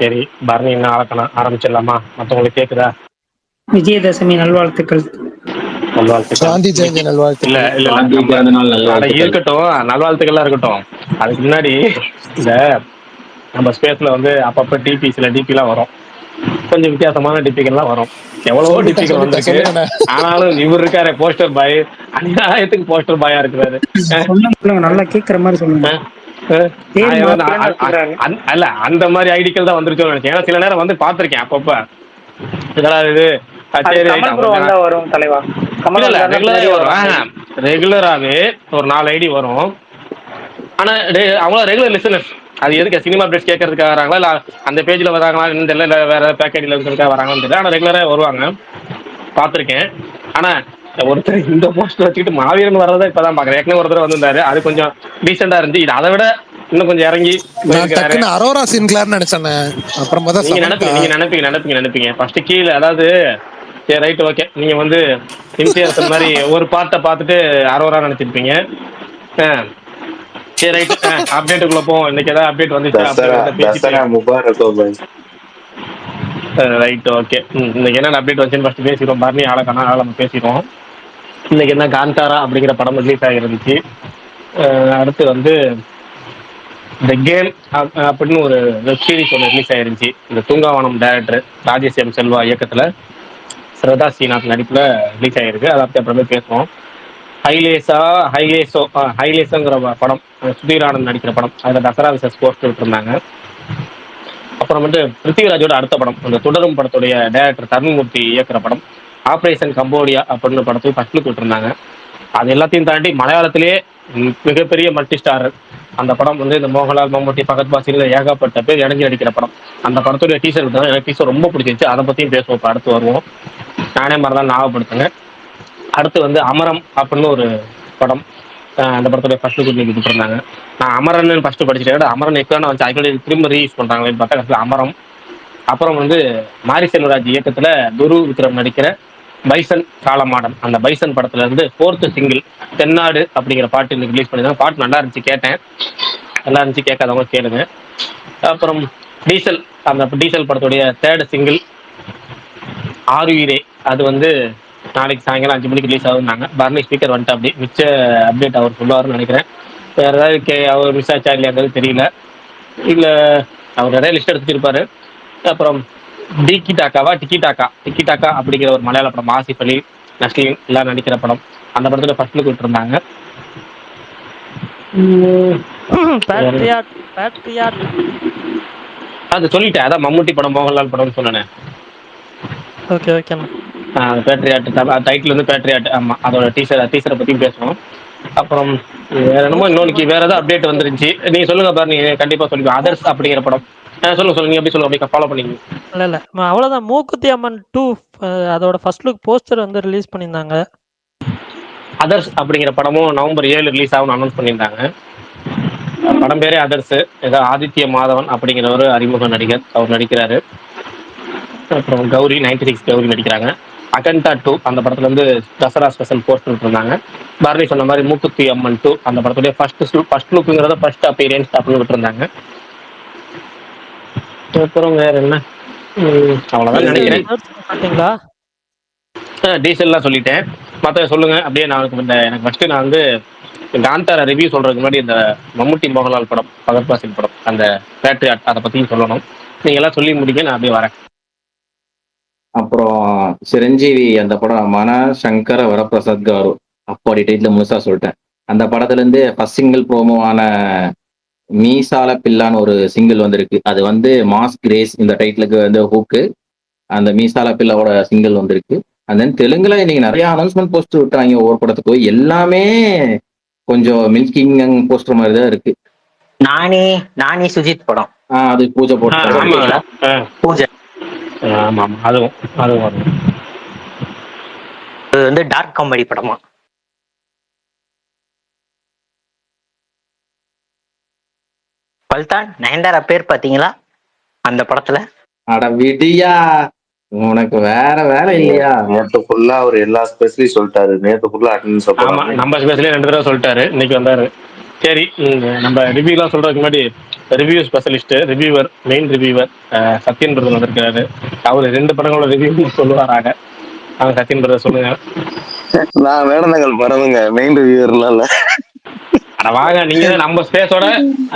சரி, பரணி என்ன ஆரக்கணும், ஆரம்பிச்சிடலாமா? மற்றவங்களுக்கு கேட்குதா? விஜயதசமி நல்வாழ்த்துக்கள். நல்வாழ்த்துக்கள். காந்தி ஜெயந்தி இன்னைக்கு இல்ல நல்வாழ்த்துக்கள். இல்ல இல்ல காந்தி நம்ம பிறந்த நாள் அட நல்வாழ்த்துக்கள். இருக்கட்டும், நல்வாழ்த்துக்கள்லாம் இருக்கட்டும். அதுக்கு முன்னாடி இந்த நம்ம ஸ்பேஸ்ல வந்து அப்பப்ப டிபி சில டிபிலாம் வரும், கொஞ்சம் வித்தியாசமான டிபிகள்லாம் வரும். எவ்வளவோ டிபிகள் வந்திருக்கு. சொல்லுங்கண்ணே. ஆனாலும் இவர் இருக்காரு போஸ்டர் பாய், அநியாயத்துக்கு போஸ்டர் பாயா இருக்கிறாரு. சொல்லுங்க, நல்லா கேக்குற மாதிரி சொல்லுங்க. பேர் மாத்தலன்னு வச்சுக்கிறாங்க. அல்ல அந்த மாதிரி ஐடிக்கள் தான் வந்துருச்சோன்னு நினைச்சேன். ஏன்னா சில நேரம் வந்து பார்த்திருக்கேன் அப்பப்ப. இதெல்லாம் இது சரி கமல் ப்ரோ வந்தா வரும் தலைவா. கமல் ரெகுலராகவே வரும். ரெகுலராகவே ஒரு 4 ஐடி வரும். ஆனா அவங்கள ரெகுலர் லிசனர்ஸ். அது எதுக்கு சினிமா பேஸ் கேட்கறதுக்காக வராங்களா, இல்ல அந்த பேஜ்ல வராங்களா தெரியல, இல்ல வேற பேக்கேஜ்ல இருக்கிறதுக்காக வராங்கன்னு தெரியல. ஆனா ரெகுலரா வருவாங்க, பார்த்திருக்கேன். ஆனா ஒருத்தர் இந்த போஸ்ட் வச்சுக்கிட்டு மாவீரன் வர்றதை இப்பதான் பாக்குறேன். ஏற்கனவே ஒருத்தர் வந்திருந்தாரு, அது கொஞ்சம் டீசெண்டா இருந்துச்சு. இது அதை விட இன்னும் கொஞ்சம் இறங்கி நான் டக்குன்னு அரோரா சின்க்ளேர்னு நினைச்சேன். அப்புறம் பார்த்தா நீங்க சமந்தா. நினைப்பீங்க ஃபர்ஸ்ட் கீழே. அதாவது சரி ரைட் ஓகே, நீங்க வந்து இன்சியர்ஸ் மாதிரி ஒரு பார்ட்டை பார்த்துட்டு அரோரா நினைச்சிருப்பீங்க. சரி ரைட், அப்டேட்டுக்குள்ள போவோம். இன்னைக்கு ஏதாவது அப்டேட் வந்துச்சு முபாரக். Right okay. இன்னைக்கு என்ன அப்டேட் வந்துச்சுன்னு ஃபர்ஸ்ட் பேசிடுவோம். பரணி ஆளக்கான நம்ம பேசிடுவோம். இன்னைக்கு என்ன காந்தாரா அப்படிங்கிற படம் ரிலீஸ் ஆகிருந்துச்சு. அடுத்து வந்து த கேம் அப்படின்னு ஒரு வெப் சீரிஸ் ஒன்று ரிலீஸ் ஆயிருந்துச்சு. இந்த தூங்காவனம் டைரக்டர் ராஜேஷ் எம் செல்வா இயக்கத்தில் ஸ்ரதா ஸ்ரீநாத் நடிப்பில் ரிலீஸ் ஆகிருக்கு. அதை பற்றி அப்புறமே பேசுவோம். ஹைலேசோங்கிற படம், சுதீர் ஆனந்த் நடிக்கிற படம். அதில் தசரா விசஸ் போஸ்ட் விட்டுருந்தாங்க. அப்புறம் வந்து பிருத்திவிராஜோட அடுத்த படம், அந்த தொடரும் படத்துடைய டைரக்டர் தருண்மூர்த்தி இயக்குற படம் ஆப்ரேஷன் கம்போடியா அப்படின்னு படத்துக்கு ஃபர்ஸ்ட் லுக் விட்டுருந்தாங்க. அது எல்லாத்தையும் தாண்டி மலையாளத்திலேயே மிகப்பெரிய மல்டி ஸ்டார் அந்த படம் வந்து இந்த மோகன்லால், மம்முட்டி, பகத் பாசில் ஏகப்பட்ட பேர் இணைஞ்சு நடிக்கிற படம். அந்த படத்துடைய டீசர் விட்டாங்க. எனக்கு டீசர் ரொம்ப பிடிச்சிருச்சு. அதை பற்றியும் பேசுவோம். இப்போ அடுத்து வருவோம். நானே மாதிரி தான் ஞாபகப்படுத்துங்க. அடுத்து வந்து அமரம் அப்படின்னு ஒரு படம். அந்த படத்துடைய ஃபர்ஸ்ட் லுக் இன்னைக்கு விட்டுருந்தாங்க. நான் அமரன் ஃபர்ஸ்ட் படிச்சுட்டேன். அமரன் எக்கான வச்சு அதுக்கு திரும்ப ரீயூஸ் பண்ணுறாங்களேன்னு பார்த்தா கடைசியில் அமரம். அப்புறம் வந்து மாரி செல்வராஜ் இயக்கத்தில் துரு விக்ரம் நடிக்கிற பைசன் காலமாடன், அந்த பைசன் படத்துல இருந்து 4th சிங்கிள் தென்னாடு அப்படிங்கிற பாட்டு இன்னைக்கு ரிலீஸ் பண்ணிருந்தாங்க. பாட்டு நல்லா இருந்துச்சு, கேட்டேன். நல்லா இருந்துச்சு, கேட்காதவங்க கேளுங்க. அப்புறம் டீசல், அந்த டீசல் படத்துடைய 3rd சிங்கிள் ஆருயிரே, அது வந்து நாளைக்கு சாயங்காலம் 5 மணிக்கு ரிலீஸ் ஆகுதுன்னாங்க. பர்னி ஸ்பீக்கர் வந்துட்டு அப்படி மிச்ச அப்டேட் அவர் சொல்லுவாருன்னு நினைக்கிறேன். வேற ஏதாவது அவர் மிஸ் ஆச்சா இல்லையாங்கிறது தெரியல. இல்ல அவர் நிறைய லிஸ்ட் எடுத்துருப்பாரு. அப்புறம் டிக்கி டாக்கா அப்படிங்கிற ஒரு மலையாள படம், ஆசிஃப் அலி, நஸ்லீன் எல்லாம் நடிக்கிற படம். அந்த படத்துல ஃபர்ஸ்ட் லுக் விட்டுருந்தாங்க. அது சொல்லிட்டேன், அதான் மம்முட்டி படம் மோகன்லால் படம்னு சொன்னேன். பேட்ரியாட் டைட்டில் வந்து பேட்ரியாட். ஆமா, அதோட டீசரை பத்தியும் பேசுவோம். அப்புறம் வேற என்னமோ இன்னொன்று வேற ஏதாவது அப்டேட் வந்துருந்துச்சு. நீங்க சொல்லுங்க பாரு, நீங்க கண்டிப்பா சொல்லுங்க. அதர்ஸ் அப்படிங்கிற படம் சொல்லுங்க. நீங்க எப்படி சொல்லுங்க, அப்படியே ஃபாலோ பண்ணீங்க. இல்ல அவ்வளவுதான். மூக்குத்தி அம்மன் 2 அதோட ஃபர்ஸ்ட் லுக் போஸ்டர் வந்து ரிலீஸ் பண்ணியிருந்தாங்க. அதர்ஸ் அப்படிங்கிற படமும் நவம்பர் 7 ரிலீஸ் ஆகும்னு அனௌன்ஸ் பண்ணியிருந்தாங்க. படம் பேரே அதர்ஸ். ஏதோ ஆதித்ய மாதவன் அப்படிங்கிற ஒரு அறிமுக நடிகர், அவர் நடிக்கிறாரு. அப்புறம் கௌரி 96 கௌரி நடிக்கிறாங்க. அகண்டா 2 அந்த படத்துல வந்து தசரா ஸ்பெஷல் போஸ்டர் விட்டுருந்தாங்க. பாரதி சொன்ன மாதிரி மூக்குத்தி அம்மன் 2 அந்த படத்துடைய ஃபர்ஸ்ட் லுக்குங்கிறத ஃபர்ஸ்ட் அப்பீரியன்ஸ் அப்படின்னு விட்டுருந்தாங்க. அப்புறம் வேற என்ன, அவ்வளவுதான் நினைக்கிறேன். டீசல்லாம் சொல்லிட்டேன், மற்ற சொல்லுங்க அப்படியே. எனக்கு ஃபர்ஸ்ட் நான் வந்து காந்தாரா ரிவ்யூ சொல்றதுக்கு முன்னாடி இந்த மம்முட்டி மோகன்லால் படம், பகத் பாசில் படம், அந்த பேட்ரியாட், அதை பத்தியும் சொல்லணும். நீங்க எல்லாம் சொல்லி முடிக்க நான் அப்படியே வரேன். அப்புறம் சிரஞ்சீவி அந்த படம் மன சங்கர வரப்பிரசாத் காரு, அப்படி டைட்டில் முழுசா சொல்லிட்டேன். அந்த படத்துல இருந்து ஃபர்ஸ்ட் சிங்கிள் ப்ரோமோவான மீசால பில்லான்னு ஒரு சிங்கிள் வந்திருக்கு. அது வந்து மாஸ் கிரேஸ் இந்த டைட்டிலுக்கு வந்து ஹூக்கு. அந்த மீசால பில்லாவோட சிங்கிள் வந்திருக்கு. அண்ட் தென் தெலுங்குல இன்னைக்கு நிறைய அனௌன்ஸ்மெண்ட் போஸ்டர் விட்டாங்க ஒவ்வொரு படத்துக்கு. எல்லாமே கொஞ்சம் மில்கிங் போஸ்டர் மாதிரி தான் இருக்கு. நானி சுஜித் படம், அது பூஜை போட்டு பூஜை. அதுவும் அது வந்து டார்க் காமெடி படமா. பல்தான் நயன்தாரா பேர் பாத்தீங்களா அந்த படத்துல? அட விடியா, உனக்கு வேற வேலை இல்லையா? நேத்து ஃபுல்லா அவர் எல்லா ஸ்பெஷலிஸ்ட் சொல்லிட்டாரு. நேத்து ஃபுல்லா அட்டெண்டன்ஸ். ஆமா, நம்ம ஸ்பெஷலி 2 தடவை சொல்லிட்டாரு, இன்னைக்கு வந்தாரு. சரி, நம்ம ரிவ்யூலாம் சொல்றதுக்கு முன்னாடி review specialist, reviewer, main reviewer Sathyan brother வந்திருக்காரு. அவர் 2 படங்களோட ரிவ்யூ சொல்லுவாராக. அவங்க சத்யன் பிரதர் சொல்லுங்க. நான் வேடந்தாங்கல் பரவுங்க, மெயின் ரிவ்யூவர்லாம் இல்ல. அட வாங்க, நீங்க தான் நம்ம ஸ்பேஸோட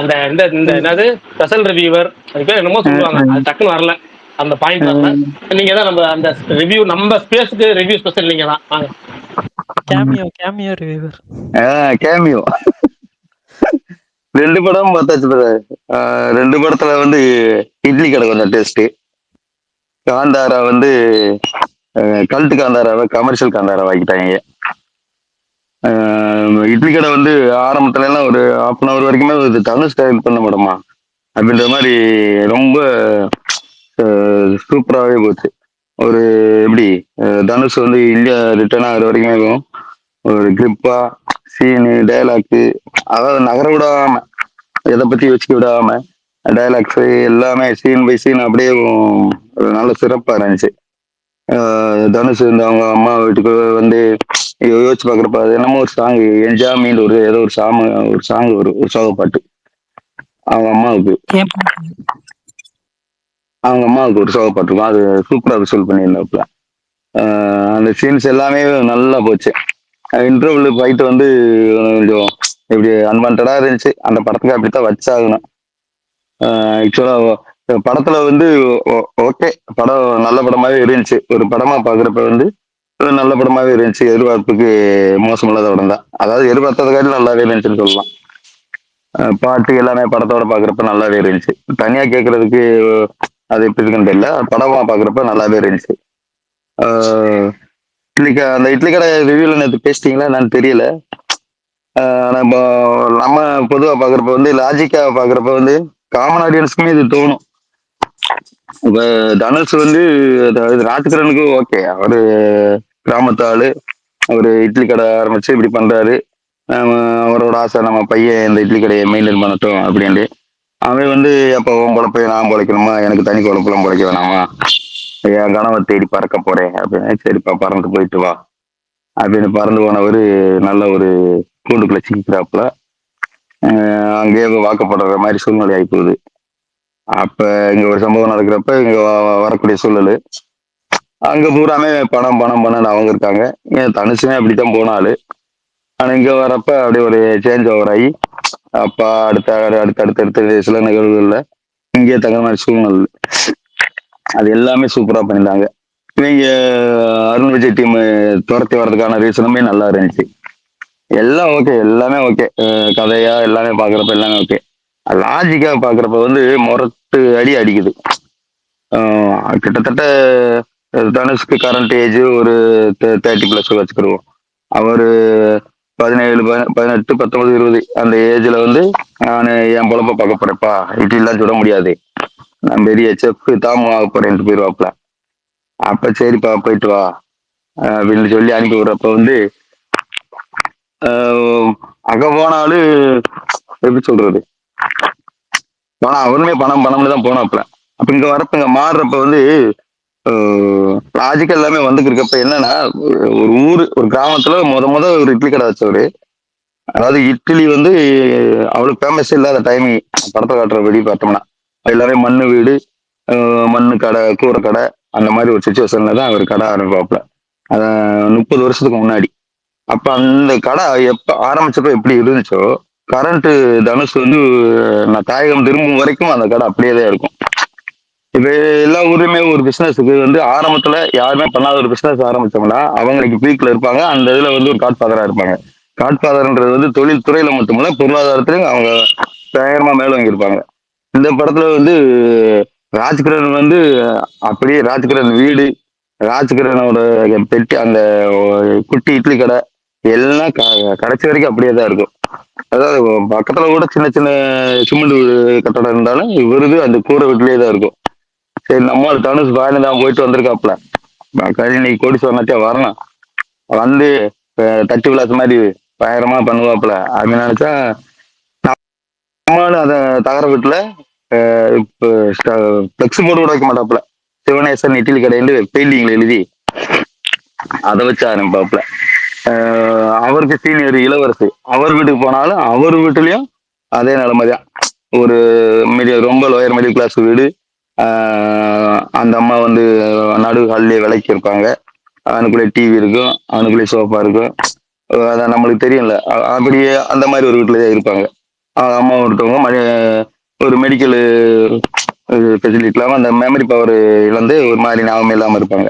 அந்த இந்த இந்த என்னது ஸ்பெஷல் ரிவ்யூவர், அது பேர் என்னமோ சொல்லுவாங்க, அது டக்குன்னு வரல, அந்த பாயிண்ட் வரல. நீங்க தான் நம்ம அந்த ரிவ்யூ, நம்ம ஸ்பேஸுக்கு ரிவ்யூ ஸ்பெஷல் நீங்க தான். வாங்க. Cameo reviewer. கேமியோ 2 படம் பார்த்தாச்சு brother. 2 படத்துல வந்து இட்லி கடை கொஞ்சம் டேஸ்ட். காந்தாரா வந்து கல்ட்டு காந்தாராவை கமர்ஷியல் காந்தாரா ஆக்கிட்டாங்க. இட்லி கடை வந்து ஆரம்பத்துல எல்லாம் ஒரு 1/2 hour வரைக்குமே இது தனுஷ் டைரக்ட் பண்ண படமா அப்படின்ற மாதிரி ரொம்ப சூப்பராகவே போச்சு. ஒரு எப்படி தனுஷ் வந்து இந்தியா ரிட்டர்ன் ஆகிற வரைக்குமே ஒரு கிரிப்பா சீனு டைலாக்கு, அதாவது நகர விடாம, எதை பத்தி வச்சுக்க விடாம டைலாக்ஸ் எல்லாமே சீன் பை சீன் அப்படியே நல்ல சிறப்பா இருந்துச்சு. தனுஷ் வந்து அவங்க அம்மா வீட்டுக்கு வந்து யோசிச்சு பாக்குறப்ப அது என்னமோ ஒரு சாங் என்ஜாமின்னு ஒரு ஏதோ ஒரு சாங் ஒரு சோக பாட்டு. அவங்க அம்மாவுக்கு ஒரு சோக பாட்டு இருக்கும். அது சூப்பரா ரிசல்ட் பண்ணியிருந்தாப்புல. அந்த சீன்ஸ் எல்லாமே நல்லா போச்சு. இன்டர்வல் ஃபைட் வந்து கொஞ்சம் இப்படி அன்வான்டா இருந்துச்சு. அந்த படத்துக்கு அப்படித்தான் வச்சாகணும். ஆக்சுவலா படத்துல வந்து ஓகே, படம் நல்ல படமாவே இருந்துச்சு. ஒரு படமா பாக்குறப்ப வந்து நல்ல படமாவே இருந்துச்சு. எதிர்பார்ப்புக்கு மோசமில்லாத படம் தான். அதாவது எதிர்பார்த்ததை காட்டி நல்லாவே இருந்துச்சுன்னு சொல்லலாம். பாட்டு எல்லாமே படத்தோட பாக்குறப்ப நல்லாவே இருந்துச்சு. தனியா கேட்கறதுக்கு அது எப்படி இருக்குன்னு தெரியல. படமா பாக்குறப்ப நல்லாவே இருந்துச்சு. அந்த இட்லி கடை ரிவ்யூல நேற்று பேசிட்டீங்களா என்னன்னு தெரியல. நம்ம நம்ம பொதுவா பாக்குறப்ப வந்து லாஜிக்கா பாக்குறப்ப வந்து காமன் ஆடியன்ஸ்க்குமே இது தோணும். இப்ப தனுஷ் வந்து ராஜ்கிரனுக்கு ஓகே, அவரு கிராமத்து ஆளு, அவரு இட்லி கடை ஆரம்பிச்சு இப்படி பண்றாரு. அவரோட ஆசை நம்ம பையன் இந்த இட்லி கடையை மெயின்டைன் பண்ணட்டும் அப்படின்ட்டு. அவன் வந்து அப்போ உன் பொழப்பைய நான் பொழைக்கணுமா, எனக்கு தனி குழப்பெல்லாம் பொழைக்க வேணாமா, என் கனவை தேடி பறக்க போறேன் அப்படின்னு. சரிப்பா பறந்து போயிட்டு வா அப்படின்னு பறந்து போனவர் நல்ல ஒரு கூண்டுக்குள்ள சிக்கிறாப்புல. அங்கேயே வாக்கப்படுற மாதிரி சூழ்நிலை ஆகி போகுது. அப்ப இங்க ஒரு சம்பவம் நடக்கிறப்ப இங்க வரக்கூடிய சூழல் அங்க பூராமே பணம் பணம் பணம் அவங்க இருக்காங்க. ஏன் தனுஷுமே அப்படித்தான் போனாலு. ஆனா இங்க வரப்ப அப்படியே ஒரு சேஞ்ச் ஓவர் ஆகி அப்பா அடுத்த சில நிகழ்வுகள்ல இங்கே தகுந்த மாதிரி சூழ்நிலை அது எல்லாமே சூப்பரா பண்ணிருந்தாங்க. இவங்க அருண் விஜய் டீம் துரத்தி வர்றதுக்கான ரீசனுமே நல்லா இருந்துச்சு. எல்லாம் ஓகே, எல்லாமே ஓகே. கதையா எல்லாமே பாக்குறப்ப எல்லாமே ஓகே. லாஜிக்கா பாக்குறப்ப வந்து முரட்டு அடி அடிக்குது. கிட்டத்தட்ட தனுஷ்க்கு கரண்ட் ஏஜ் ஒரு 30+ வச்சுக்கிடுவோம். அவரு 17 18 19 20 அந்த ஏஜ்ல வந்து நான் என் பொழப்ப பார்க்க போறேப்பா, இட்லிலாம் சுட முடியாது, நான் பெரிய செஃப் தாமு ஆக போறேன்ட்டு போயிடுவாப்ல. அப்ப சரிப்பா போயிட்டு வா அப்படின்னு சொல்லி அனுப்பி விடுறப்ப வந்து அங்க போனாலும் எப்படி சொல்றது, பணம் அவருமே பணம் பணம்னு தான் போனாப்ல. அப்ப இங்க வரப்ப இங்க மாறுறப்ப வந்து லாஜிக்கா எல்லாமே வந்துருக்கப்ப என்னன்னா, ஒரு ஊரு ஒரு கிராமத்துல முத ஒரு இட்லி கடை வச்சவரு. அதாவது இட்லி வந்து அவ்வளவு ஃபேமஸ் இல்லாத டைமிங் படத்தை காட்டுறபடி பார்த்தோம்னா எல்லாமே மண்ணு வீடு, மண்ணு கடை, கூரை கடை, அந்த மாதிரி ஒரு சுச்சுவேஷன்ல தான் அவர் கடை ஆரம்பிப்பாப்ல. 30 வருஷத்துக்கு முன்னாடி. அப்ப அந்த கடை எப்ப ஆரம்பிச்சப்ப எப்படி இருந்துச்சோ, கரண்ட் தனுஷ் வந்து நான் தாயகம் திரும்பும் வரைக்கும் அந்த கடை அப்படியே தான் இருக்கும். இப்ப எல்லா ஊர்லயுமே ஒரு பிசினஸுக்கு வந்து ஆரம்பத்துல யாருமே பண்ணாத ஒரு பிசினஸ் ஆரம்பிச்சோம்னா அவங்களுக்கு பீக்ல இருப்பாங்க. அந்த இதுல வந்து ஒரு காட்ஃபாதரா இருப்பாங்க. காட்ஃபாதர்ன்றது வந்து தொழில் துறையில மட்டுமல்ல, பொருளாதாரத்திலையும் அவங்க பயங்கரமா மேல வாங்கியிருப்பாங்க. இந்த படத்துல வந்து ராஜ்கிரண் வந்து அப்படியே ராஜ்கிரண் வீடு, ராஜ்கிரனோட பெட்டி, அந்த குட்டி இட்லி கடை எல்லாம் கடைசி வரைக்கும் அப்படியே தான் இருக்கும். அதாவது பக்கத்துல கூட சின்ன சின்ன சிமெண்ட் கட்டடம் இருந்தாலும் இவருது அந்த கூரை வீட்டிலேயே தான் இருக்கும். சரி நம்ம தனுஷ் பாயில தான் போயிட்டு வந்திருக்காப்ல, இன்னைக்கு கோடீஸ்வரனாச்சே வரணும், வந்து தட்டு விளாசு மாதிரி பயங்கரமா பண்ணுவாப்புல அப்படின்னு நினைச்சா நம்மளும் அதை தகர வீட்டுல இப்போ பிளெக்ஸ் போர்டு கூட வைக்க மாட்டாப்புல. சிவனேசன் இட்லி கடைன்னு பெயிண்டிங்ல எழுதி அதை வச்சு ஆரம்பிப்பாப்புல. அவருக்கு சீனியர் இளவரசு, அவர் வீட்டுக்கு போனாலும் அவர் வீட்டுலயும் அதே நிலைமைதான். ஒரு ரொம்ப லோயர் மிடில் கிளாஸ் வீடு. அந்த அம்மா வந்து நடு ஹால்லே விலைக்கு இருப்பாங்க. அவனுக்குள்ளே டிவி இருக்கும், அவனுக்குள்ளே சோஃபா இருக்கும். அதான் நம்மளுக்கு தெரியும்ல. அப்படியே அந்த மாதிரி ஒரு வீட்டில் தான் இருப்பாங்க. அம்மா ஒருத்தவங்க ஒரு மெடிக்கல் ஃபெசிலிட்டி இல்லாமல் அந்த மெமரி பவர் இழந்து ஒரு மாதிரி ஞாபகம் இல்லாமல் இருப்பாங்க.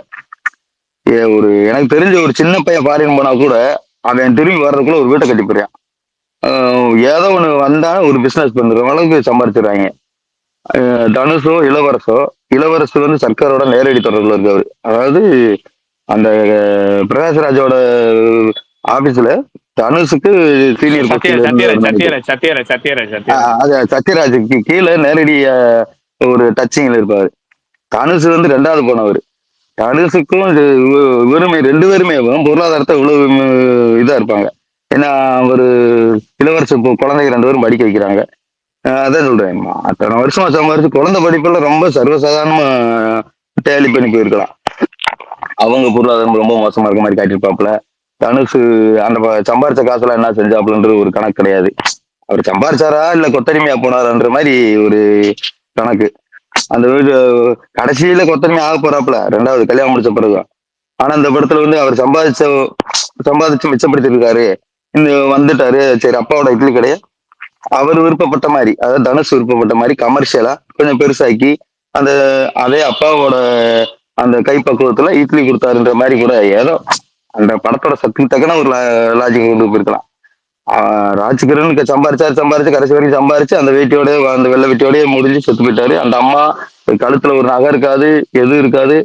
ஒரு எனக்கு தெரிஞ்ச ஒரு சின்ன பையன் ஃபாரின் போனா கூட அவன் திரும்பி வர்றதுக்குள்ள ஒரு வீட்டை கட்டி போயிடுறான். ஏதோ ஒன்று வந்தா ஒரு பிசினஸ் பண்ணுற அளவுக்கு சம்பாரிச்சிடுறாங்க. தனுஷோ இளவரசு வந்து சர்க்காரோட நேரடி தொடர்புல இருக்காரு. அதாவது அந்த பிரகாஷ்ராஜோட ஆபீஸ்ல தனுஷுக்கு சீனியர் சத்யராஜுக்கு கீழே நேரடி ஒரு டச்சிங்ல இருப்பாரு. தனுஷ் வந்து 2வது போனவர். தனுஷுக்கும் இவருமே 2 பேருமே பொருளாதாரத்தை இவ்வளவு இதா இருப்பாங்க. ஏன்னா ஒரு இளவரசு குழந்தைங்க 2 பேரும் படிக்க வைக்கிறாங்க. அதான் சொல்றேன், அத்தனை வருஷமா சம்பாரிச்சு குழந்தை படிப்புல ரொம்ப சர்வசாதாரணமா டேலி பண்ணி போயிருக்கலாம். அவங்க பொருளாதாரம் ரொம்ப மோசமா இருக்க மாதிரி காட்டியிருப்பாப்புல. தனுஷ் அந்த சம்பாரிச்ச காசுல என்ன செஞ்சாப்புலன்றது ஒரு கணக்கு கிடையாது. அவர் சம்பாரிச்சாரா இல்ல கொத்தடிமையா போனாரான்ற மாதிரி ஒரு கணக்கு. அந்த வீடு கடைசியில கொத்தடிமை ஆக போறாப்புல 2வது கல்யாணம் முடிச்ச பிறகு. ஆனா இந்த படத்துல வந்து அவர் சம்பாதிச்சு மிச்சப்படுத்திருக்காரு, இந்த வந்துட்டாரு. சரி, அப்பாவோட இட்லி கடையை அவர் விருப்பப்பட்ட மாதிரி, அதாவது தனுஷ் விருப்பப்பட்ட மாதிரி கமர்ஷியலா கொஞ்சம் பெருசாக்கி அந்த அதே அப்பாவோட அந்த கைப்பக்குவத்துல இட்லி கொடுத்தாருன்ற மாதிரி கூட ஏதோ அந்த படத்தோட சத்துக்கு தக்கன ஒரு லாஜிக் கொண்டு போயிருக்கலாம். ராஜ்கிரனுக்கு சம்பாரிச்சு கடைசி வரைக்கும் சம்பாரிச்சு அந்த வேட்டியோட அந்த வெள்ளை வேட்டியோடய முடிஞ்சு செத்து போயிட்டாரு. அந்த அம்மா கழுத்துல ஒரு நகை இருக்காது, எதுவும் இருக்காது.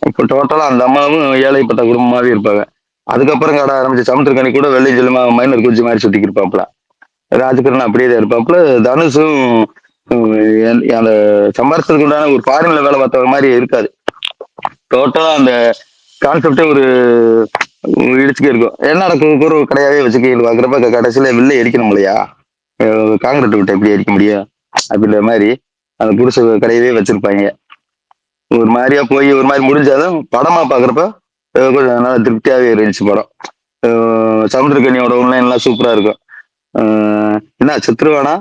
இப்போ டோட்டலா அந்த அம்மாவும் ஏழைப்பட்ட குடும்பமாவே இருப்பாங்க. அதுக்கப்புறம் கடை ஆரம்பிச்ச சமுத்திரக்கனி கூட வெள்ளை ஜெல்லுமா மைனர் குச்சி மாதிரி சுத்திக்கு இருப்பாப்புல. ராஜ்கிரண் அப்படியே தான் இருப்பாப்புல. தனுஷும் அந்த சம்பாரிச்சதுக்கு உண்டான ஒரு ஃபாரின்ல வேலை பார்த்தவங்க மாதிரி இருக்காது. டோட்டலா அந்த கான்செப்டே ஒரு இடிச்சுக்கே இருக்கும். என்னடா ஒரு கடையாவே வச்சுக்க பாக்குறப்ப கடைசியில வில்லை அடிக்கணும் இல்லையா, காங்கிரீட் விட்டு எப்படி அடிக்க முடியும் அப்படின்ற மாதிரி அந்த புருஷ கடையவே வச்சிருப்பாங்க. ஒரு மாதிரியா போய் ஒரு மாதிரி முடிஞ்சாலும் படமா பாக்குறப்ப கொஞ்சம் நல்லா திருப்தியாவே இருந்துச்சு படம். சமுத்திரக்கனியோட உண்மையெல்லாம் சூப்பரா இருக்கும். என்ன செத்துருவானா,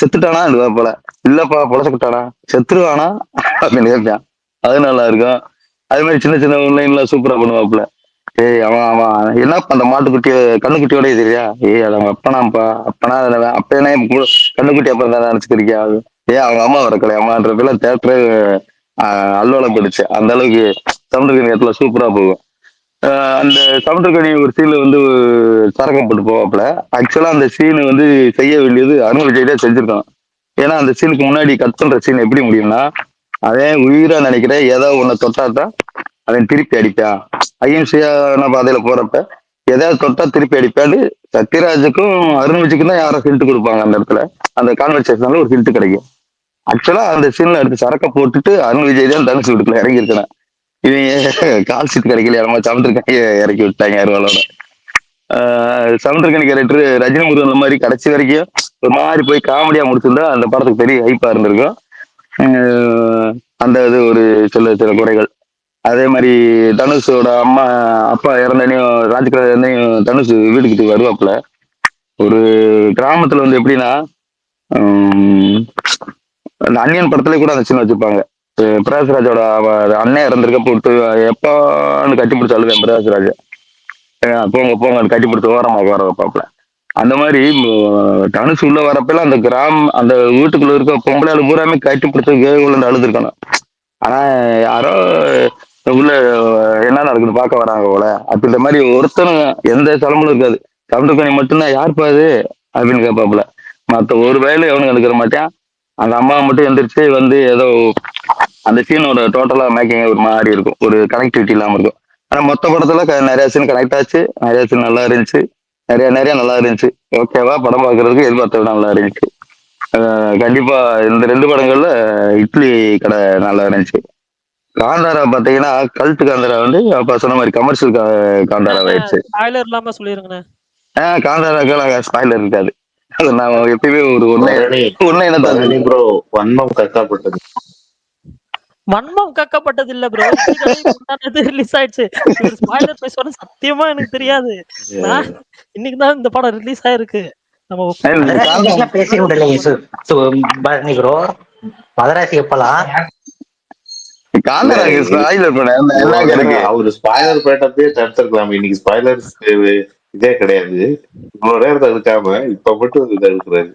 செத்துட்டானா போல, இல்லப்பா பொழச்சுக்கிட்டானா, செத்துருவானா அப்படின்னு கேட்பான். அது நல்லா இருக்கும். அது மாதிரி சின்ன சின்ன ஆன்லைன்லாம் சூப்பரா பண்ணுவாப்புல. அவன் என்னப்பா அந்த மாட்டுக்குட்டிய கண்ணுக்குட்டியோட தெரியா, அது அவங்க அப்பனாப்பா, அப்பனா அப்பனே கண்ணுக்குட்டி அப்புறம் தான் நினைச்சுக்கிறியா, அவங்க அம்மா வரக்கலை அம்மான்ற பேர்ல தேட்டரு அல்லோலம் போயிடுச்சு. அந்த அளவுக்கு சமுத்திரக்கனி இடத்துல சூப்பரா போகும். அந்த சமுத்திரக்கனி ஒரு சீன்ல வந்து சரக்கம் போட்டு போவாப்புல. ஆக்சுவலா அந்த சீன் வந்து செய்ய வேண்டியது அருண் விஜய் தான் செஞ்சிருக்கான். ஏன்னா அந்த சீனுக்கு முன்னாடி கட் பண்ற சீன் எப்படி முடியும்னா, அவன் உயிரா நினைக்கிற ஏதோ ஒன்ன தொட்டாதான் அவன் திருப்பி அடிப்பான். அகிம்சையான பாதையில போறப்ப ஏதாவது தொட்டா திருப்பி அடிப்பான்னு சத்யராஜுக்கும் அருண் விஜய்க்கும் தான் யாரோ ஹிண்ட் கொடுப்பாங்க. அந்த இடத்துல அந்த கான்வர்சேஷன்ல ஒரு ஹிண்ட் கிடைக்கும். ஆக்சுவலா அந்த சீன்ல எடுத்து சரக்க போட்டுட்டு அருண் விஜய் தான் தனுஷ் வீட்டுக்குள்ள இறங்கி இருக்கிறேன். இவன் கால் சீட் கிடைக்கல, நம்ம சமுத்திரக்கனியை இறக்கி விட்டாங்க அருவாளோட. சமுத்திரக்கனி கேரக்டர் ரஜினி முருகன் மாதிரி கடைசி வரைக்கும் ஒரு மாதிரி போய் காமெடியா முடிச்சிருந்தா அந்த படத்துக்கு பெரிய ஹைப்பா இருந்திருக்கும். அந்த இது ஒரு சில குறைகள். அதே மாதிரி தனுஷோட அப்பா இறந்தனையும் ராஜ்கிரண் இறந்தையும் தனுஷ் வீட்டுக்கு வருவாப்புல. ஒரு கிராமத்துல வந்து எப்படின்னா, அந்த அன்னியன் படத்துல கூட அந்த சீன் வச்சிருப்பாங்க. பிரகாஷ்ராஜோட அண்ணன் இறந்திருக்க போட்டு எப்பான்னு கட்டி பிடிச்ச அழுவேன் பிரகாஷ்ராஜ். போங்க கட்டி பிடிச்ச ஓரமா வர வைப்பாப்புல. அந்த மாதிரி தனுஷ் உள்ள வரப்பெல்லாம் அந்த அந்த வீட்டுக்குள்ள இருக்க பொம்பளை பூராமே கட்டி பிடிச்ச அழுதுருக்கணும். ஆனா யாரோ உள்ள என்ன நடக்குது பார்க்க வராங்க போல அப்படின்ற மாதிரி ஒருத்தனும் எந்த தலைமும் இருக்காது. சமுத்திரக்கனி மட்டும்தான் யாருப்பா அது அப்படின்னு கேட்பாப்புல. மற்ற ஒரு வயலும் எவனும் கண்டுக்கிற மாட்டேன். அந்த அம்மா மட்டும் எந்திரிச்சு வந்து ஏதோ அந்த சீனோட டோட்டலா மேக்கிங் ஒரு மாதிரி இருக்கும், ஒரு கனெக்டிவிட்டி இல்லாம இருக்கும். ஆனா மொத்த படத்துல நிறைய சீன் கனெக்ட் ஆச்சு, நிறைய சீன் நல்லா இருந்துச்சு, நிறைய நல்லா இருந்துச்சு. ஓகேவா, படம் பார்க்கறதுக்கு எதிர்பார்த்த விட நல்லா இருந்துச்சு. கண்டிப்பா இந்த 2 படங்கள்ல இட்லி கடை நல்லா இருந்துச்சு. காந்தாரா பாத்தீங்கன்னா கல்ட் காந்தாரா வந்து அப்ப சொன்ன மாதிரி கமர்ஷியல் காந்தாரா ஆயிடுச்சு. ஸ்பாயிலர் இல்லாம சொல்லிருங்கண்ணே. காந்தாராக்கு ஸ்பாயிலர் இருக்காது. அது நான் எப்பயுமே ஒரு ஒண்ணு என்ன ப்ரோ வன்மம் கக்கப்பட்டது. வன்மம் கக்கப்பட்டது இல்ல ப்ரோ, ரிலீஸ் ஆயிடுச்சு. ஸ்பாயிலர் பேசுவாரு சத்தியமா எனக்கு தெரியாது. இன்னைக்குதான் இந்த படம் ரிலீஸ் ஆயிருக்கு. நம்ம மதராசி காந்தா பத்திலாம் பேசவே முடியலைங்க பரணி ப்ரோ. மதராசி எப்பலாம் இல்ல காந்தராக்கு இது ஸ்பாயிலர் பண்ண இவ்வளவு என்னங்க நேரம் இருக்கு? அவரு ஸ்பாய்லர் பேட்டப்பே தடுத்திருக்கலாம். இன்னைக்கு ஸ்பாய்லர்ஸ் இதே கிடையாது. இவ்வளவு நேரம் தடுக்காம இப்ப மட்டும் இது தடுக்கிறாரு.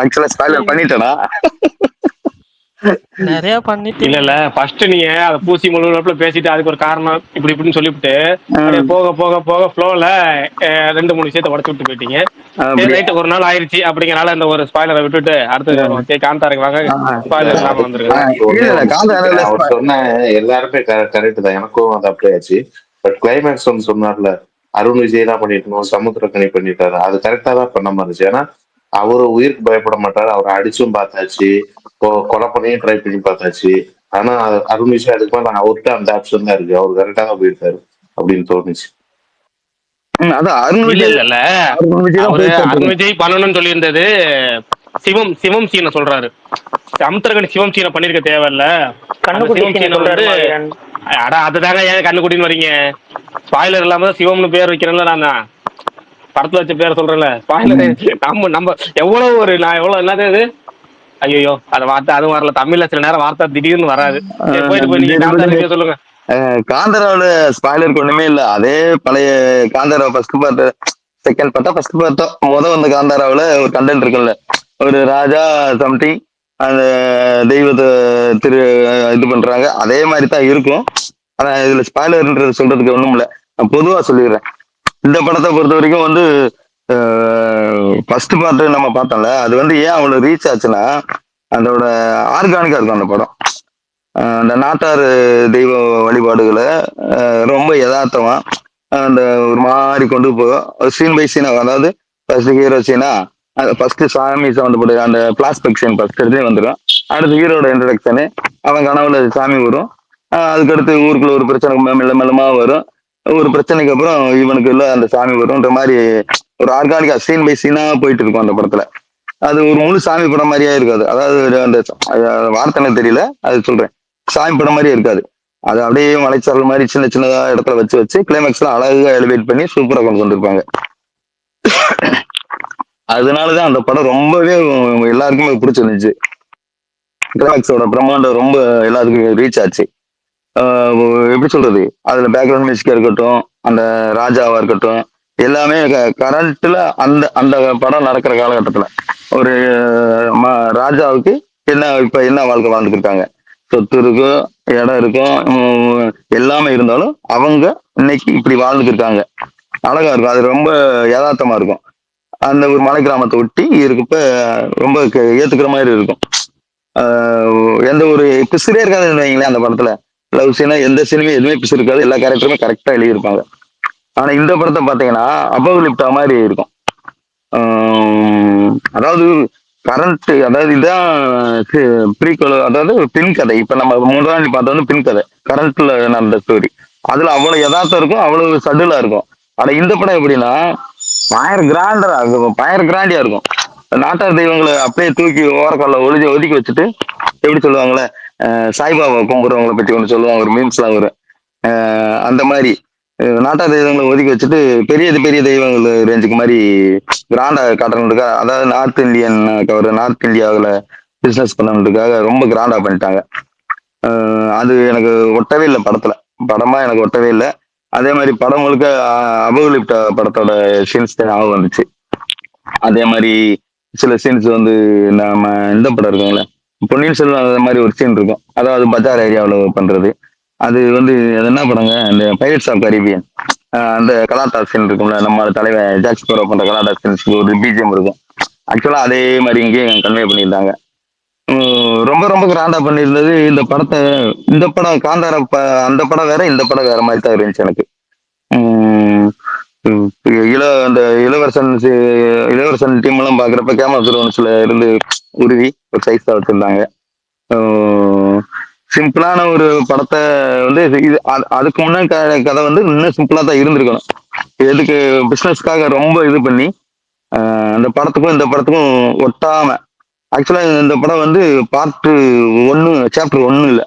ஆக்சுவலா ஸ்பாயிலர் பண்ணிட்டேனா? நிறைய இல்ல பண்ணிட்டீங்க. இல்ல ஃபர்ஸ்ட் நீங்க அதை பூசி முழுவதுல பேசிட்டு அதுக்கு ஒரு காரணம் இப்படி இப்படின்னு சொல்லிவிட்டு அப்படியே ம், போக போக போக ஃப்ளோல 2 3 விஷயத்தை உடச்சு விட்டு போயிட்டீங்க. சரி அப்படியா? ரைட்டு ஒரு நாள் ஆயிருச்சு அப்படிங்கறனால இந்த ஒரு ஸ்பாய்லரை விட்டுட்டு அடுத்தது வருவோம். சரி காந்தாருக்கு வாங்க, ஆ, இல்ல ஸ்பாய்லர் இல்லாம அதுக்கு வந்துருங்க. முன்னாடி இல்ல ஒன்னே இல்ல ஒண்ணு சொல்லிக்கிறேன். காந்தாரால அவர் சொன்ன எல்லாருமே கரெக்ட் தான். எனக்கும் அது அப்படியே ஆச்சு. பட் கிளைமேக்ஸ் ஒன்று சொன்னார்ல, அருண் விஜய் தான் பண்ணிருக்கணும், சமுத்திரக்கனி பண்ணிட்டாரு. அது கரெக்டா தான் பண்ண மாதிரி இருந்துச்சு. ஏன்னா அவரு உயிருக்கு பயப்பட மாட்டாரு. அவரை அடிச்சும் பார்த்தாச்சு, கொலை பண்ணியும் ட்ரை பண்ணி பார்த்தாச்சு. ஆனா அருண் விஜய் அதுக்கு மேல அவர்கிட்ட அந்த ஆப்ஷன் தான் இருக்கு. அவர் கரெக்டா தான் போயிருக்காரு அப்படின்னு தோணுச்சு. அதான் அருண் இல்ல விஜய். இல்ல இல்ல அருண் விஜய் தான் அவரு போய் அருண் சொல்லிருக்கணும். விஜய் பண்ணணும்னு சொல்லியிருந்தது சிவம் சிவம் சீனை சொல்றாரு. சமுத்திரக்கனி சிவம் சீனை பண்ணிருக்க தேவையில்ல. அந்த கண்ணுக்குட்டி சிவம் சீனை சீனை சொல்றாரு வந்து மாவீரன். அடா அதுதாங்க ஏன் கண்ணுக்குட்டின்னு வரீங்க? ஸ்பாய்லர் இல்லாம தான் சிவம்னு பேர் வைக்கிறேன்ல நான் தான். படத்துல வச்ச பேரை சொல்றேன்ல ஸ்பாய்லர். நம்ம நம்ம எவ்வளவு ஒரு நான் எவ்வளவு என்னது இது ஐயோ அந்த வார்த்தை அதுவும் வரல. தமிழ்ல சில நேரம் வார்த்தை திடீர்னு வராது. சரி போயிட்டு போய் நீங்க சரி, காந்தா விடுங்க. ரிவ்யூ சொல்லுங்க. காந்தாராவோட ஸ்பாய்லருக்கு ஒண்ணுமே இல்ல. அதே பழைய காந்தாரா ஃபர்ஸ்ட் பார்ட், செகண்ட் பார்ட்டா ஃபர்ஸ்ட் பார்த்தா வந்த காந்தாராவுல ஒரு கண்டென்ட் இருக்குல்ல, ஒரு ராஜா சம்திங் அந்த தெய்வத்தை திரு இது பண்றாங்க, அதே மாதிரி தான் இருக்கும். ஆனா இதுல ஸ்பாய்லர்ன்றது சொல்றதுக்கு ஒண்ணும் இல்ல. நான் பொதுவா சொல்லிடுறேன். இந்த படத்தை பொறுத்த வரைக்கும் வந்து ஃபர்ஸ்ட் பார்ட் நம்ம பார்த்தோம்ல, அது வந்து ஏன் அவ்வளவு ரீச் ஆச்சுன்னா அதோட ஆர்கானிக்கா இருக்கும் அந்த படம். அந்த நாட்டார் தெய்வ வழிபாடுகளை ரொம்ப யதார்த்தமா அந்த ஒரு மாதிரி கொண்டு போகும். சீன் பை சீனா, அதாவது ஃபர்ஸ்ட் ஹீரோ சீனா, ஃபர்ஸ்ட் சாமி சம்மந்தப்பட்ட அந்த பிளாஸ்பெக்ட் சீன் ஃபர்ஸ்ட் எடுத்தே வந்துடும். அடுத்து ஹீரோட இன்ட்ரடக்ஷனு, அவன் கனவுல சாமி வரும். அதுக்கடுத்து ஊருக்குள்ள ஒரு பிரச்சனை மெல்ல மெல்லமா வரும். ஒரு பிரச்சனைக்கு அப்புறம் இவனுக்கு இல்ல அந்த சாமி வரும்ன்ற மாதிரி ஒரு ஆர்கானிக்கா சீன் பை சீனா போயிட்டு இருக்கும் அந்த படத்துல. அது ஒரு முழு சாமி படம் மாதிரியே இருக்காது. அதாவது அந்த வார்த்தை எனக்கு தெரியல, அது சொல்றேன். சாமி படம் மாதிரியே இருக்காது. அது அப்படியே மலைச்சாரல் மாதிரி சின்ன சின்னதா இடத்துல வச்சு வச்சு கிளைமேக்ஸ்லாம் அழகா எலிவேட் பண்ணி சூப்பரா கொண்டு வந்திருப்பாங்க. அதனாலதான் அந்த படம் ரொம்பவே எல்லாருக்குமே பிடிச்சிருந்துச்சு. கிளைமேக்ஸோட பிரம்மாண்டம் ரொம்ப எல்லாருக்கும் ரீச் ஆச்சு. எப்படி சொல்றது, அதுல பேக்ரவுண்ட் மியூசிக்கா இருக்கட்டும், அந்த ராஜாவா இருக்கட்டும், எல்லாமே கரண்ட்ல அந்த அந்த படம் நடக்கிற காலகட்டத்துல ஒரு ராஜாவுக்கு இப்ப என்ன வாழ்க்கை வாழ்ந்துட்டு இருக்காங்க, சொத்து இருக்கும், இடம் இருக்கும், எல்லாமே இருந்தாலும் அவங்க இன்னைக்கு இப்படி வாழ்ந்துட்டு இருக்காங்க. அழகா இருக்கும். அது ரொம்ப யதார்த்தமா இருக்கும். அந்த ஒரு மலை கிராமத்தை ஒட்டி இருக்கப்ப ரொம்ப ஏத்துக்கிற மாதிரி இருக்கும். எந்த ஒரு பிசுரே இருக்காதுன்னு வைங்களேன் அந்த படத்துல. லவ் சீனா எந்த சீனுமே எதுவுமே பிசு இருக்காது. எல்லா கேரக்டருமே கரெக்டா எழுதியிருப்பாங்க. ஆனா இந்த படத்தை பாத்தீங்கன்னா அபோகலிப்டா மாதிரி இருக்கும். அதாவது கரண்ட், அதாவது இதுதான் ப்ரீக்வல், அதாவது பின் கதை. இப்ப நம்ம மூன்றாம் பார்த்தா வந்து பின் கதை, கரண்ட்ல நடந்த ஸ்டோரி. அதுல அவ்வளவு யதார்த்தம் இருக்கும், அவ்வளவு சடுலா இருக்கும். ஆனா இந்த படம் எப்படின்னா பயங்கர கிராண்டரா இருக்கும், பயங்கர கிராண்டியா இருக்கும். நாட்டார் தெய்வங்களை அப்படியே தூக்கி ஓரக்கல்ல ஒதுக்கி வச்சுட்டு, எப்படி சொல்லுவாங்களே, சாய்பாபா கும்பிடுறவங்களை பத்தி ஒன்று சொல்லுவாங்க, ஒரு மீம்ஸ் எல்லாம் வரும். அந்த மாதிரி நாட்டார் தெய்வங்களை ஒதுக்கி வச்சுட்டு பெரிய பெரிய தெய்வங்கள் ரேஞ்சுக்கு மாதிரி கிராண்டா காட்டணுன்றதுக்காக, அதாவது நார்த் இந்தியாவில் பிசினஸ் பண்ணணுன்றதுக்காக ரொம்ப கிராண்டா பண்ணிட்டாங்க. அது எனக்கு ஒட்டவே இல்லை படத்துல. படமா எனக்கு ஒட்டவே இல்லை. அதே மாதிரி படம் முழுக்க அபோகலிப்டா படத்தோட சீன்ஸ் தான் ஞாபகம் வந்துச்சு. அதே மாதிரி சில சீன்ஸ் வந்து நம்ம இந்த படம் இருக்குங்களே, பொன்னியின் செல்வன், அந்த மாதிரி ஒரு சீன் இருக்கும். அதாவது பஜார் ஏரியாவில் பண்றது. அது வந்து அது என்ன படங்க, இந்த பைரட்ஸ் ஆஃப் கரீபியன், அந்த கலாட்டா சீன் இருக்கும்ல, நம்ம தலைவன் ஜாக் ஸ்பேரோ பண்ற கலாட்டா சீன்ஸ் ஒரு பிஜிஎம் இருக்கும். ஆக்சுவலா அதே மாதிரி இங்கேயும் கன்வே பண்ணியிருந்தாங்க. ரொம்ப ரொம்ப கிராண்டா பண்ணியிருந்தது இந்த படத்தை. இந்த படம் காந்தார அந்த படம் வேற, இந்த படம் வேற மாதிரி தான் இருந்துச்சு எனக்கு. உம் உம் அந்த இளவரசன் டீம் எல்லாம் பாக்குறப்ப கேமரா த்ரோன்ஸ்ல இருந்து உருவி ஒரு சைஸ் தான் வச்சிருந்தாங்க. சிம்பிளான ஒரு படத்தை வந்து இது அதுக்கு முன்னாடி கதை வந்து இன்னும் சிம்பிளா தான் இருந்திருக்கணும். எதுக்கு பிசினஸ்க்காக ரொம்ப இது பண்ணி அந்த படத்துக்கும் இந்த படத்துக்கும் ஒட்டாம. ஆக்சுவலா இந்த படம் வந்து பார்ட் 1 சாப்டர் 1 இல்ல,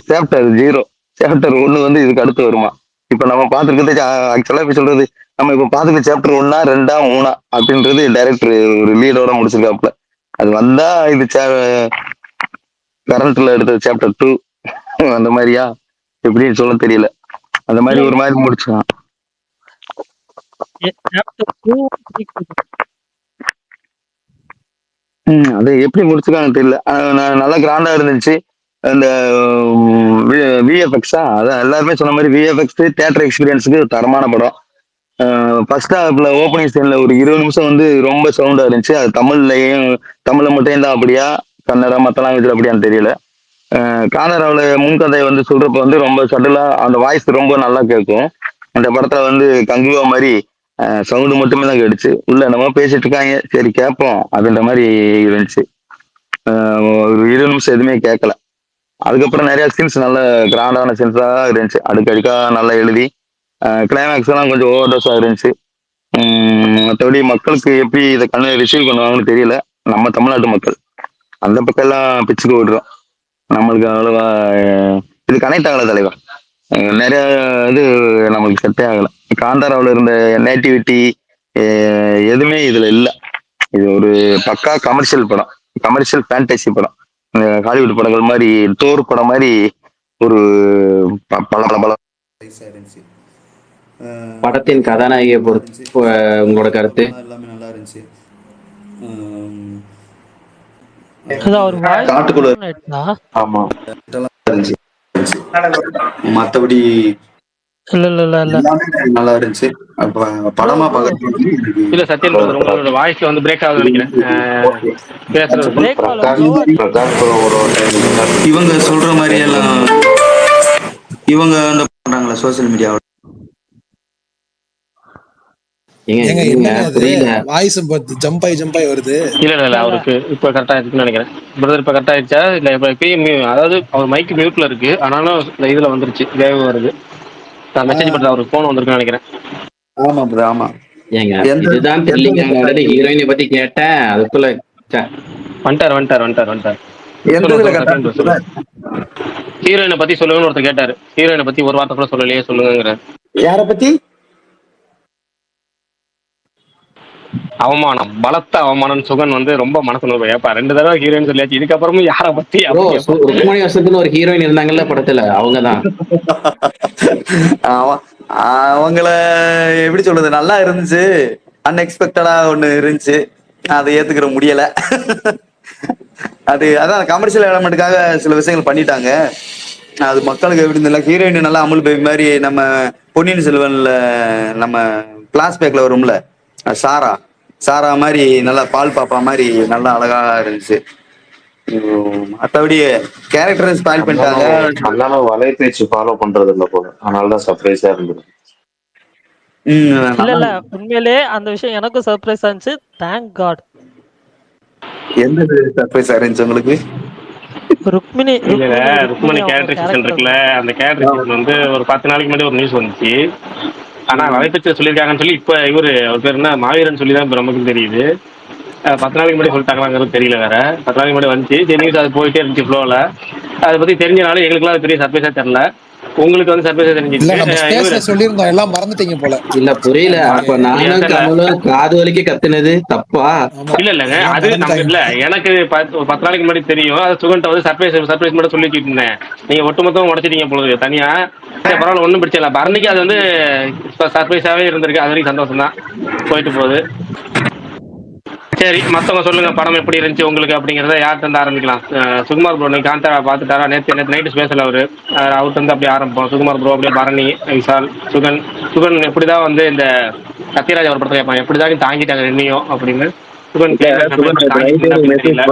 சாப்டர் 0, சாப்டர் 1 வந்து இதுக்கு அடுத்து வருமா. இப்ப நம்ம பாத்துருக்கிறது ஆக்சுவலா இப்ப சொல்றது நம்ம இப்ப பாத்துக்கிற சாப்டர் 1 2 3 அப்படின்றது டைரக்டர் ஒரு லீடோட முடிச்சிருக்காப்ல. அது வந்தா இது கரண்ட்ல எடுத்த சாப்டர் 2 அந்த மாதிரியா எப்படின்னு சொல்ல தெரியல. அந்த மாதிரி ஒரு மாதிரி முடிச்சான். சாப்டர் 2 அது எப்படி முடிச்சிருக்காங்க தெரியல. நல்லா கிராண்டா இருந்துச்சு. அந்த விஎஃப்எக்ஸா அதான் எல்லாருமே சொன்ன மாதிரி விஎஃப்எக்ஸ் தியேட்டர் எக்ஸ்பீரியன்ஸுக்கு தரமான படம். ஃபர்ஸ்ட் ஹாஃப்ல ஓப்பனிங் சீன்ல ஒரு 20 நிமிஷம் வந்து ரொம்ப சவுண்டா இருந்துச்சு. அது தமிழ்ல மட்டும் தான் அப்படியா, கன்னடா மற்ற லாங்குவேஜ்ல அப்படியான்னு தெரியல. கானடாவில் முன்கதை வந்து சொல்றப்ப வந்து ரொம்ப சடலா அந்த வாய்ஸ் ரொம்ப நல்லா கேட்கும். அந்த படத்துல வந்து கங்குவா மாதிரி சவுண்டு மட்டுமே தான் கேட்டுச்சு. உள்ள நம்ம பேசிட்டு இருக்காங்க, சரி கேட்போம் அப்படின்ற மாதிரி இருந்துச்சு. ஒரு 20 நிமிஷம் எதுவுமே கேட்கல. அதுக்கப்புறம் நிறைய சீன்ஸ் நல்ல கிராண்டான சீன்ஸா இருந்துச்சு. அடுக்கடுக்கா நல்லா எழுதி கிளைமேக்ஸ் எல்லாம் கொஞ்சம் ஓவர் டோஸா இருந்துச்சு. மற்றபடி மக்களுக்கு எப்படி இதை ரிசீவ் பண்ணுவாங்கன்னு தெரியல. நம்ம தமிழ்நாட்டு மக்கள் அந்த பக்கம் எல்லாம் பிச்சுக்கு விடுறோம். நம்மளுக்கு அவ்வளவா இது கனெக்ட் ஆகல தலைவா. நிறைய இது நம்மளுக்கு செட்டே ஆகல. காந்தாராவில் இருந்த நேட்டிவிட்டி எதுவுமே இதுல இல்லை. இது ஒரு பக்கா கமர்ஷியல் படம், கமர்ஷியல் ஃபேண்டசி படம். ஹாலிவுட் படங்கள் மாதிரி தோர் படம் மாதிரி ஒரு பல பல பல இருந்துச்சு. படத்தின் கதாநாயகியை பொறுத்து உங்களோட கருத்து? எல்லாமே நல்லா இருந்துச்சு. காட்டுக்குள்ள ஆமா இருந்துச்சு. மத்தபடி நல்லா இருந்துச்சு. படமா பாக்குறது இல்ல சத்யன் பிரதர், உங்களோட வாய்ஸ்ல வந்து பிரேக் ஆகுதுன்னு நினைக்கிறேன். பேசுறது இவங்க சொல்ற மாதிரி எல்லாம் இவங்க அந்த பண்றாங்களா சோசியல் மீடியாவில். வாய்ஸ் ஜம்ப் ஆகி வருது. இல்ல அவருக்கு இப்ப கரெக்டா இருக்குன்னு நினைக்கிறேன். பிரதர் இப்ப கரெக்டா ஆயிடுச்சா? இல்ல இப்ப எப்பயும் அதாவது அவர் மைக் மியூட்ல இருக்கு, ஆனாலும் இதுல வந்துருச்சு, வேவ் வருது. மெசேஜ் பண்ற அவருக்கு போன் வந்திருக்குன்னு நினைக்கிறேன். ஆமா ப்ரோ, ஆமா. ஏங்க இதுதான் ஹீரோயினை பத்தி கேட்டேன், அதுக்குள்ள வந்துட்டார். ஹீரோயினை பத்தி சொல்லுங்கன்னு ஒருத்தர் கேட்டாரு. ஹீரோயினை பத்தி ஒரு வார்த்தை கூட சொல்லலையே, சொல்லுங்க. யார பத்தி? அவமானம், பலத்த அவமானம். சுகன் வந்து ரொம்ப மனசு நோய். ஏப்பா 2 தடவை ஹீரோயின் சொல்லியாச்சு, இதுக்கப்புறமும் யார பத்தி? ருக்மணி வருஷத்துக்கு ஒரு ஹீரோயின் இருந்தாங்கல்ல படத்துல, அவங்கதான். அவங்கள எப்படி சொல்றது, நல்லா இருந்துச்சு. அன்எக்ஸ்பெக்டடா ஒண்ணு இருந்துச்சு, அதை ஏத்துக்கிற முடியல. அதான் கமர்ஷியல் எலமெண்ட்டுக்காக சில விஷயங்கள் பண்ணிட்டாங்க. அது மக்களுக்கு எப்படி இருந்தல. ஹீரோயின் நல்லா அமுல் பேபி மாதிரி, நம்ம பொன்னியின் செல்வன்ல நம்ம கிளாஸ் பேக்ல வரும்ல சாரா மாதிரி, நல்லா பால் பாப்பா மாதிரி நல்லா அழகா இருந்துச்சு. மற்றபடி கேரக்டர் ஸ்பாயில் பண்ணிட்டாங்க. அதனால வலைபேச்சு ஃபாலோ பண்றது இல்ல போல, அதனாலதான் சர்ப்ரைஸா இருந்தது. இல்ல உண்மையிலே அந்த விஷயம் எனக்கும் சர்ப்ரைஸ் ஆச்சு. Thank God. எந்த சர்ப்ரைஸ் இருந்துச்சு உங்களுக்கு? ருக்மிணி கேரக்டரைசேஷன் இருக்குல்ல, அந்த கேரக்டரைசேஷன் வந்து ஒரு 10 நாளைக்கு முன்னாடி ஒரு நியூஸ் வந்துச்சு. ஆனா வலைபேச்சு சொல்லியிருக்காங்கன்னு சொல்லி இப்ப இவரு அவர் பேர் என்ன, மாவீரன் சொல்லி தான் இப்ப நமக்கு தெரியுது. 10 நாளைக்கு முன்னாடி சொல்லிட்டாங்களாங்கிறது தெரியல. வேற 10 நாளைக்கு முன்னாடி வந்துச்சு. சரி, நியூஸ் அது போயிட்டே இருந்துச்சு ஃப்ளோல. அதை பத்தி தெரிஞ்சனாலும் எங்களுக்குலாம் அது பெரிய சர்ப்ரைஸா தெரியல. உங்களுக்கு வந்து சர்ப்ரைஸா தெரிஞ்சிச்சு. சொல்லிருந்தோம், எல்லாம் மறந்துட்டீங்க போல. இல்ல புரியல. அப்ப நானும் காது வலிக்க கத்துனது தப்பா? இல்லங்க, அது நமக்கு இல்ல. எனக்கு 10 நாளைக்கு முன்னாடி தெரியும். அது சுகன்ட்ட வந்து சர்ப்ரைஸ் மட்டும் சொல்லி வச்சுட்டு இருந்தேன். நீங்க ஒட்டுமொத்தமா உடச்சிட்டீங்க பொழுது தனியா. பரவாயில்ல, ஒன்றும் பிரச்சனை இல்லை. பரணிக்கு அது வந்து சர்ப்ரைஸாவே இருந்திருக்கு. அது வரைக்கும் சந்தோஷம் தான், போயிட்டு போகுது. சரி, மற்றவங்க சொல்லுங்க, படம் எப்படி இருந்துச்சு உங்களுக்கு அப்படிங்கிறத யார்கிட்ட இருந்து ஆரம்பிக்கலாம்? சுகுமார் ப்ரோ, நீங்க காந்தாரா பார்த்துட்டாரா? நேற்று நைட்டு ஸ்பேஷல் அவர்கிட்ட இருந்து அப்படியே ஆரம்பிப்போம். சுகுமார் ப்ரோ, அப்படியே பரணி, விஷால், சுகன் எப்படிதான் வந்து இந்த சத்யராஜ் அவர் படத்தை கேட்பான், எப்படிதான் நீ தாங்கிட்டாங்க இன்னையும் அப்படின்னு.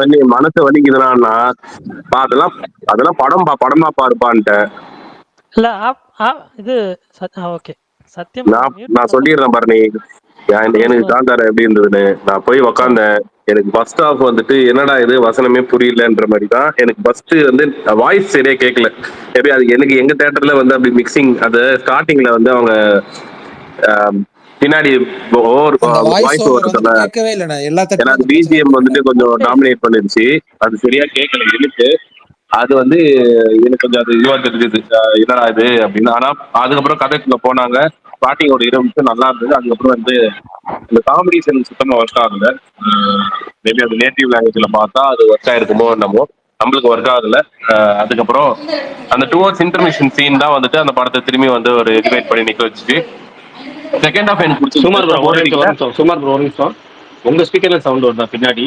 பண்ணி மனசு வலிக்குதுன்னா அதெல்லாம் படமா பாருப்பான்ட்டு. இல்ல இது ஓகே சத்தியம். நான் சொல்லிடுறேன் பாருங்க, எனக்கு காந்தாரா எப்படி இருந்ததுன்னு. நான் போய் உக்காந்தேன். எனக்கு ஃபர்ஸ்ட் ஹாஃப் வந்துட்டு என்னடா இது வசனமே புரியலன்ற மாதிரி தான். எனக்கு ஃபர்ஸ்ட் வந்து வாய்ஸ் சரியா கேட்கல. எப்படி அது எனக்கு எங்க தியேட்டர்ல வந்து அப்படி மிக்சிங், அது ஸ்டார்டிங்ல வந்து அவங்க பின்னாடி வாய்ஸ் ஓவர் சொன்ன பிஜிஎம் வந்துட்டு கொஞ்சம் டாமினேட் பண்ணிருச்சு. அது சரியா கேட்கல எனக்கு. அது வந்து எனக்கு கொஞ்சம் அது இதுவா தெரிஞ்சது, என்னடா இது அப்படின்னு. ஆனா அதுக்கப்புறம் கதைக்குள்ள போனாங்க. ஸ்டார்டிங் ஒரு 20 நிமிஷம் நல்லா இருந்தது. அதுக்கப்புறம் வந்து இந்த காமெடி சீன் சுத்தமா ஒர்க் ஆகல. மேபி அது நேட்டிவ் லாங்குவேஜ்ல பார்த்தா அது ஒர்க் ஆயிருக்குமோ என்னமோ, நம்மளுக்கு ஒர்க் ஆகல. அதுக்கப்புறம் அந்த 2 hours இன்டர்மிஷன் சீன் தான் வந்துட்டு அந்த படத்தை திரும்பி வந்து ஒரு எலிவேட் பண்ணி நிக்க வச்சுட்டு செகண்ட் ஹாஃப் எனக்கு சுமார் ப்ரோ பிடிச்சிருந்தது. ஒரு போர் நிமிஷம் அடிக்கல. ஒரு நிமிஷம் சுமார் ப்ரோ ஒரு நிமிஷம். உங்க ஸ்பீக்கர்ல சவுண்ட் வருதா பின்னாடி?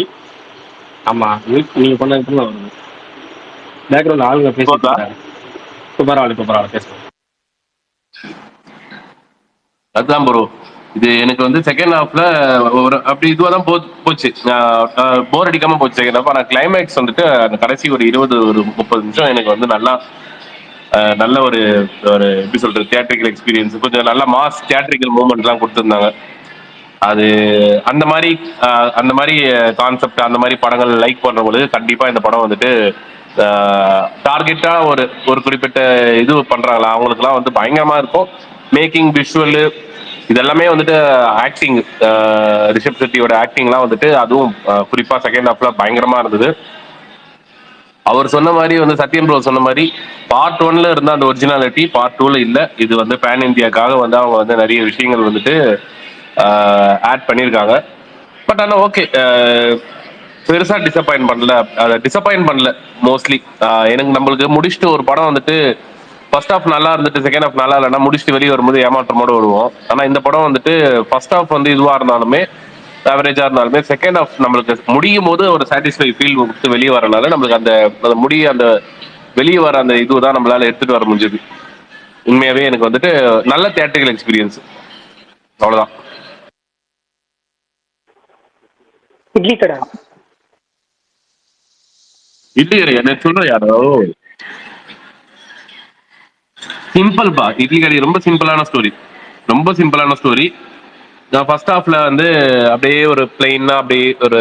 ஆமா, நீங்க பண்ணதுக்கு தான் வருது. பேக்ரவுண்ட் ஆளுங்க பேசிட்டு போதா? இருக்காங்க. இப்போ பரவாயில்ல பேசுங்க. அதுதான் ப்ரோ, இது எனக்கு வந்து செகண்ட் ஹாஃப்ல ஒரு அப்படி இதுவாக தான் போச்சு. போர் அடிக்காம போச்சு செகண்ட் ஹாஃப். ஆனால் கிளைமேக்ஸ் வந்துட்டு அந்த கடைசி ஒரு 20 ஒரு 30 நிமிஷம் எனக்கு வந்து நல்லா நல்ல ஒரு ஒரு எப்படி சொல்றது தியேட்ரிக்கல் எக்ஸ்பீரியன்ஸ், கொஞ்சம் நல்ல மாஸ் தியேட்ரிக்கல் மூமெண்ட்லாம் கொடுத்துருந்தாங்க. அது அந்த மாதிரி கான்செப்ட், அந்த மாதிரி படங்கள் லைக் பண்றவங்களுக்கு கண்டிப்பா இந்த படம் வந்துட்டு டார்கெட்டா ஒரு ஒரு குறிப்பிட்ட இது பண்றாங்களா அவங்களுக்குலாம் வந்து பயங்கரமா இருக்கும். மேக்கிங், விஷுவல், இதெல்லாமே வந்துட்டு ஆக்டிங், ரிஷப் செட்டியோட ஆக்டிங்லாம் வந்துட்டு அதுவும் குறிப்பா செகண்ட் ஹாஃப்ல பயங்கரமா இருந்தது. அவர் சொன்ன மாதிரி வந்து சத்யன் ப்ரோ சொன்ன மாதிரி பார்ட் 1ல இருந்த அந்த ஒரிஜினாலிட்டி பார்ட் 2ல இல்ல. இது வந்து பேன் இந்தியாக்காக வந்து அவங்க வந்து நிறைய விஷயங்கள் வந்துட்டு ஆட் பண்ணியிருக்காங்க. பட் ஆனால் ஓகே, பெருசா டிசப்பாயிண்ட் பண்ணல மோஸ்ட்லி. எனக்கு நம்மளுக்கு முடிச்சுட்டு ஒரு படம் வந்துட்டு ஃபர்ஸ்ட் ஹாஃப் நல்லா இருந்துட்டு செகண்ட் ஹாஃப் நல்லா இல்லைன்னா முடிச்சுட்டு வெளியே வரும்போது ஏமாற்றமோட வருவோம். ஆனா இந்த படம் வந்துட்டு ஃபர்ஸ்ட் ஹாஃப் வந்து இதுவா இருந்தாலுமே, ஆவரேஜா இருந்தாலுமே, செகண்ட் ஹாஃப் நம்மளுக்கு முடியும் போது ஒரு சாட்டிஸ்ஃபை ஃபீல் கொடுத்து வெளியே வரனால நம்மளுக்கு அந்த அந்த வெளியே வர அந்த இதுதான் நம்மளால எடுத்துட்டு வர முடிஞ்சது. உண்மையாவே எனக்கு வந்துட்டு நல்ல தியேட்டரிக்கல் எக்ஸ்பீரியன்ஸ். அவ்வளவுதான். இட்லி கடை. இல்லையே, என்ன சொல்ற யாரோ சிம்பிள் பா. இட்லி கடை ரொம்ப சிம்பிளான ஸ்டோரி, ரொம்ப சிம்பிளான ஸ்டோரி. நான் ஃபர்ஸ்ட் ஹாஃப்ல வந்து அப்படியே ஒரு பிளெயினா அப்படியே ஒரு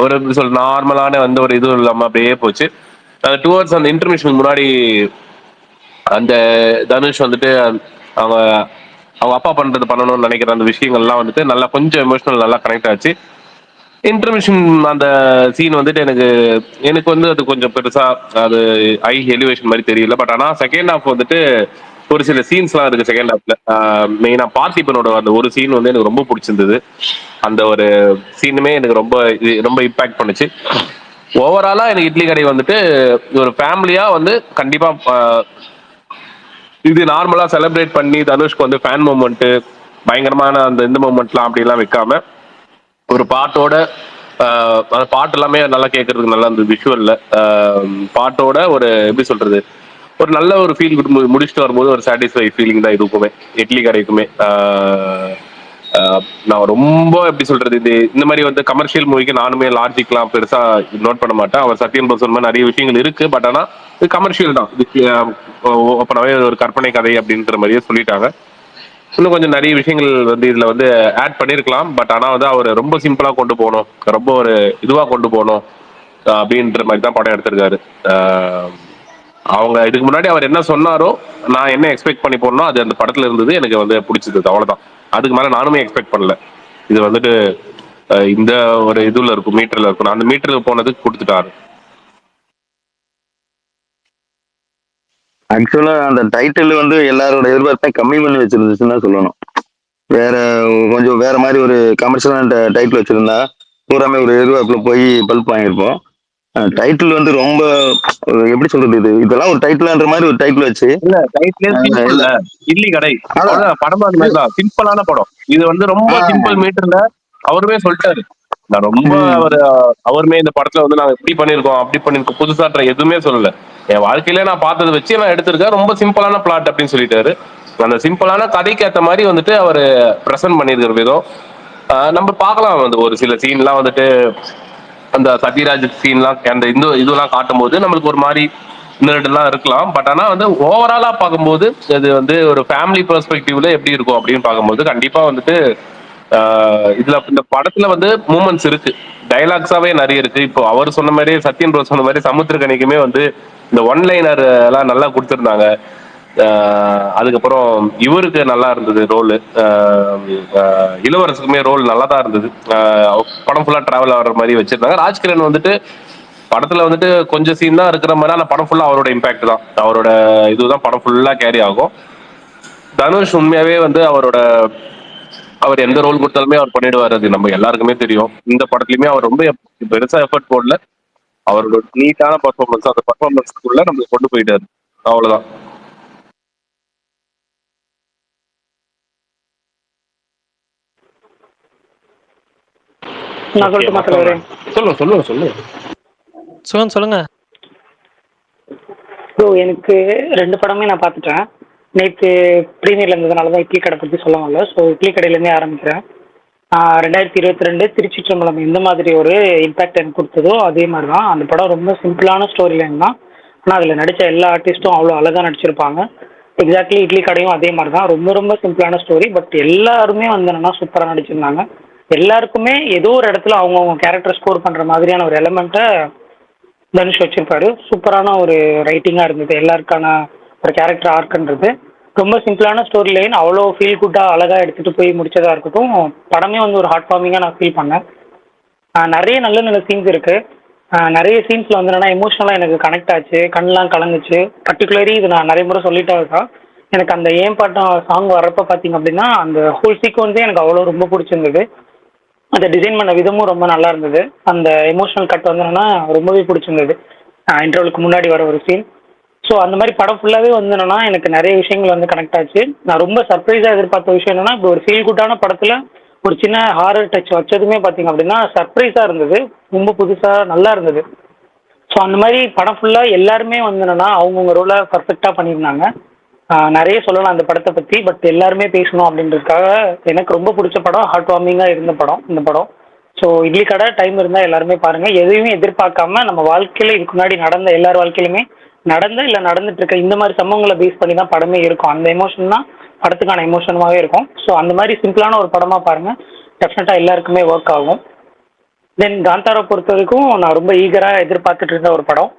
ஒரு எப்படி சொல்ற நார்மலான வந்து ஒரு இதுவும் இல்லாம அப்படியே போச்சு. அந்த 2 hours அந்த இன்டர்மிஷனுக்கு முன்னாடி அந்த தனுஷ் வந்துட்டு அவங்க அவங்க அப்பா பண்றது பண்ணணும்னு நினைக்கிற அந்த விஷயங்கள்லாம் வந்துட்டு நல்லா கொஞ்சம் எமோஷனல் நல்லா கனெக்ட் ஆச்சு. இன்டர்மிஷன் அந்த சீன் வந்துட்டு எனக்கு எனக்கு வந்து அது கொஞ்சம் பெருசா அது ஐ எலிவேஷன் மாதிரி தெரியல. பட் ஆனா செகண்ட் ஹாஃப் வந்துட்டு ஒரு சில சீன்ஸ்லாம் இருக்கு செகண்ட் ஹாஃப்ல. மெயினா பார்த்திபனோட அந்த ஒரு சீன் வந்து எனக்கு ரொம்ப பிடிச்சிருந்தது. அந்த ஒரு சீனுமே எனக்கு ரொம்ப இம்பாக்ட் பண்ணுச்சு. ஓவராலா எனக்கு இட்லி கடை வந்துட்டு ஒரு ஃபேமிலியா வந்து கண்டிப்பா இது நார்மலா செலிப்ரேட் பண்ணி தனுஷ்க்கு வந்து ஃபேன் மூமெண்ட் பயங்கரமான அந்த இந்த மூமெண்ட்லாம் அப்படிலாம் வைக்காம ஒரு பாட்டோட அந்த பாட்டு எல்லாமே நல்லா கேட்கறதுக்கு நல்லா இருந்தது. விஷுவல்ல பாட்டோட ஒரு எப்படி சொல்றது ஒரு நல்ல ஒரு ஃபீல் முடிச்சுட்டு வரும்போது ஒரு சாட்டிஸ்ஃபை ஃபீலிங் தான் இருக்குமே இட்லி கடைக்குமே. நான் ரொம்ப எப்படி சொல்றது இந்த மாதிரி வந்து கமர்ஷியல் மூவிக்கு நானுமே லாஜிக்லாம் பெருசா நோட் பண்ண மாட்டேன். அவர் சத்யன் சொன்ன மாதிரி நிறைய விஷயங்கள் இருக்கு. பட் ஆனா இது கமர்ஷியல் தான். இதுக்கு ஓப்பனாவே ஒரு கற்பனை கதை அப்படின்ற மாதிரியே சொல்லிட்டாங்க. இன்னும் கொஞ்சம் நிறைய விஷயங்கள் வந்து இதுல வந்து ஆட் பண்ணிருக்கலாம். பட் ஆனா வந்து அவர் ரொம்ப சிம்பிளா கொண்டு போகணும், ரொம்ப ஒரு இதுவா கொண்டு போகணும் அப்படின்ற மாதிரி தான் படம் எடுத்திருக்காரு. அவங்க இதுக்கு முன்னாடி அவர் என்ன சொன்னாரோ, நான் என்ன எக்ஸ்பெக்ட் பண்ணி போனோம் அது அந்த படத்துல இருந்தது. எனக்கு வந்து பிடிச்சது, அவ்வளவுதான். அதுக்கு மேல நானுமே எக்ஸ்பெக்ட் பண்ணல. இது வந்துட்டு இந்த ஒரு இதுல இருக்கும், மீட்டர்ல இருக்கும். அந்த மீட்டருக்கு போனதுக்கு கொடுத்துட்டாரு. ஆக்சுவலா அந்த டைட்டில் வந்து எல்லாரோட எதிர்பார்ப்பையும் கம்மி பண்ணி வச்சிருந்துச்சுன்னு தான் சொல்லணும். வேற கொஞ்சம் வேற மாதிரி ஒரு கமர்ஷியலான டைட்டில் வச்சிருந்தா பூராமே ஒரு எதிர்பார்ப்புல போய் பல்ப் வாங்கியிருப்போம். டைட்டில் வந்து ரொம்ப எப்படி சொல்றது, இதெல்லாம் ஒரு டைட்டில்ன்ற மாதிரி ஒரு டைட்டில் வச்சு இல்ல டைட்டிலே சிம்பிள் இட்லி கடை படமா அந்த மாதிரி தான் சிம்பிளான படம். இது வந்து ரொம்ப சிம்பிள் மீட்டர்ல அவருமே சொல்லிட்டாரு. நான் ரொம்ப அவருமே இந்த படத்துல வந்து நாங்க இப்படி பண்ணிருக்கோம் அப்படி பண்ணிருக்கோம் புதுசாற்ற எதுவுமே சொல்லல. என் வாழ்க்கையில நான் பார்த்ததை வச்சு நான் எடுத்திருக்கேன். ரொம்ப சிம்பிளான பிளாட் அப்படின்னு சொல்லிட்டாரு. அந்த சிம்பிளான கதைக்கு ஏற்ற மாதிரி வந்துட்டு அவர் பிரசன்ட் பண்ணிருக்கிற விதம் நம்ம பார்க்கலாம். வந்து ஒரு சில சீன்லாம் வந்துட்டு அந்த சத்யராஜ் சீன்லாம் அந்த இதெல்லாம் காட்டும் போது நம்மளுக்கு ஒரு மாதிரி எல்லாம் இருக்கலாம். பட் ஆனா வந்து ஓவராலா பார்க்கும்போது அது வந்து ஒரு ஃபேமிலி பெர்ஸ்பெக்டிவ்ல எப்படி இருக்கும் அப்படின்னு பார்க்கும்போது கண்டிப்பா வந்துட்டு இதுல இந்த படத்துல வந்து மூமெண்ட்ஸ் இருக்கு, டைலாக்ஸாவே நிறைய இருக்கு. இப்போ அவர் சொன்ன மாதிரி சத்யன் ப்ரோ சொன்ன மாதிரி சமுத்திரக்கனிக்குமே வந்து இந்த ஒன்லைனர் எல்லாம் நல்லா கொடுத்துருந்தாங்க. அதுக்கப்புறம் இவருக்கு நல்லா இருந்தது ரோல், இளவரசுக்குமே ரோல் நல்லா தான் இருந்தது. படம் ஃபுல்லா டிராவல் ஆகிற மாதிரி வச்சிருந்தாங்க. ராஜ்கிரண் வந்துட்டு படத்துல வந்துட்டு கொஞ்சம் சீன் தான் இருக்கிற மாதிரி, ஆனா படம் ஃபுல்லா அவரோட இம்பாக்ட் தான், அவரோட இதுதான் படம் ஃபுல்லா கேரி ஆகும். தனுஷ் உண்மையாவே வந்து அவர் எந்த ரோல் கொடுத்தாலுமே அவர் பண்ணிடுவாரு, அது நம்ம எல்லாருக்குமே தெரியும். இந்த படத்துலயுமே அவர் ரொம்ப பெருசா எஃபர்ட் போடல, அவரோட நீட்டான பர்ஃபார்மன்ஸ், அந்த பர்ஃபார்மன்ஸ்க்குள்ள நம்ம கொண்டு போயிட்டாரு, அவ்வளவுதான். நான் சொல்லட்டுமா தலைவரே? சொல்லுங்க சொல்லுங்க சொல்லுங்க. சொல்லுங்க. ஸோ எனக்கு 2 படமே நான் பார்த்துட்டேன். நேற்று ப்ரீமியர்ல இருந்ததுனால தான் இட்லி கடை பற்றி சொல்ல வரல. ஸோ இட்லி கடையிலேருந்தே ஆரம்பிக்கிறேன். 2022 திருச்சி சம்பளம் எந்த மாதிரி ஒரு இம்பாக்ட் எனக்கு கொடுத்ததோ அதே மாதிரி தான். அந்த படம் ரொம்ப சிம்பிளான ஸ்டோரி லைன் தான், ஆனால் அதில் நடித்த எல்லா ஆர்டிஸ்ட்டும் அவ்வளோ அழகாக நடிச்சிருப்பாங்க. எக்ஸாக்ட்லி இட்லி கடையும் அதே மாதிரி தான், ரொம்ப ரொம்ப சிம்பிளான ஸ்டோரி. பட் எல்லாருமே வந்து என்னன்னா சூப்பராக நடிச்சிருந்தாங்க. எல்லாருக்குமே ஏதோ ஒரு இடத்துல அவங்கவுங்க கேரக்டர் ஸ்கோர் பண்ணுற மாதிரியான ஒரு எலமெண்ட்டை தனுஷ் வச்சிருப்பாரு. சூப்பரான ஒரு ரைட்டிங்காக இருந்தது. எல்லாருக்கான ஒரு கேரக்டர் ஆர்க்குன்றது ரொம்ப சிம்பிளான ஸ்டோரி லைன், அவ்வளோ ஃபீல் குட்டாக அழகாக எடுத்துகிட்டு போய் முடிச்சதாக இருக்கட்டும். படமே வந்து ஒரு ஹார்ட் வார்மிங்காக நான் ஃபீல் பண்ணேன். நிறைய நல்ல நல்ல சீன்ஸ் இருக்குது. நிறைய சீன்ஸில் வந்து என்னென்னா எமோஷனலாக எனக்கு கனெக்ட் ஆச்சு, கண்ணெலாம் கலங்குச்சு. பர்டிகுலரி இது நான் நிறைய முறை சொல்லிட்டே இருக்கேன். எனக்கு அந்த ஏன் பாட்டம் சாங் வர்றப்போ பார்த்தீங்க அப்படின்னா அந்த ஹோல் சீக்வன்ஸே எனக்கு அவ்வளோ ரொம்ப பிடிச்சிருந்தது. அந்த டிசைன் பண்ண விதமும் ரொம்ப நல்லா இருந்தது. அந்த எமோஷனல் கட் வந்து என்னன்னா ரொம்பவே பிடிச்சிருந்தது. இன்டர்வலுக்கு முன்னாடி வர ஒரு சீன். ஸோ அந்த மாதிரி படம் ஃபுல்லாகவே வந்து என்னன்னா எனக்கு நிறைய விஷயங்கள் வந்து கனெக்ட் ஆச்சு. நான் ரொம்ப சர்ப்ரைஸாக எதிர்பார்த்த விஷயம் என்னன்னா, இப்போ ஒரு ஃபீல் குட்டான படத்தில் ஒரு சின்ன ஹாரர் டச் வச்சதுமே பார்த்தீங்க அப்படின்னா சர்ப்ரைஸாக இருந்தது. ரொம்ப புதுசாக நல்லா இருந்தது. ஸோ அந்த மாதிரி படம் ஃபுல்லாக எல்லாருமே வந்து என்னன்னா அவங்கவுங்க ரோலை பர்ஃபெக்டாக பண்ணியிருந்தாங்க. நிறைய சொல்லலாம் அந்த படத்தை பற்றி, பட் எல்லாருமே பேசணும் அப்படின்றதுக்காக எனக்கு ரொம்ப பிடிச்ச படம், ஹார்ட் வார்மிங்காக இருந்த படம் இந்த படம். ஸோ இட்லி கடை டைம் இருந்தால் எல்லாருமே பாருங்கள். எதையுமே எதிர்பார்க்காம நம்ம வாழ்க்கையில் இதுக்கு முன்னாடி நடந்த எல்லார் வாழ்க்கையிலுமே நடந்த இல்லை நடந்துட்டு இருக்க இந்த மாதிரி சம்பவங்களை பேஸ் பண்ணி தான் படமே இருக்கும். அந்த எமோஷன் தான் படத்துக்கான எமோஷனாகவே இருக்கும். ஸோ அந்த மாதிரி சிம்பிளான ஒரு படமாக பாருங்கள், டெஃபினட்டாக எல்லாருக்குமே ஒர்க் ஆகும். தென் காந்தாரை பொறுத்த வரைக்கும் நான் ரொம்ப ஈகராக எதிர்பார்த்துட்டு இருந்த ஒரு படம்.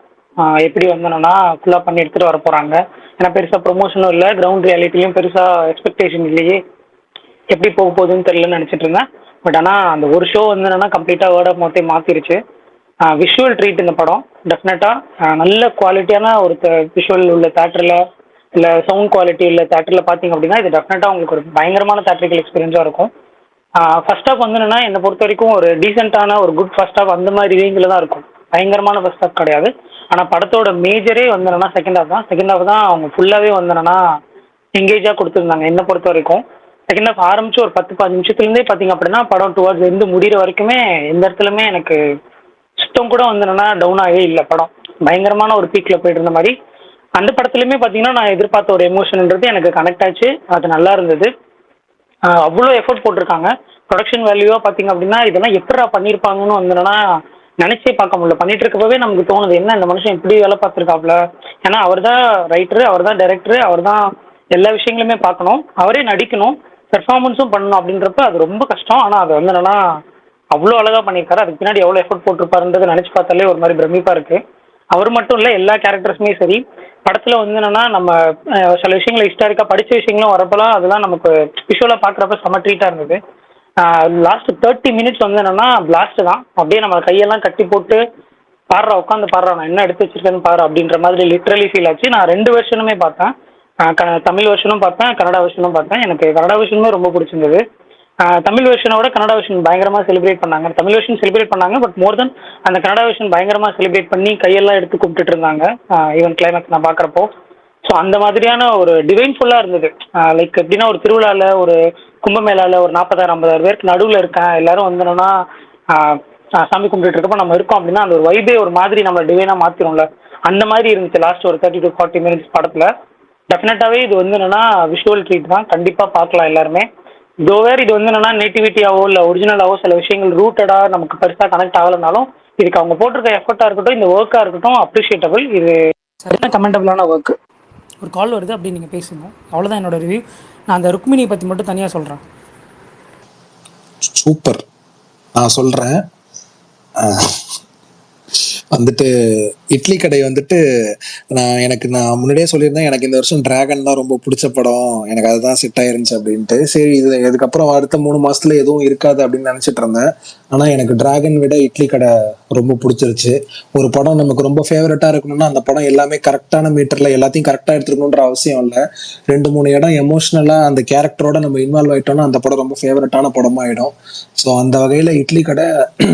எப்படி வந்தோன்னா ஃபுல்லாக பண்ணி எடுத்துகிட்டு வர போகிறாங்க. ஏன்னா பெருசாக ப்ரொமோஷனும் இல்லை, கிரவுண்ட் ரியாலிட்டிலையும் பெருசாக எக்ஸ்பெக்டேஷன் இல்லையே, எப்படி போக போகுதுன்னு தெரியலன்னு நினச்சிட்டு இருந்தேன். பட் ஆனால் அந்த ஒரு ஷோ வந்து என்னென்னா கம்ப்ளீட்டாக வேர்ட் ஆஃப் மவுத்தே மாற்றிருச்சு. விஷுவல் ட்ரீட் இந்த படம் டெஃபினட்டாக நல்ல குவாலிட்டியான ஒரு விஷுவல் உள்ள தேட்டரில் இல்லை சவுண்ட் குவாலிட்டி உள்ள தேட்டரில் பார்த்தீங்க அப்படின்னா இது டெஃபினட்டாக உங்களுக்கு ஒரு பயங்கரமான தேட்டரிக்கல் எக்ஸ்பீரியன்ஸாக இருக்கும். ஃபர்ஸ்ட் ஹாஃப் வந்து என்னென்னா என்னை பொறுத்த வரைக்கும் ஒரு டீசெண்டான ஒரு குட் ஃபர்ஸ்ட் ஹாஃப் அந்த மாதிரி ரேஞ்சில் தான் இருக்கும். பயங்கரமான ஃபர்ஸ்ட் ஹாஃப் கிடையாது. ஆனால் படத்தோட மேஜரே வந்து என்னென்னா செகண்ட் ஹாஃப் தான். செகண்ட் ஹாஃப் தான் அவங்க ஃபுல்லாகவே வந்து என்னென்னா எங்கேஜாக கொடுத்துருந்தாங்க என்னை பொறுத்த வரைக்கும். செகண்ட் ஹாஃப் ஆரம்பிச்சு ஒரு 10-15 நிமிஷத்துலேருந்தே பார்த்தீங்க அப்படின்னா படம் டுவர்ட்ஸ் எண்டு முடிகிற வரைக்குமே எந்த இடத்துலையுமே எனக்கு சுத்தம் கூட வந்து என்னென்னா டவுன் ஆகவே இல்லை. படம் பயங்கரமான ஒரு பீக்கில் போயிட்டு இருந்த மாதிரி. அந்த படத்துலையுமே பார்த்தீங்கன்னா நான் எதிர்பார்த்த ஒரு எமோஷன்ன்றது எனக்கு கனெக்ட் ஆச்சு. அது நல்லா இருந்தது. அவ்வளோ எஃபர்ட் போட்டிருக்காங்க. ப்ரொடக்ஷன் வேல்யூவாக பார்த்தீங்க அப்படின்னா இதெல்லாம் எப்படா பண்ணியிருப்பாங்கன்னு வந்து என்னென்னா நினச்சே பார்க்க முடியல. பண்ணிட்டு இருக்கப்பவே நமக்கு தோணுது என்ன இந்த மனுஷன் இப்படி வேலை பார்த்துருக்காப்புல. ஏன்னா அவர் தான் ரைட்டரு, அவர் தான் டைரக்டரு, அவர் தான் எல்லா விஷயங்களுமே பார்க்கணும், அவரே நடிக்கணும், பெர்ஃபார்மன்ஸும் பண்ணணும். அப்படின்றப்ப அது ரொம்ப கஷ்டம். ஆனால் அது வந்து என்னென்னா அவ்வளோ அழகாக பண்ணியிருக்காரு. அதுக்கு பின்னாடி எவ்வளோ எஃபர்ட் போட்டிருப்பாருன்றதை நினச்சி பார்த்தாலே ஒரு மாதிரி பிரமிப்பாக இருக்குது. அவர் மட்டும் இல்லை, எல்லா கேரக்டர்ஸுமே சரி. படத்தில் வந்து என்னென்னா நம்ம சில விஷயங்களை ஹிஸ்டாரிக்காக படித்த விஷயங்களும் வரப்போலாம் அதெல்லாம் நமக்கு விஷுவலாக பார்க்குறப்ப செம்ம ட்ரீட்டாக இருந்தது. லாஸ்ட் 30 மினிட்ஸ் வந்து என்னென்னா பிளாஸ்ட்டு தான். அப்படியே நம்ம கையெல்லாம் கட்டி போட்டு பாடுறா, உட்காந்து பாடுறா, நான் என்ன எடுத்து வச்சிருக்கேன்னு பாரு அப்படின்ற மாதிரி லிட்ரலி ஃபீல் ஆச்சு. நான் 2 வெர்ஷனுமே பார்த்தேன். தமிழ் வெர்ஷனும் பார்த்தேன், கன்னடா வெர்ஷனும் பார்த்தேன். எனக்கு கன்னடா வெர்ஷனுமே ரொம்ப பிடிச்சிருந்தது. தமிழ் வெர்ஷனோட கன்னடா வெர்ஷன் பயங்கரமாக செலிப்ரேட் பண்ணாங்க. தமிழ் வெர்ஷன் செலிப்ரேட் பண்ணாங்க, பட் மோர் தென் அந்த கன்னடா வெர்ஷன் பயங்கரமாக செலிப்ரேட் பண்ணி கையெல்லாம் எடுத்து கும்பிட்டுட்டு இருந்தாங்க ஈவன் கிளைமேக்ஸ் நான் பார்க்குறப்போ. ஸோ அந்த மாதிரியான ஒரு டிவைன்ஃபுல்லாக இருந்தது. லைக் எப்படின்னா ஒரு திருவிழாவில் ஒரு கும்பமேளாவில் ஒரு 40,000-50,000 பேருக்கு நடுவில் இருக்கேன், எல்லாரும் வந்து என்னன்னா சாமி கும்பிட்டு இருக்கப்போ நம்ம இருக்கோம் அப்படின்னா அந்த ஒரு வைபே ஒரு மாதிரி நம்ம டிவைனாக மாற்றிடும்ல, அந்த மாதிரி இருந்துச்சு லாஸ்ட் ஒரு 30 to 40 மினிட்ஸ் படத்தில். டெஃபினட்டாகவே இது வந்து என்னென்னா விஷுவல் ட்ரீட் தான், கண்டிப்பாக பார்க்கலாம் எல்லாருமே. வேறு இது வந்து என்னென்னா நேட்டிவிட்டியாவோ இல்லை ஒரிஜினலாவோ சில விஷயங்கள் ரூட்டடாக நமக்கு பெருசாக கனெக்ட் ஆகலைனாலும் இதுக்கு அவங்க போட்டிருக்க எஃபர்ட்டாக இருக்கட்டும், இந்த ஒர்க்காக இருக்கட்டும் அப்ரிஷியேட்டபிள். இது சரியான கமெண்டபிளான ஒர்க்கு. ஒரு கால் வருது, அப்படி நீங்கள் பேசுங்க. அவ்வளோதான் என்னோட ரிவ்யூ. நான் அந்த ருக்மிணியை பற்றி மட்டும் தனியாக சொல்கிறேன். சூப்பர். நான் சொல்கிறேன், அந்த வந்துட்டு இட்லி கடை வந்துட்டு நான் முன்னாடியே சொல்லியிருந்தேன், எனக்கு இந்த வருஷம் டிராகன் தான் ரொம்ப பிடிச்ச படம், எனக்கு அதுதான் செட் ஆயிருந்துச்சு அப்படின்ட்டு. சரி, இது இதுக்கப்புறம் அடுத்த 3 மாசத்துல எதுவும் இருக்காது அப்படின்னு நினைச்சிட்டு இருந்தேன். ஆனா எனக்கு டிராகன் விட இட்லி கடை ரொம்ப பிடிச்சிருச்சு. ஒரு படம் நமக்கு ரொம்ப ஃபேவரட்டா இருக்கணும்னா அந்த படம் எல்லாமே கரெக்டான மீட்டர்ல எல்லாத்தையும் கரெக்டா எடுத்துக்கணுன்ற அவசியம் இல்லை. 2-3 இடம் எமோஷனலா அந்த கேரக்டரோட நம்ம இன்வால்வ் ஆயிட்டோம்னா அந்த படம் ரொம்ப ஃபேவரட்டான படமாயிடும். ஸோ அந்த வகையில இட்லி கடை,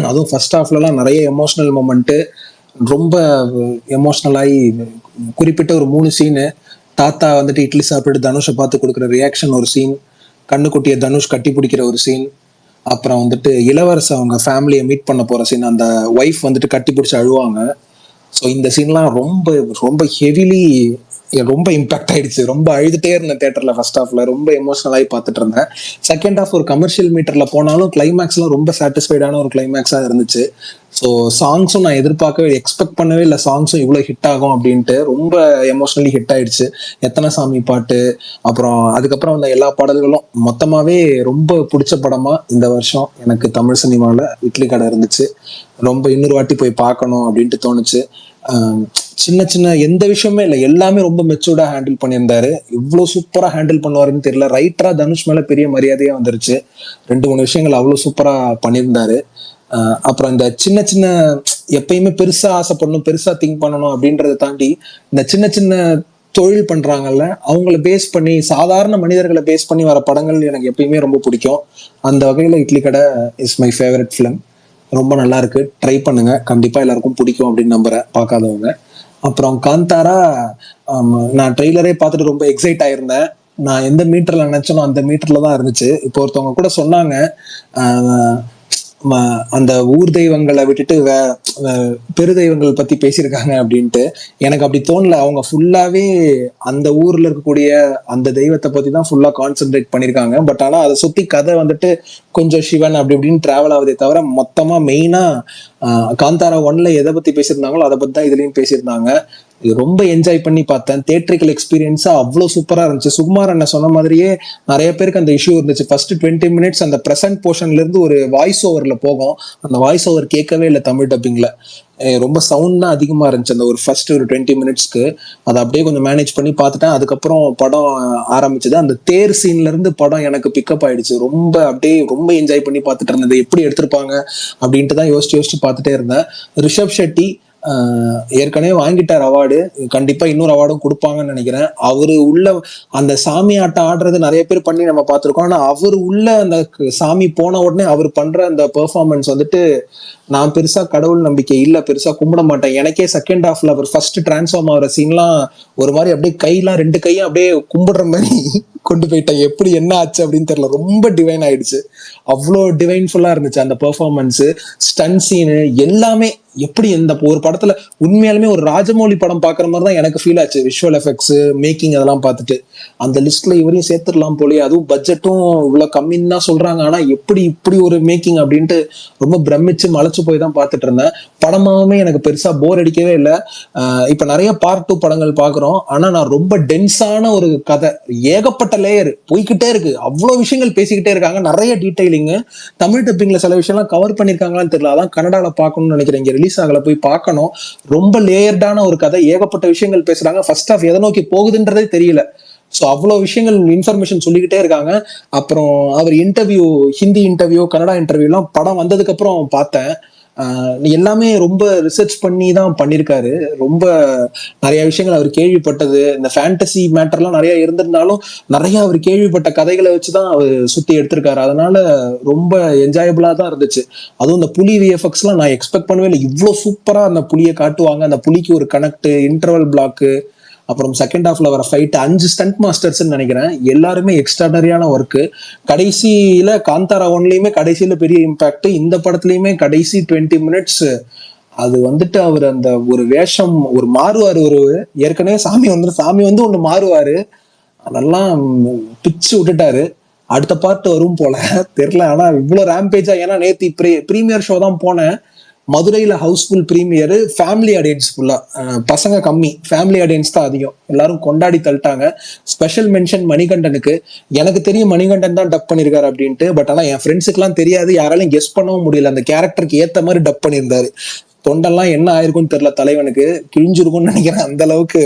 அதுவும் ஃபர்ஸ்ட் ஹாஃப்லலாம் நிறைய எமோஷனல் மொமெண்ட், ரொம்ப எமோஷனல் ஆகி குறிப்பிட்ட ஒரு 3 சீனு. தாத்தா வந்துட்டு இட்லி சாப்பிட்டு தனுஷை பார்த்து கொடுக்குற ரியாக்ஷன் ஒரு சீன், கண்ணுக்குட்டிய தனுஷ் கட்டி பிடிக்கிற ஒரு சீன், அப்புறம் வந்துட்டு இளவரச அவங்க ஃபேமிலியை மீட் பண்ண போற சீன், அந்த ஒய்ஃப் வந்துட்டு கட்டி பிடிச்சி அழுவாங்க. ஸோ இந்த சீன்லாம் ரொம்ப ரொம்ப ஹெவிலி ரொம்ப இம்பாக்ட் ஆயிடுச்சு. ரொம்ப அழுதுட்டே இருந்தேன் தியேட்டர்ல. ஃபர்ஸ்ட் ஹாஃப்ல ரொம்ப எமோஷனலாகி பார்த்துட்டு இருந்தேன். செகண்ட் ஹாஃப் ஒரு கமர்ஷியல் மீட்டர்ல போனாலும் கிளைமேக்ஸ்லாம் ரொம்ப சாட்டிஸ்ஃபைடான ஒரு கிளைமேக்ஸா இருந்துச்சு. ஸோ சாங்ஸும் நான் எக்ஸ்பெக்ட் பண்ணவே இல்லை சாங்ஸும் இவ்வளோ ஹிட் ஆகும் அப்படின்ட்டு. ரொம்ப எமோஷனலி ஹிட் ஆயிடுச்சு. எத்தனை சாமி பாட்டு, அப்புறம் அதுக்கப்புறம் அந்த எல்லா பாடல்களும் மொத்தமாவே ரொம்ப பிடிச்ச படமா இந்த வருஷம் எனக்கு தமிழ் சினிமாவில் இட்லி கடை இருந்துச்சு. ரொம்ப இன்னொரு வாட்டி போய் பார்க்கணும் அப்படின்ட்டு தோணுச்சு. சின்ன சின்ன எந்த விஷயமே இல்லை, எல்லாமே ரொம்ப மெச்சூர்டா ஹேண்டில் பண்ணியிருந்தாரு. இவ்வளோ சூப்பரா ஹேண்டில் பண்ணுவாருன்னு தெரியல. ரைட்டரா தனுஷ் மேல பெரிய மரியாதையா வந்துருச்சு. 2-3 விஷயங்கள் அவ்வளோ சூப்பரா பண்ணியிருந்தாரு. அப்புறம் இந்த சின்ன சின்ன எப்பயுமே பெருசா ஆசைப்படணும், பெருசா திங்க் பண்ணணும் அப்படின்றத தாண்டி இந்த சின்ன சின்ன தொழில் பண்றாங்கல்ல, அவங்கள பேஸ் பண்ணி சாதாரண மனிதர்களை பேஸ் பண்ணி வர படங்கள் எனக்கு எப்பயுமே ரொம்ப பிடிக்கும். அந்த வகையில இட்லி கடை இஸ் மை ஃபேவரட் ஃபிலிம். ரொம்ப நல்லா இருக்கு, ட்ரை பண்ணுங்க, கண்டிப்பா எல்லாருக்கும் பிடிக்கும் அப்படின்னு நம்புறேன் பார்க்காதவங்க. அப்புறம் காந்தாரா, நான் ட்ரெய்லரே பார்த்துட்டு ரொம்ப எக்ஸைட் ஆயிருந்தேன். நான் எந்த மீட்டர்ல நினைச்சனோ அந்த மீட்டர்ல தான் இருந்துச்சு. இப்போ ஒருத்தவங்க கூட சொன்னாங்க, அந்த ஊர் தெய்வங்களை விட்டுட்டு பெரு தெய்வங்கள் பத்தி பேசியிருக்காங்க அப்படின்ட்டு. எனக்கு அப்படி தோணல. அவங்க ஃபுல்லாவே அந்த ஊர்ல இருக்கக்கூடிய அந்த தெய்வத்தை பத்தி தான் ஃபுல்லா கான்சென்ட்ரேட் பண்ணிருக்காங்க. பட் ஆனா அதை சுத்தி கதை வந்துட்டு கொஞ்சம் சிவன் அப்படி இப்படின்னு டிராவல் ஆகுதே தவிர மொத்தமா மெயினா காந்தாரா 1ல எதை பத்தி பேசியிருந்தாங்களோ அதை பத்தி தான் இதுலயும் பேசியிருந்தாங்க. இது ரொம்ப என்ஜாய் பண்ணி பார்த்தேன். தியேட்ரிக்கல் எக்ஸ்பீரியன்ஸா அவ்வளோ சூப்பரா இருந்துச்சு. சுகுமார் அண்ணன் சொன்ன மாதிரியே நிறைய பேருக்கு அந்த இஷ்யூ இருந்துச்சு. ஃபர்ஸ்ட் 20 மினிட்ஸ் அந்த ப்ரெசன்ட் போர்ஷன்ல இருந்து ஒரு வாய்ஸ் ஓவர்ல போகும். அந்த வாய்ஸ் ஓவர் கேட்கவே இல்லை தமிழ் டப்பிங்ல. ரொம்ப சவுண்ட் தான் அதிகமா இருந்துச்சு அந்த ஒரு ஃபர்ஸ்ட் ஒரு 20 மினிட்ஸ்க்கு. அதை அப்படியே கொஞ்சம் மேனேஜ் பண்ணி பார்த்துட்டேன். அதுக்கப்புறம் படம் ஆரம்பிச்சது. அந்த தேர் சீன்ல இருந்து படம் எனக்கு பிக்கப் ஆயிடுச்சு. ரொம்ப அப்படியே ரொம்ப என்ஜாய் பண்ணி பார்த்துட்டு இருந்தது. எப்படி எடுத்திருப்பாங்க அப்படின்ட்டு தான் யோசிச்சு பார்த்துட்டே இருந்தேன். ரிஷப் ஷெட்டி ஏற்கனவே வாங்கிட்டார் அவார்டு, கண்டிப்பா இன்னொரு அவார்டும் கொடுப்பாங்கன்னு நினைக்கிறேன். அவரு உள்ள அந்த சாமி ஆட்டம் ஆடுறது நிறைய பேர் பண்ணி நம்ம பார்த்திருக்கோம். ஆனா அவர் உள்ள அந்த சாமி போன உடனே அவர் பண்ற அந்த பெர்ஃபார்மன்ஸ் வந்துட்டு, நான் பெருசா கடவுள் நம்பிக்கை இல்ல, பெருசா கும்பிட மாட்டேன். எனக்கே செகண்ட் ஹாஃப்ல அவர் ஃபர்ஸ்ட் டிரான்ஸ்ஃபார்ம் ஆகிற சீன்லாம் ஒரு மாதிரி அப்படியே கையெல்லாம் 2 கையும் அப்படியே கும்பிடுற மாதிரி கொண்டு போயிட்டேன். எப்படி என்ன ஆச்சு அப்படின்னு தெரியல. ரொம்ப டிவைன் ஆயிடுச்சு. அவ்வளோ டிவைன்ஃபுல்லா இருந்துச்சு அந்த பெர்ஃபார்மன்ஸ், ஸ்டன் சீனு எல்லாமே. எப்படி இந்த ஒரு படத்துல உண்மையாலுமே ஒரு ராஜமௌலி படம் பாக்குற மாதிரி தான் எனக்கு ஃபீல் ஆச்சு. விஷுவல் எஃபெக்ட்ஸ், மேக்கிங் அதெல்லாம் பார்த்துட்டு அந்த லிஸ்ட்ல இவரையும் சேர்த்துடலாம் போலயே. அதுவும் பட்ஜெட்டும் இவ்வளவு கம்மின்னு தான் சொல்றாங்க. ஆனா எப்படி இப்படி ஒரு மேக்கிங் அப்படின்ட்டு ரொம்ப பிரமிச்சு மலைச்சு போய் தான் பார்த்துட்டு இருந்தேன். படமாவுமே எனக்கு பெருசா போர் அடிக்கவே இல்லை. இப்ப நிறைய பார்ட் 2 படங்கள் பாக்குறோம். ஆனா நான் ரொம்ப டென்ஸான ஒரு கதை, ஏகப்பட்ட லேயர் போய்கிட்டே இருக்கு, அவ்வளவு விஷயங்கள் பேசிக்கிட்டே இருக்காங்க, நிறைய டீடைலிங். தமிழ் டப்பிங்ல சில விஷயம்லாம் கவர் பண்ணிருக்காங்களான்னு தெரியல. அதான் கனடால பார்க்கணும்னு நினைக்கிறேன். இங்க ரிலீஸ் ஆகல, போய் பார்க்கணும். ரொம்ப லேயர்டான ஒரு கதை, ஏகப்பட்ட விஷயங்கள் பேசுறாங்க. ஃபர்ஸ்ட் ஹாஃப் எதை நோக்கி போகுதுன்றதே தெரியல. ஸோ அவ்வளோ விஷயங்கள் இன்ஃபர்மேஷன் சொல்லிக்கிட்டே இருக்காங்க. அப்புறம் அவர் இன்டர்வியூ, ஹிந்தி இன்டர்வியூ, கன்னடா இன்டர்வியூலாம் படம் வந்ததுக்கு அப்புறம் பார்த்தேன். எல்லாமே ரொம்ப ரிசர்ச் பண்ணி தான் பண்ணியிருக்காரு. ரொம்ப நிறைய விஷயங்கள் அவர் கேள்விப்பட்டது, இந்த ஃபேண்டசி மேட்டர்லாம் நிறைய இருந்திருந்தாலும் நிறைய அவர் கேள்விப்பட்ட கதைகளை வச்சுதான் அவர் சுத்தி எடுத்திருக்காரு. அதனால ரொம்ப என்ஜாயபிளா தான் இருந்துச்சு. அதுவும் இந்த புலி விஎஃப்எக்ஸ்லாம் நான் எக்ஸ்பெக்ட் பண்ணவே இல்லை. இவ்வளோ சூப்பரா அந்த புலியை காட்டுவாங்க. அந்த புலிக்கு ஒரு கனெக்ட், இன்டர்வல் பிளாக்கு, அப்புறம் செகண்ட் ஹாஃப்ல வர ஃபைட், 5 ஸ்டண்ட் மாஸ்டர்ஸ் நினைக்கிறேன். எல்லாருமே எக்ஸ்ட்ராடரியான ஒர்க்கு. கடைசியில காந்தாரா 1லயுமே கடைசியில பெரிய இம்பாக்ட், இந்த படத்துலயுமே கடைசி 20 மினிட்ஸ் அது வந்துட்டு அவர் அந்த ஒரு வேஷம் ஒரு மாறுவாரு. ஒரு ஏற்கனவே சாமி வந்து ஒண்ணு மாறுவாரு, அதெல்லாம் பிச்சு விட்டுட்டாரு. அடுத்த பார்ட் வரும் போல தெரியல. ஆனா இவ்வளவு ரேம்பேஜா, ஏன்னா நேத்து ப்ரீமியர் ஷோ தான் போனேன். மதுரையில ஹவுஸ்ஃபுல் ப்ரீமியர், ஃபேமிலி ஆடியன்ஸ் ஃபுல்லா, பசங்க கம்மி, ஃபேமிலி ஆடியன்ஸ் தான் அதிகம். எல்லாரும் கொண்டாடி தள்ளிட்டாங்க. Special mention மணிகண்டனுக்கு. எனக்கு தெரியும் மணிகண்டன் தான் டப் பண்ணிருக்காரு அப்படின்ட்டு. பட் ஆனா என் ஃப்ரெண்ட்ஸுக்கு எல்லாம் தெரியாது, யாராலையும் கெஸ் பண்ணவும் முடியல. அந்த கேரக்டருக்கு ஏத்த மாதிரி டப் பண்ணியிருந்தாரு. தொண்டெல்லாம் என்ன ஆயிருக்கும்னு தெரியல, தலைவனுக்கு கிழிஞ்சிருக்கும்னு நினைக்கிறேன். அந்த அளவுக்கு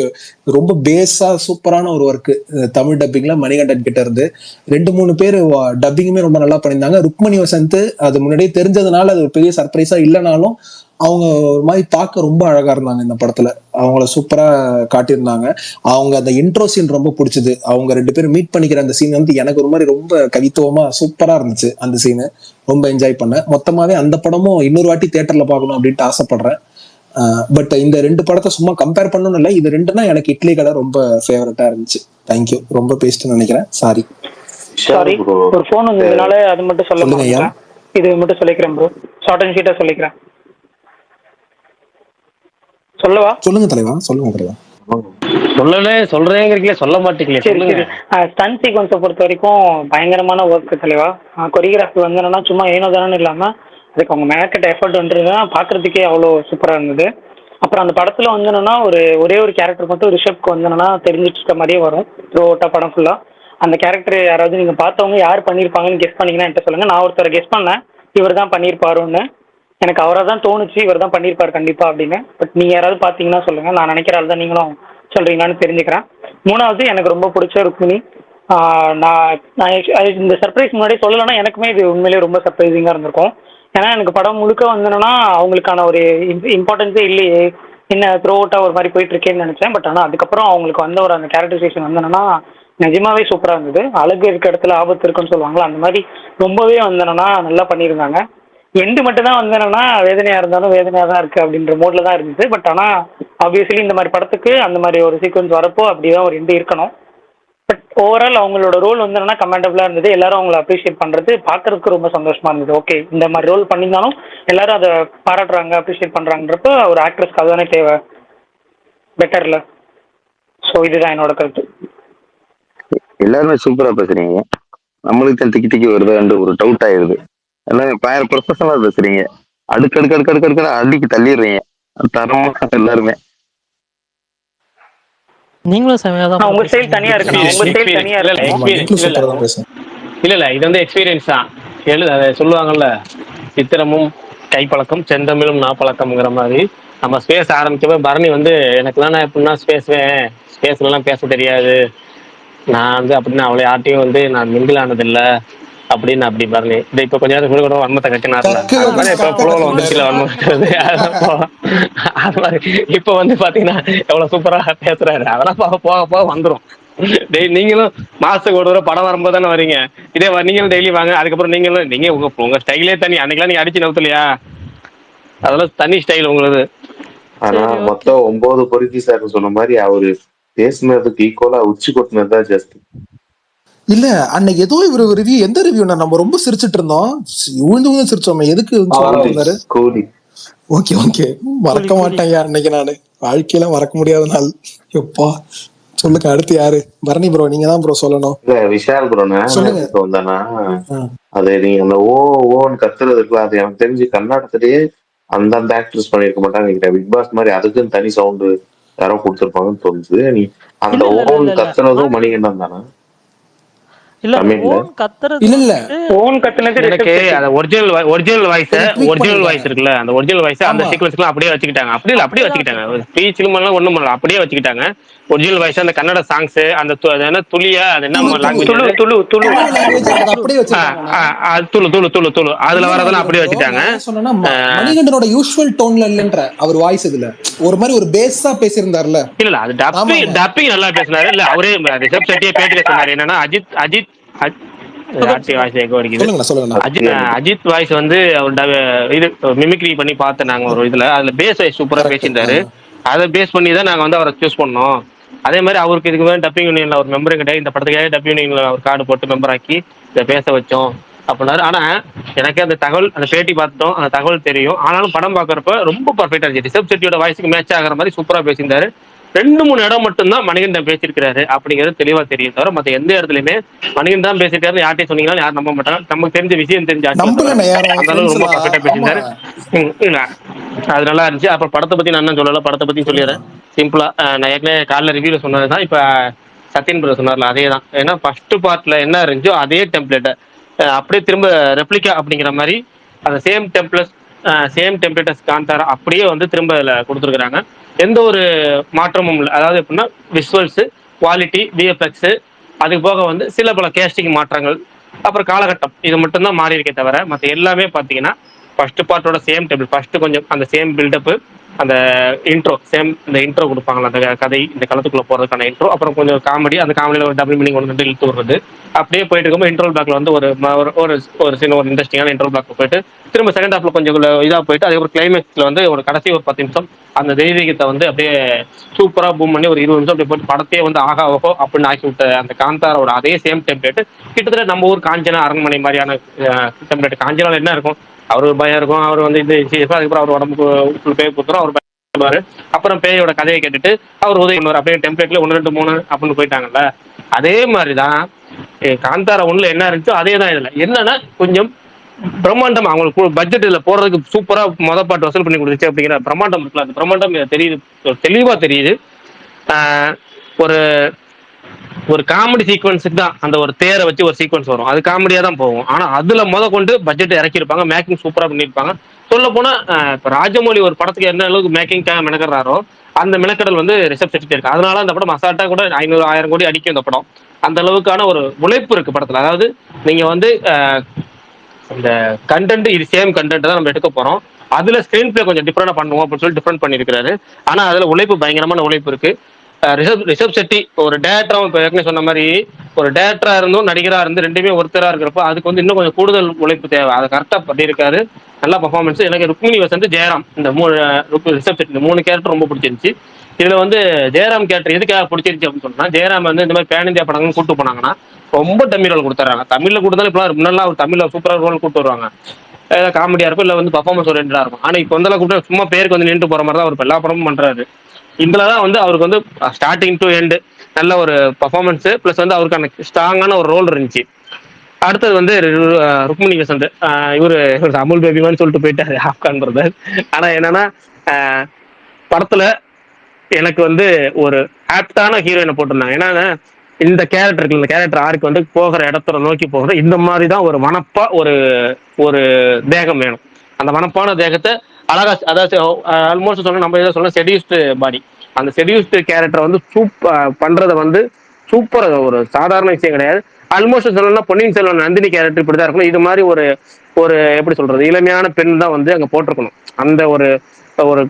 ரொம்ப பேஸா சூப்பரான ஒரு ஒர்க் தமிழ் டப்பிங்ல மணிகண்டன் கிட்ட இருந்து. 2-3 பேர் டப்பிங்குமே ரொம்ப நல்லா பண்ணியிருந்தாங்க. ருக்மணி வசந்த் அது முன்னாடியே தெரிஞ்சதுனால அது ஒரு பெரிய சர்ப்ரைஸா இல்லைனாலும் அவங்க ஒரு மாதிரி பார்க்க ரொம்ப அழகா இருந்தாங்க இந்த படத்துல. அவங்கள சூப்பரா காட்டியிருந்தாங்க. அவங்க அந்த இன்ட்ரோ சீன் ரொம்ப பிடிச்சது. அவங்க 2 பேரும் மீட் பண்ணிக்கிற அந்த சீன் வந்து எனக்கு ஒரு மாதிரி ரொம்ப கவித்துவமா சூப்பரா இருந்துச்சு. அந்த சீனு ரொம்ப என்ஜாய் பண்ணேன். மொத்தமாவே அந்த படமும் இன்னொரு வாட்டி தியேட்டர்ல பார்க்கணும் அப்படின்ட்டு ஆசைப்படுறேன். பட் இந்த 2 படத்தை சும்மா கம்பேர் பண்ணணும் இல்லை, இது 2னா எனக்கு இட்லி கடை ரொம்ப ஃபேவரட்டா இருந்துச்சு. தேங்க்யூ. ரொம்ப பேசிட்டு நினைக்கிறேன், சாரி. சாரி, ஒரு ஃபோன் வந்ததுனால அது மட்டும் சொல்லுங்க ஐயா. இது மட்டும் சொல்லிக்கிறேன் ப்ரோ, ஷார்ட் அண்ட் ஸ்வீட்டா சொல்லிக்கிறேன். சொல்லவா? சொல்லுங்க தலைவா, சொல்லுங்க தலைவா. சொல்றேங்கிறீங்களே, சொல்ல மாட்டீங்களே, சொல்லுங்க. ஸ்டன் சீக்வன்ஸை பொறுத்த வரைக்கும் பயங்கரமான ஒர்க் தலைவா. கொரியோகிராஃபி வந்து என்னன்னா சும்மா ஏனோ தானே இல்லாம அதுக்கு அவங்க மேக்கெட் எஃபர்ட் வந்துருந்தா பார்க்கறதுக்கே அவ்வளோ சூப்பராக இருந்தது. அப்புறம் அந்த படத்துல வந்து என்னன்னா ஒரே ஒரு கேரக்டர் மட்டும் ரிஷப்க்கு வந்து என்னன்னா தெரிஞ்சிட்டு இருக்க மாதிரியே வரும் த்ரூ அவுட்டா படம் ஃபுல்லா. அந்த கேரக்டர் யாராவது நீங்க பார்த்தவங்க யார் பண்ணியிருப்பாங்கன்னு கெஸ் பண்ணீங்கன்னா என்கிட்ட சொல்லுங்க. நான் ஒருத்தரை கெஸ் பண்ணேன், இவர் தான் பண்ணியிருப்பாருன்னு. எனக்கு அவராக தான் தோணுச்சு, இவர் தான் பண்ணியிருப்பாரு கண்டிப்பா அப்படின்னு. பட் நீங்க யாராவது பார்த்தீங்கன்னா சொல்லுங்க. நான் நினைக்கிற ஆள் தான் நீங்களும் சொல்றீங்களான்னு தெரிஞ்சுக்கிறேன். 3வது எனக்கு ரொம்ப பிடிச்ச ருக்மிணி. நான் இந்த சர்ப்ரைஸ் முன்னாடியே சொல்லலைன்னா எனக்குமே இது உண்மையிலேயே ரொம்ப சர்ப்ரைசிங்காக இருந்திருக்கும். ஏன்னா எனக்கு படம் முழுக்க வந்தேன்னா அவங்களுக்கான ஒரு இம்பார்ட்டன்ஸே இல்லையே, என்ன த்ரோ அவுட்டாக ஒரு மாதிரி போயிட்டு இருக்கேன்னு நினைச்சேன். பட் ஆனால் அதுக்கப்புறம் அவங்களுக்கு வந்த ஒரு அந்த கேரக்டரைசேஷன் வந்தேன்னா நிஜமாவே சூப்பராக இருந்தது. அழகு இருக்க இடத்துல ஆபத்து இருக்குன்னு சொல்லுவாங்களா, அந்த மாதிரி ரொம்பவே வந்தேன்னா நல்லா பண்ணியிருந்தாங்க. எண்டு மட்டும் தான் வந்தேன்னா வேதனையாக இருந்தாலும் வேதனையாக தான் இருக்குது அப்படின்ற மோடில் தான் இருந்துச்சு. பட் ஆனால் ஆப்வியஸ்லி இந்த மாதிரி படத்துக்கு அந்த மாதிரி ஒரு சீக்வன்ஸ் வரப்போ அப்படி தான் ஒரு எண்டு இருக்கணும். பட் ஓவரால் அவங்களோட ரோல் வந்து என்னன்னா கமெண்டபுளாக இருந்தது. எல்லாரும் அவங்கள அப்ரிஷியேட் பண்ணுறது பார்க்கறதுக்கு ரொம்ப சந்தோஷமா இருந்தது. ஓகே, இந்த மாதிரி ரோல் பண்ணியிருந்தாலும் எல்லாரும் அதை பாராட்டுறாங்க, அப்ரிஷியேட் பண்ணுறாங்கன்றப்ப ஒரு ஆக்ட்ரஸ்க்கு அதுதானே தேவை, பெட்டர்ல. ஸோ இதுதான் என்னோட கருத்து. எல்லாருமே சூப்பரா பேசுறீங்க. நம்மளுக்கு தான் திக்கி திக்கி வருது ஒரு டவுட் ஆயிடுது. எல்லாமே பயங்கர ப்ரொஃபஷனலா பேசுறீங்க. அடுக்கு அடிக்கு தள்ளிடுறீங்க தரமா எல்லாருமே. நீங்களும் செமையா தான் உங்க ஸ்டைல் தனியா இருக்கு, உங்க ஸ்டைல் தனியா இருக்கு. இல்ல இது வந்து எக்ஸ்பீரியன்ஸ் தான். அதை சொல்லுவாங்கல்ல, சித்திரமும் கைப்பழக்கம் செந்தமிழும் நாப்பழக்கம்ங்கிற மாதிரி நம்ம ஸ்பேஸ் ஆரம்பிச்சப்ப பரணி வந்து எனக்குலாம் நான் எப்படின்னா ஸ்பேஸ்லாம் பேச தெரியாது, நான் வந்து அப்படின்னு அவளை யார்ட்டையும் வந்து நான் மிங்கிள் ஆனதில்லை அப்படின்னு அப்படி பரணி. இப்ப கொஞ்ச நேரம் கூட வன்மத்தை கட்டினார்ல, இப்ப புலவல வந்துச்சுல வன்மம். அது மாதிரி இப்ப வந்து பாத்தீங்கன்னா எவ்வளவு சூப்பரா பேசுறாரு. அதெல்லாம் போக போக வந்துரும். நீங்களும் மாசத்துக்கு ஒரு தடவை படம் வரும்போது தானே வரீங்க. இதே நீங்களும் டெய்லி வாங்க. அதுக்கப்புறம் நீங்க உங்க ஸ்டைலே தனி. அன்னைக்கெல்லாம் நீங்க அடிச்சு நவுத்தலையா, அதெல்லாம் தனி ஸ்டைல் உங்களது. ஆனா மொத்தம் 9 பொறுக்கி சார் சொன்ன மாதிரி அவரு பேசினதுக்கு ஈக்குவலா உச்சி கொட்டினதுதான் ஜாஸ்தி. இல்ல அன்னைக்கு ஏதோ இவரு ரிவ்யூ, எந்த ரிவ்யூ நம்ம ரொம்ப சிரிச்சிட்டு இருந்தோம், உழுந்து சிரிச்சோம். எதுக்கு ஓகே ஓகே, மறக்க மாட்டேன் அன்னைக்கு நானு வாழ்க்கையில மறக்க முடியாத நாள். எப்பா சொல்லுங்க, அடுத்து யாரு? பரணி ப்ரோ, நீங்க தான் ப்ரோ சொல்லணும். இல்ல விஷால் ப்ரோனா வந்தானா, அது நீங்க அந்த ஓன்னு கத்துறதுக்குலாம் அது எனக்கு தெரிஞ்சு கர்நாடகத்திலேயே அந்த ஆக்டர்ஸ் பண்ணிருக்க மாட்டாங்க. பிக் பாஸ் மாதிரி அதுக்குன்னு தனி சவுண்டு யாரோ கொடுத்துருப்பாங்கன்னு தோணுது. நீ அந்த ஓன் கத்துறதும் மணிகண்டன் தானா? இல்ல ஓன் கத்துறது இல்ல ஓன் கத்துனது எனக்கு அந்த ஒரிஜினல் வாய்ஸ் இருக்குல்ல, அந்த ஒரிஜினல் வாய்ஸ் அந்த சீக்வென்ஸ்லாம் அப்படியே வச்சுக்கிட்டாங்க. அப்படியே வச்சுக்கிட்டாங்க. ஸ்பீச்லும் ஒண்ணும் பண்ணல, அப்படியே வச்சுக்கிட்டாங்க. ஒரிஜினல் வாய்ஸ் அந்த கன்னட சாங்ஸ், அந்த துளியா அது என்ன லாங்குவேஜ், துளு அதுல வரதெல்லாம் அப்படியே வச்சுட்டாங்க. மணிகண்டனோட யூசுவல் டோன்ல இல்லன்ற அவர் வாய்ஸ் இதுல ஒரு மாதிரி ஒரு பேஸா பேசியிருந்தார்ல. இல்ல அது டப்பிங் நல்லா பேசினாரு. இல்ல அவரே ரிஷப் செட்டியே பேட்டில சொன்னாரு என்னன்னா, அஜித் வாய்ஸ் வந்து இது மிமிக்ரி பண்ணி பார்த்தேன் நாங்க ஒரு அதுல பேஸ் சூப்பரா பேசியிருந்தாரு. அதை பேஸ் பண்ணி தான் நாங்க வந்து அவரை சூஸ் பண்ணோம். அதே மாதிரி அவருக்கு இதுக்கு டப்பிங் யூனியன்ல ஒரு மெம்பரும் கிடையாது. இந்த படத்துக்காக டப்பிங் யூனியன்ல ஒரு கார்டு போட்டு மெம்பர் ஆக்கி இதை பேச வச்சோம் அப்படின்னாரு. ஆனா எனக்கு அந்த தகவல், அந்த பேட்டி பார்த்துட்டோம், அந்த தகவல் தெரியும். ஆனாலும் படம் பாக்குறப்ப ரொம்ப பர்ஃபெக்டா இருந்துச்சு. ரிஷப் செட்டியோட வாய்ஸுக்கு மேட்ச் ஆகிற மாதிரி சூப்பரா பேசியிருந்தாரு. 2-3 இடம் மட்டும்தான் மணிகண்டன் பேசியிருக்காரு அப்படிங்கிறது தெளிவா தெரியும். தவிர மத்த எந்த இடத்துலயுமே மணிகண்டன் தான் பேசியிருக்காரு யார்ட்டையும் சொன்னீங்கன்னா யாரும் நம்ப மாட்டாங்க. நமக்கு தெரிஞ்ச விஷயம் தெரிஞ்ச அந்த அளவு ரொம்ப பர்ஃபெக்டா பேசியிருந்தாரு. அது நல்லா இருந்துச்சு. அப்புறம் படத்தை பத்தி நான் என்ன சொல்லல, படத்தை பத்தி சொல்லிடுறேன் சிம்பிளா. நான் ஏற்கனவே காலைல ரிவ்யூல சொன்னதுதான் இப்ப சத்யன் பிரதர் சொன்னார்ல, அதே தான். ஏன்னா ஃபர்ஸ்ட் பார்ட்ல என்ன இருந்துச்சோ அதே டெம்ப்ளேட்டை அப்படியே திரும்ப ரெப்ளிகா அப்படிங்கிற மாதிரி அந்த சேம் டெம்ப்ளேட் சேம் டெம்ப்ளேட்டஸ் காந்தாரா அப்படியே வந்து திரும்ப இதில் கொடுத்துருக்குறாங்க. எந்த ஒரு மாற்றமும் இல்லை. அதாவது எப்படின்னா விஷுவல்ஸ், குவாலிட்டி, விஎஃப்எக்ஸ், அதுக்கு போக வந்து சில பல கேஸ்டிங் மாற்றங்கள், அப்புறம் காலகட்டம், இது மட்டும்தான் மாறி இருக்கே தவிர மற்ற எல்லாமே பார்த்தீங்கன்னா ஃபர்ஸ்ட் பார்ட்டோட சேம் டேபிள். ஃபர்ஸ்ட் கொஞ்சம் அந்த சேம் பில்டப்பு, அந்த இன்ட்ரோ சேம், இந்த இன்ட்ரோ கொடுப்பாங்களா அந்த கதை இந்த களத்துக்குள்ள போறதுக்கான இன்ட்ரோ, அப்புறம் கொஞ்சம் காமெடி, அந்த காமெடியில் ஒரு டபுள் மீனிங் ஒன்று இழுத்து விடுறது, அப்படியே போயிட்டு இருக்கும்போது இன்ட்ரோல் பிளாக்ல வந்து ஒரு சின்ன ஒரு இன்ட்ரெஸ்டிங்கான இன்ட்ரோல் பிளாக் போயிட்டு திரும்ப செகண்ட் ஹாஃப்ல கொஞ்சம் இதாக போயிட்டு அதுக்கப்புறம் கிளைமேக்ஸ்ல வந்து ஒரு கடைசி ஒரு 10 நிமிஷம் அந்த தெய்வீகத்தை வந்து அப்படியே சூப்பரா பூம் பண்ணி ஒரு 20 நிமிஷம் அப்படியே போட்டு படத்தையே வந்து ஆகா ஓஹோ அப்படின்னு ஆக்கி விட்ட அந்த காந்தாரோட அதே சேம் டெம்ப்ளேட் கிட்டத்தட்ட நம்ம ஊர் காஞ்சனா அரண்மனை மாதிரியான டெம்ப்ளேட். காஞ்சனால என்ன இருக்கும், அவரு பயம் இருக்கும், அவர் வந்து இது அதுக்கப்புறம் அவர் உடம்புக்கு பேய் குத்துறோம், அவர் பயப்படுவாரு, அப்புறம் பேயோட கதையை கேட்டுட்டு அவர் உதவி பண்ணுவார், அப்படியே டெம்ப்ளேட்ல 1 2 3 அப்படின்னு போயிட்டாங்கல்ல. அதே மாதிரிதான் காந்தாரா 1ல என்ன இருந்துச்சோ அதே தான் இதுல. என்னன்னா கொஞ்சம் பிரம்மாண்டம், அவங்களுக்கு பட்ஜெட் இதுல போறதுக்கு சூப்பரா பாட்டு வசூல் பண்ணி கொடுத்துச்சு அப்படிங்கிற பிரம்மாண்டம் இருக்குல்ல, அந்த பிரம்மாண்டம் தெரியுது, தெளிவா தெரியுது. ஒரு ஒரு காமெடி சீக்வன்ஸுக்கு தான் அந்த ஒரு தேரை வச்சு ஒரு சீக்வன்ஸ் வரும், அது காமெடியா தான் போகும். ஆனா அதுல கொண்டு பட்ஜெட் இறக்கியிருப்பாங்க, மேக்கிங் சூப்பரா பண்ணியிருப்பாங்க. சொல்ல போனா இப்ப ராஜமௌழி ஒரு படத்துக்கு என்ன அளவுக்கு மேக்கிங்காக மெனக்கறாரோ அந்த மெனக்கடல் வந்து ரிஷப் செட்டி இருக்கு. அதனால அந்த படம் அசால்ட்டா கூட 500 1000 கோடி அடிக்கும் இந்த படம். அந்த அளவுக்கான ஒரு உழைப்பு இருக்கு படத்துல. அதாவது நீங்க வந்து இந்த கண்டென்ட் இது சேம் கண்டென்ட் தான் நம்ம எடுக்க போறோம், அதுல ஸ்கிரீன் பிளே கொஞ்சம் டிஃபரெண்டா பண்ணுவோம் அப்படின்னு சொல்லி டிஃபரெண்ட் பண்ணிருக்காரு. ஆனா அதுல உழைப்பு, பயங்கரமான உழைப்பு இருக்கு. ரிஷப் செட்டி ஒரு டேரக்டரும், இப்போ ஏற்கனவே சொன்ன மாதிரி ஒரு டேரக்டரா இருந்தும் நடிகரா இருந்து ரெண்டுமே ஒருத்தரா இருக்கிறப்ப அதுக்கு வந்து இன்னும் கொஞ்சம் கூடுதல் உழைப்பு தேவை. அதை கரெக்டா பண்ணியிருக்காரு, நல்ல பர்ஃபார்மன்ஸ். எனக்கு ருக்மிணி வசந்த், ஜெயராம், இந்த ரிஷப் செட்டி இந்த 3 கேரக்டர் ரொம்ப பிடிச்சிருந்துச்சு. இதுல வந்து ஜெயராம் கேரக்டர் எதுக்காக பிடிச்சிருச்சு அப்படின்னு சொன்னா, ஜெயராம் வந்து இந்த மாதிரி பேன் இந்தியா படங்கள் கூட்டு போனாங்கன்னா ரொம்ப டம்மி ரோல் கொடுத்துறாங்க. தமிழ்ல கொடுத்தாலும் இப்பெல்லாம் முன்னெல்லாம் ஒரு தமிழ்ல சூப்பரா ரோல் கூட்டு வருவாங்க, காமெடியா இருக்கும், இல்ல வந்து பர்ஃபார்மன்ஸ் ஓரியன்டா இருக்கும். ஆனா இப்போ வந்து கூப்பிட்டு சும்மா பேருக்கு வந்து நின்று போற மாதிரி தான் அவர் எல்லா படமும் பண்றாரு. இதுலதான் வந்து அவருக்கு வந்து ஸ்டார்டிங் டு எண்டு நல்ல ஒரு பர்ஃபார்மன்ஸ் பிளஸ் வந்து அவருக்கான ஸ்ட்ராங்கான ஒரு ரோல் இருந்துச்சு. அடுத்தது வந்து ருக்மிணி வசந்த், இவரு அமுல் பேபிமான்னு சொல்லிட்டு போயிட்டாரு ஆப்கான் பிரதர். ஆனா என்னன்னா படத்துல எனக்கு வந்து ஒரு ஆப்டான ஹீரோயினை போட்டிருந்தாங்க. ஏன்னா இந்த கேரக்டருக்கு, இந்த கேரக்டர் ஆருக்கு வந்து போகிற இடத்துல நோக்கி போகிற இந்த மாதிரி தான் ஒரு வனப்பா ஒரு ஒரு தேகம் வேணும். அந்த வனப்பான தேகத்தை அழகா, அதாவது ஆல்மோஸ்ட் சொன்ன நம்ம எதாவது சொல்ல செடியூஸ்டு பாடி, அந்த செடியூஸ்டு கேரக்டரை வந்து பண்றதை வந்து சூப்பர், ஒரு சாதாரண விஷயம் கிடையாது. ஆல்மோஸ்ட் சொல்லணும்னா பொன்னியின் செல்வன் நந்தினி கேரக்டர் இப்படிதான் இருக்கணும். இது மாதிரி ஒரு ஒரு எப்படி சொல்றது, இளமையான பெண் தான் வந்து அங்க போட்டிருக்கணும். அந்த ஒரு ஒரு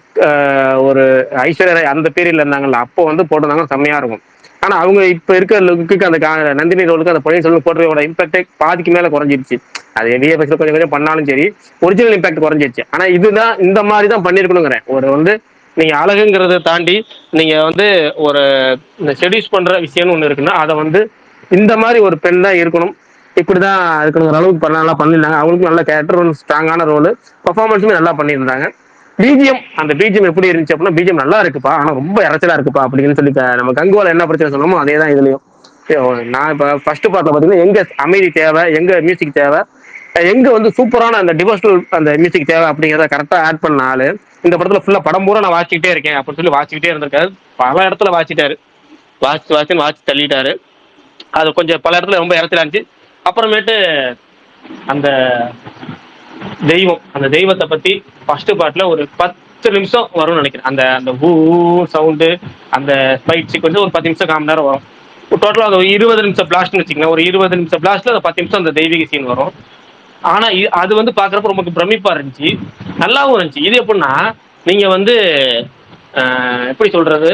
ஒரு ஐஸ்வர்யா ராய் அந்த பீரியட்ல இருந்தாங்கல்ல, அப்போ வந்து போட்டிருந்தாங்க, செம்மையா இருக்கும். ஆனா அவங்க இப்ப இருக்கிற லுக்கு அந்த நந்தினி ரோலுக்கு அந்த பொன்னியின் செல்வன் போடுறதோட இம்பாக்டே பாதிக்கு மேல குறைஞ்சிருச்சு. அது விஎஃப்எக்ஸ் கொஞ்சம் கொஞ்சம் பண்ணாலும் சரி, ஒரிஜினல் இம்பாக்ட் குறைஞ்சிருச்சு. ஆனா இதுதான் இந்த மாதிரி தான் பண்ணிருக்கணுங்கிறேன். ஒரு வந்து நீங்க அழகுங்கிறத தாண்டி நீங்க வந்து ஒரு இந்த செடியூஸ் பண்ற விஷயம்னு ஒண்ணு இருக்குன்னா அதை வந்து இந்த மாதிரி ஒரு பெண் தான் இருக்கணும், இப்படிதான் இருக்கணுங்கிற அளவுக்கு நல்லா பண்ணியிருந்தாங்க. அவங்களுக்கும் நல்ல கேரக்டர், ஒரு ஸ்ட்ராங்கான ரோல், பர்ஃபார்மன்ஸுமே நல்லா பண்ணியிருந்தாங்க. பிஜிஎம், அந்த பிஜிஎம் எப்படி இருந்துச்சு அப்படின்னா, பிஜிஎம் நல்லா இருக்குப்பா ஆனா ரொம்ப இறைச்சலா இருக்குப்பா அப்படின்னு சொல்லி நம்ம கங்குவால என்ன பிரச்சனை சொன்னோமோ அதே தான் இதுலயும். நான் இப்ப ஃபர்ஸ்ட் பார்ட்ல பாத்தீங்கன்னா எங்க அமைதி தேவை, எங்க மியூசிக் தேவை, எங்க வந்து சூப்பரான அந்த டிவோஷனல் அந்த மியூசிக் தேவை அப்படிங்கிறத கரெக்டா ஆட் பண்ண ஆளு இந்த படத்துல ஃபுல்லா படம் பூரா நான் வாசிக்கிட்டே இருக்கேன் அப்படின்னு சொல்லி வாசிக்கிட்டே இருந்திருக்காரு. பல இடத்துல வாசிட்டாரு, வாசி தள்ளிட்டாரு. அது கொஞ்சம் பல இடத்துல ரொம்ப இறைச்சலா இருந்துச்சு. அப்புறமேட்டு அந்த தெய்வம், அந்த தெய்வத்தை பத்தி ஃபர்ஸ்ட் பார்ட்ல ஒரு 10 நிமிஷம் வரும்னு நினைக்கிறேன். அந்த அந்த ஊ சவுண்டு, அந்த ஃபைட் சீக்வன்ஸ் ஒரு 10 நிமிஷம், 1/4 மணி நேரம் வரும். டோட்டலா அது 20 நிமிஷம் பிளாஸ்ட்னு வச்சுக்கோங்க. ஒரு 20 நிமிஷம் பிளாஸ்ட்ல அந்த 10 நிமிஷம் அந்த தெய்வீக சீன் வரும். ஆனா அது வந்து பாக்குறப்ப ரொம்ப பிரமிப்பா இருந்துச்சு, நல்லாவும் இருந்துச்சு. இது எப்படின்னா நீங்க வந்து எப்படி சொல்றது,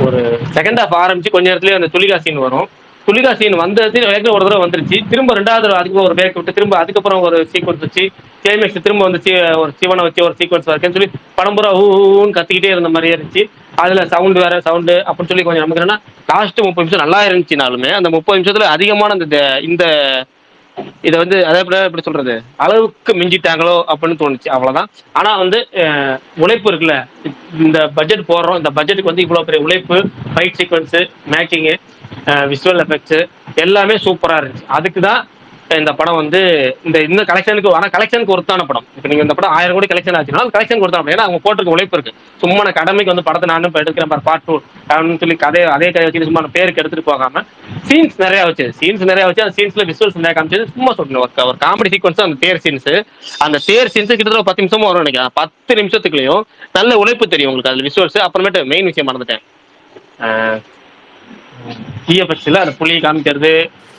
ஒரு செகண்ட் ஹாஃப் ஆரம்பிச்சு கொஞ்ச நேரத்துலயே அந்த துளிகா சீன் வரும். துளிகா சீன் வந்தது ஏற்கனவே ஒரு தடவை வந்துருச்சு, திரும்ப 2வது தடவை அதுக்கு ஒரு பிரேக் விட்டு திரும்ப அதுக்கப்புறம் ஒரு சீக்வன்ஸ் வச்சு கிளைமேக்ஸ் திரும்ப வந்துச்சு, ஒரு சிவனை வச்சு ஒரு சீக்வன்ஸ் இருக்குன்னு சொல்லி படம் பூரா ஊன்னு கத்திக்கிட்டே இருந்த மாதிரியே இருந்துச்சு. அதுல சவுண்டு வேற சவுண்டு அப்படின்னு சொல்லி கொஞ்சம் நமக்கு என்னன்னா லாஸ்ட் 30 நிமிஷம் நல்லா இருந்துச்சுனாலுமே அந்த 30 நிமிஷத்துல அதிகமான இந்த இதை வந்து அதே எப்படி சொல்றது, அளவுக்கு மிஞ்சிட்டாங்களோ அப்படின்னு தோணுச்சு, அவ்வளவுதான். ஆனா வந்து உழைப்பு இருக்குல்ல, இந்த பட்ஜெட் போடுறோம், இந்த பட்ஜெட்டுக்கு வந்து இவ்வளவு பெரிய உழைப்பு, fight sequence, making, visual effects எல்லாமே சூப்பரா இருந்துச்சு. அதுக்கு தான் இந்த படம் வந்து இந்த கலெக்ஷனுக்கு வர கலெக்ஷனுக்கு ஒருத்தான படம். இப்போ நீங்க இந்த படம் 1000 கோடி கலெக்ஷன் ஆச்சுன்னா கலெக்ஷனுக்கு ஒருத்தான படம். ஏன்னா அவங்க போட்டிருக்க உழைப்பு இருக்கு. சும்மா நான் கடமைக்கு வந்து படத்தை நானும் இப்போ எடுக்கிறேன் பார்ட் 2 அப்படின்னு சொல்லி அதே கதை வச்சு சும்மா பேருக்கு எடுத்துட்டு போகாம சீன்ஸ் நிறைய வச்சு அந்த சீன்ஸ்ல விசுவல்ஸ் நிறைய காமிச்சது. சும்மா சொல்றேன் ஒரு காமெடி சீக்வன்ஸ் அந்த தேர் சீன்ஸ், அந்த தேர் சீன்ஸ் கிட்டத்தட்ட 10 நிமிஷமும் வரும் நினைக்கிறேன். 10 நிமிஷத்துக்குள்ளேயும் நல்ல உழைப்பு தெரியும் உங்களுக்கு அதுல விசுவல்ஸ். அப்புறமேட்டு மெயின் விஷயம் மறந்துட்டேன், டிஎஃப்எக்ஸ்ல அந்த புலியை காமிக்கிறது,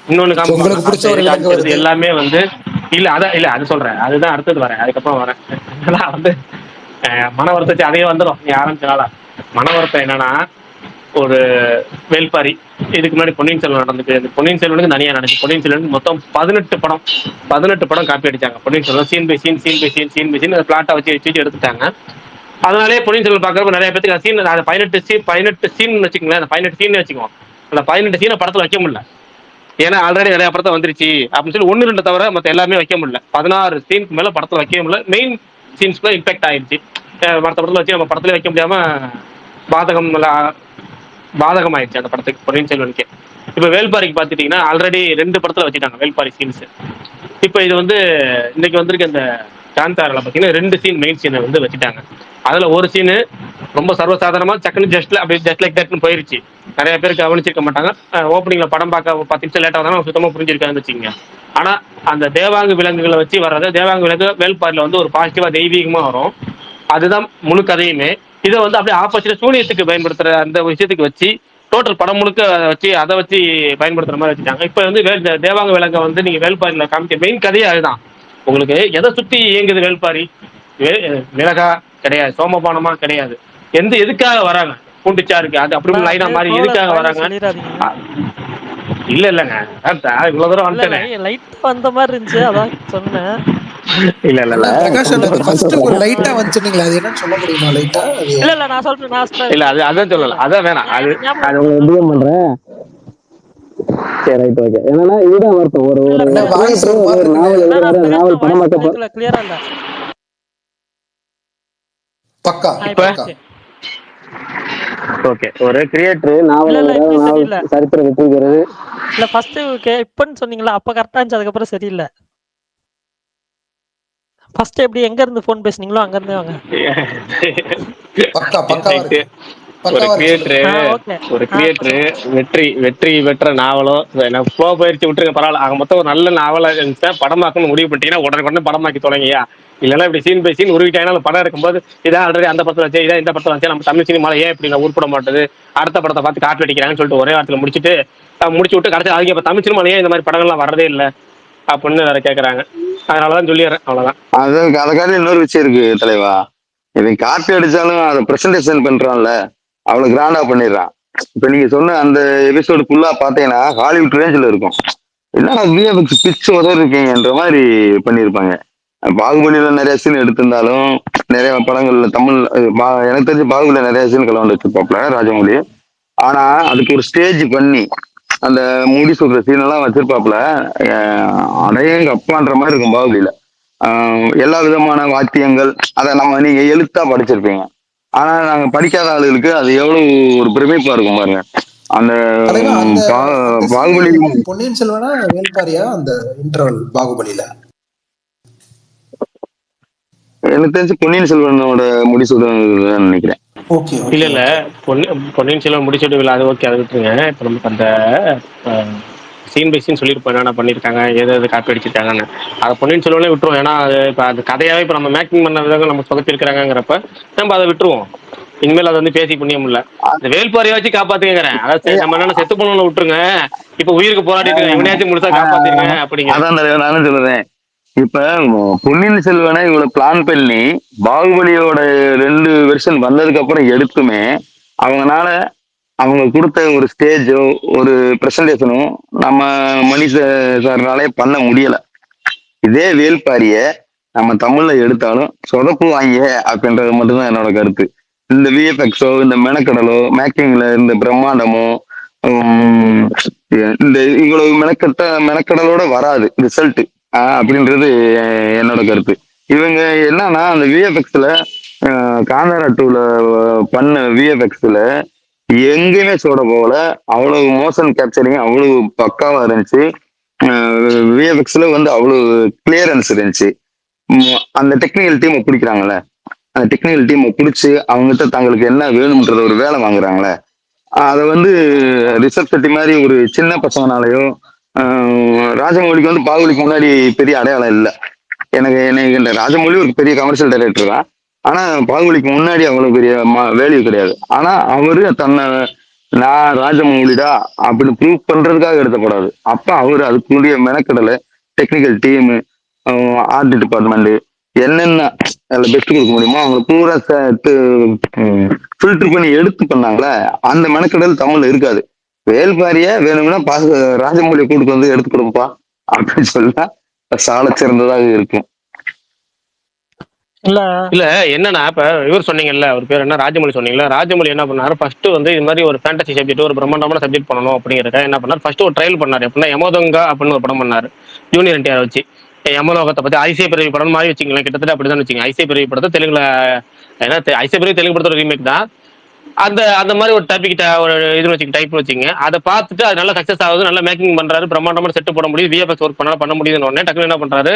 இன்னொன்னு உங்களுக்கு பிடிச்ச ஒரு விலங்கு காமிக்கிறது வருது. எல்லாமே வந்து இல்ல அது சொல்றேன், அதுதான் அடுத்தது வரேன், அதுக்கப்புறம் வரேன். இதெல்லாம் வந்து மன வருத்தத்தை அதே வந்துடும் நீ ஆரம்பிச்சனால. மன வருத்தம் என்னன்னா, ஒரு வேல்பாரி இதுக்கு முன்னாடி பொன்னியின் செல்வன் நடந்துச்சு. இந்த பொன்னியின் செல்வனுக்கு தனியா நடந்துச்சு. பொன்னியின் செல்வன் மொத்தம் 18 படம் காப்பி அடிச்சாங்க. Ponniyin Selvan scene by scene பிளாட்டை வச்சு எடுத்துட்டாங்க. அதனாலே பொன்னியின் செல்வன் பார்க்கறப்ப நிறைய பேருக்கு சீன் 18 சீன் வச்சுக்கோங்களேன். அந்த 18 சீன் வச்சுக்கோங்க. அந்த 18 சீனை படத்துல வைக்க முடியல. ஏன்னா ஆல்ரெடி நிறைய படத்தை வந்துருச்சு அப்படின்னு சொல்லி 1-2 தவிர மற்ற எல்லாமே வைக்க முடியல. 16 சீனுக்கு மேல படத்துல வைக்க முடியல. மெயின் சீன்ஸ்க்குள்ள இம்பாக்ட் ஆயிடுச்சு. மற்ற படத்துல வச்சு நம்ம படத்துல வைக்க முடியாம பாதகம் ஆயிடுச்சு அந்த படத்துக்கு, பொன்னியின் செல்வனுக்கு. இப்ப வேல்பாரிக்கு பாத்துட்டீங்கன்னா ஆல்ரெடி 2 படத்துல வச்சுட்டாங்க வேல்பாரி சீன்ஸ். இப்ப இது வந்து இன்னைக்கு வந்திருக்க இந்த காந்தாரில் பார்த்தீங்கன்னா 2 சீன் மெயின் சீனை வந்து வச்சுட்டாங்க. அதுல ஒரு சீனு ரொம்ப சர்வசாதாரணமா டக்குன்னு ஜஸ்ட் லைக் தட்னு போயிருச்சு. நிறைய பேர் கவனிச்சிருக்க மாட்டாங்க. ஓப்பனிங்ல படம் பார்க்க 10 நிமிஷம் லேட்டாக வந்தாலும் சுத்தமா புரிஞ்சிருக்காதுன்னு வச்சுக்கோங்க. ஆனா அந்த தேவாங்கு விலங்குகளை வச்சு வர்றது, தேவாங்கு விலங்கு வேல்பாரில வந்து ஒரு பாசிட்டிவா தெய்வீகமா வரும். அதுதான் முழு கதையுமே. இதை வந்து அப்படியே ஆப்போசிட்டா சூனியத்துக்கு பயன்படுத்துற அந்த விஷயத்துக்கு வச்சு டோட்டல் படம் முழுக்க வச்சு அதை வச்சு பயன்படுத்துற மாதிரி வச்சுட்டாங்க. இப்ப வந்து தேவாங்க விலங்கை வந்து நீங்க வேல்பாரியில காமிக்க மெயின் கதையே அதுதான். உங்களுக்கு எதை சுத்தி இயங்குது வேல்பாரி? மிளகா கிடையாது, சோமபானமா கிடையாது. எதுக்காக வராங்க? பூண்டிச்சாருக்கு அது அப்படி லைனா மாதிரி எதுக்காக வராங்க? இல்லங்க இவ்வளவு தூரம் வந்துட்டேன். லைட்டா வந்த மாதிரி இருந்துச்சு, அதான் சொன்னேன். இல்ல பிரகாஷ் அது ஃபர்ஸ்ட் ஒரு லைட்டா வந்துச்சுங்களா? அது என்னன்னு சொல்ல முடியுமா? லைட்டா அது இல்ல நான் சொல்றேன். இல்ல அதான் சொல்லல, அதான் வேணாம். அது டிஎம் பண்றேன். சரி ரைட் ஓகே. என்னன்னா இதுதான் வருத்தம். ஒரு வாய்ஸ் ஒரு ஒரு நாவல் எழுதுறாரு, அந்த நாவல் படமாக்க கிளியரா இல்ல. பக்கா ஓகே. ஒரு கிரியேட்டர் நாவல் சரித்திரம் வெற்றிக்கிறது. இல்ல ஃபர்ஸ்ட் இப்பன்னு சொன்னீங்களா, அப்ப கரெக்டா இருந்துச்சு. அதுக்கப்புறம் சரியில்லை. ஃபர்ஸ்ட் எப்படி எங்க இருந்து போன் பேசுனீங்களோ அங்க இருந்தே வாங்க. ஒரு கிரியேட்டர் வெற்றி பெற்ற நாவலோ ஃப்ளோ பயிற்சி விட்டுருங்க பரவாயில்ல. ஆக மொத்தம் ஒரு நல்ல நாவலா இருந்துச்சா படமாக்கணும்னு முடிவு பண்ணிட்டீங்கன்னா உடனே படமாக்கி தொலைங்கயா. இல்லைன்னா இப்படி சீன் பை சீன் உருவிட்டாங்கன்னா படம் எடுக்கும்போது இதான் ஆல்ரெடி அந்த படத்தை வச்சு இதான் இந்த படத்தை வச்சு நம்ம தமிழ் சினிமால ஏன் இப்படி நான் உருப்பட மாட்டேது, அடுத்த படத்தை பார்த்து காப்பி அடிக்கிறாங்கன்னு சொல்லிட்டு ஒரே வாரத்தில் முடிச்சு விட்டு கடைசி அவங்க இப்ப தமிழ் சினிமால ஏன் இந்த மாதிரி படங்கள்லாம் வர்றதே இல்லை அப்படின்னு வேற கேட்கறாங்க. அதனாலதான் சொல்லிடுறேன், அவ்வளவுதான். அதுக்காக இன்னொரு விஷயம் இருக்கு தலைவா. இவன் காப்பி அடிச்சாலும் அதை பிரசன்டேஷன் பண்றான்ல, அவ்வளவு கிராண்டா பண்ணிடுறான். இப்ப நீங்க சொன்ன அந்த எபிசோடு ஃபுல்லா பாத்தீங்கன்னா ஹாலிவுட் ரேஞ்சில் இருக்கும். என்னன்னா விஎஃப்எக்ஸ் பிச்சு உதவிருக்கீங்கன்ற மாதிரி பண்ணியிருப்பாங்க. பாகுபலியில நிறைய சீன் எடுத்திருந்தாலும் நிறைய படங்கள்ல தமிழ் எனக்கு தெரிஞ்சு பாகுபலியில நிறைய சீன் கலந்து வச்சிருப்பாப்ல ராஜமௌழி. ஆனா அதுக்கு ஒரு ஸ்டேஜ் பண்ணி அந்த முடி சொல்ற சீன் எல்லாம் வச்சிருப்பாப்ல, அடையங்க அப்பான்ற மாதிரி இருக்கும் பாகுபலியில. எல்லா விதமான வாத்தியங்கள் அதை நீங்க எழுத்தா படிச்சிருப்பீங்க. ஆனா நாங்க படிக்காத ஆளுகளுக்கு அது எவ்வளவு ஒரு பிரமிப்பா இருக்கும் பாருங்க. அந்த பாகுபலி பொன்னியின் செல்வனா வேல்பாரியா அந்த இன்டர்வல் பாகுபலியில? எனக்கு தெரிஞ்சு பொன்னியின் செல்வனோட முடிசூடுன்னு நினைக்கிறேன். இல்ல பொன்னியின் செல்வன் முடிச்சுட்டு அது ஓகே, அதை விட்டுருங்க. இப்ப நமக்கு அந்த சீன் பை சீன் சொல்லியிருப்போம் என்னென்ன பண்ணியிருக்காங்க, எது காப்பி அடிச்சிருக்காங்கன்னு. அதை பொன்னியின் செல்வனே விட்டுருவோம். ஏன்னா அது இப்போ அது கதையாவே இப்போ நம்ம மேக்கிங் பண்ண விதங்கள் நம்ம சொதப்பிருக்கிறாங்கிறப்ப நம்ம அதை விட்டுருவோம். இனிமேல் அதை வந்து பேசி புண்ணியம் இல்ல. இந்த வேல்பாரியை வச்சு காப்பாத்துக்கிறேன். அதாவது நம்ம என்னென்ன செத்து போனவங்களை விட்டுருங்க, இப்ப உயிருக்கு போராடிட்டு இவனையாச்சும் முழுசா காப்பாத்திருங்க அப்படிங்க. அதான் நானும் சொல்லுறேன். இப்ப பொன்னியின் செல்வனை இவ்வளவு பிளான் பண்ணி பாகுபலியோட 2 வெர்ஷன் வந்ததுக்கு அப்புறம் எடுத்துமே அவங்க கொடுத்த ஒரு ஸ்டேஜோ ஒரு பிரசன்டேஷனும் நம்ம மனித சார்னாலே பண்ண முடியல. இதே வேல்பாரிய நம்ம தமிழ்ல எடுத்தாலும் சொதப்பு வாங்க அப்படின்றது மட்டும்தான் என்னோட கருத்து. இந்த விஎஃப்எக்ஸோ இந்த மெனக்கடலோ மேக்கிங்ல இந்த பிரம்மாண்டமோ இந்த இவ்வளவு மெனக்கடலோட வராது ரிசல்ட் அப்படின்றது என்னோட கருத்து. இவங்க என்னன்னா அந்த விஎஃப்எக்ஸ்ல காந்தாரா 2ல பண்ண விஎஃப்எக்ஸ்ல எங்கேயுமே போல அவ்வளவு மோஷன் கேப்சரிங் அவ்வளவு பக்காவா இருந்துச்சு. விஎஃப்எக்ஸ்ல வந்து அவ்வளவு கிளியரன்ஸ் இருந்துச்சு. அந்த டெக்னிக்கல் டீமை பிடிக்கிறாங்கல்ல, அந்த டெக்னிக்கல் டீமை பிடிச்சி அவங்ககிட்ட தங்களுக்கு என்ன வேணும்ன்றத ஒரு வேலை வாங்குறாங்களே, அதை வந்து ரிஷப் செட்டி மாதிரி ஒரு சின்ன பசங்கனாலையோ, ராஜமௌலிக்கு வந்து பாகுபலிக்கு முன்னாடி பெரிய அடையாளம் இல்லை. எனக்கு இந்த ராஜமௌலி ஒரு பெரிய கமர்ஷியல் டைரக்டர் தான். ஆனா பாகுபலிக்கு முன்னாடி அவ்வளவு பெரிய வேல்யூ கிடையாது. ஆனா அவரு தன்னை நான் ராஜமௌலிடா அப்படின்னு ப்ரூவ் பண்றதுக்காக எடுத்தப்படாது. அப்ப அவரு அதுக்குரிய மெனக்கடலை, டெக்னிக்கல் டீமு, ஆர்ட் டிபார்ட்மெண்ட் என்னென்ன அதுல பெஸ்ட் கொடுக்க முடியுமோ அவங்க பூரா ஃபில்டர் பண்ணி எடுத்து பண்ணாங்களே, அந்த மெனக்கடல் தமிழ்ல இருக்காது. வேல்பாரிய வேணும்னா ராஜமௌலியை கூட்டு வந்து எடுத்து கொடுப்பா அப்படின்னு சொன்னா சால சிறந்ததாக இருக்கும். இல்ல இல்ல என்னன்னா இப்ப இவர் சொன்னீங்கல்ல, ஒரு பேர் என்ன ராஜமௌலி சொன்னீங்கல்ல, ராஜமௌலி என்ன பண்ணாரு, ஃபர்ஸ்ட் வந்து இது மாதிரி ஒரு ஃபேண்டசி சப்ஜெக்ட், ஒரு பிரம்மாண்டமான சப்ஜெக்ட் பண்ணணும் அப்படிங்கிறத என்ன பண்ணாரு, ஃபர்ஸ்ட் ஒரு ட்ரையல் பண்ணாரு. எப்படின்னா யமதங்கா அப்படின்னு ஒரு படம் பண்ணாரு ஜூனியர் என்டிஆர் வச்சு. யமலோகத்தை பத்தி ஐசிஐ பிறவி படம் மாதிரி வச்சுங்களேன், கிட்டத்தட்ட அப்படிதான் வச்சுங்க. ஐசிஐ பிறவி படத்தை தெலுங்குல ஏன்னா ஐசிஐ பிறவி தெலுங்கு படத்தோட ரீமேக் தான். அந்த அந்த மாதிரி ஒரு டாபிக் ஒரு இது வச்சுங்க, டைப் வச்சுங்க. அதை பார்த்துட்டு அது நல்லா சக்ஸஸ் ஆகுது, நல்லா மேக்கிங் பண்றாரு, பிரம்மாண்டமான செட்டு போட முடியுது, விஎஃப்எக்ஸ் ஒர்க் பண்ண முடியுதுன்னு உடனே டக்குனு என்ன பண்றாரு,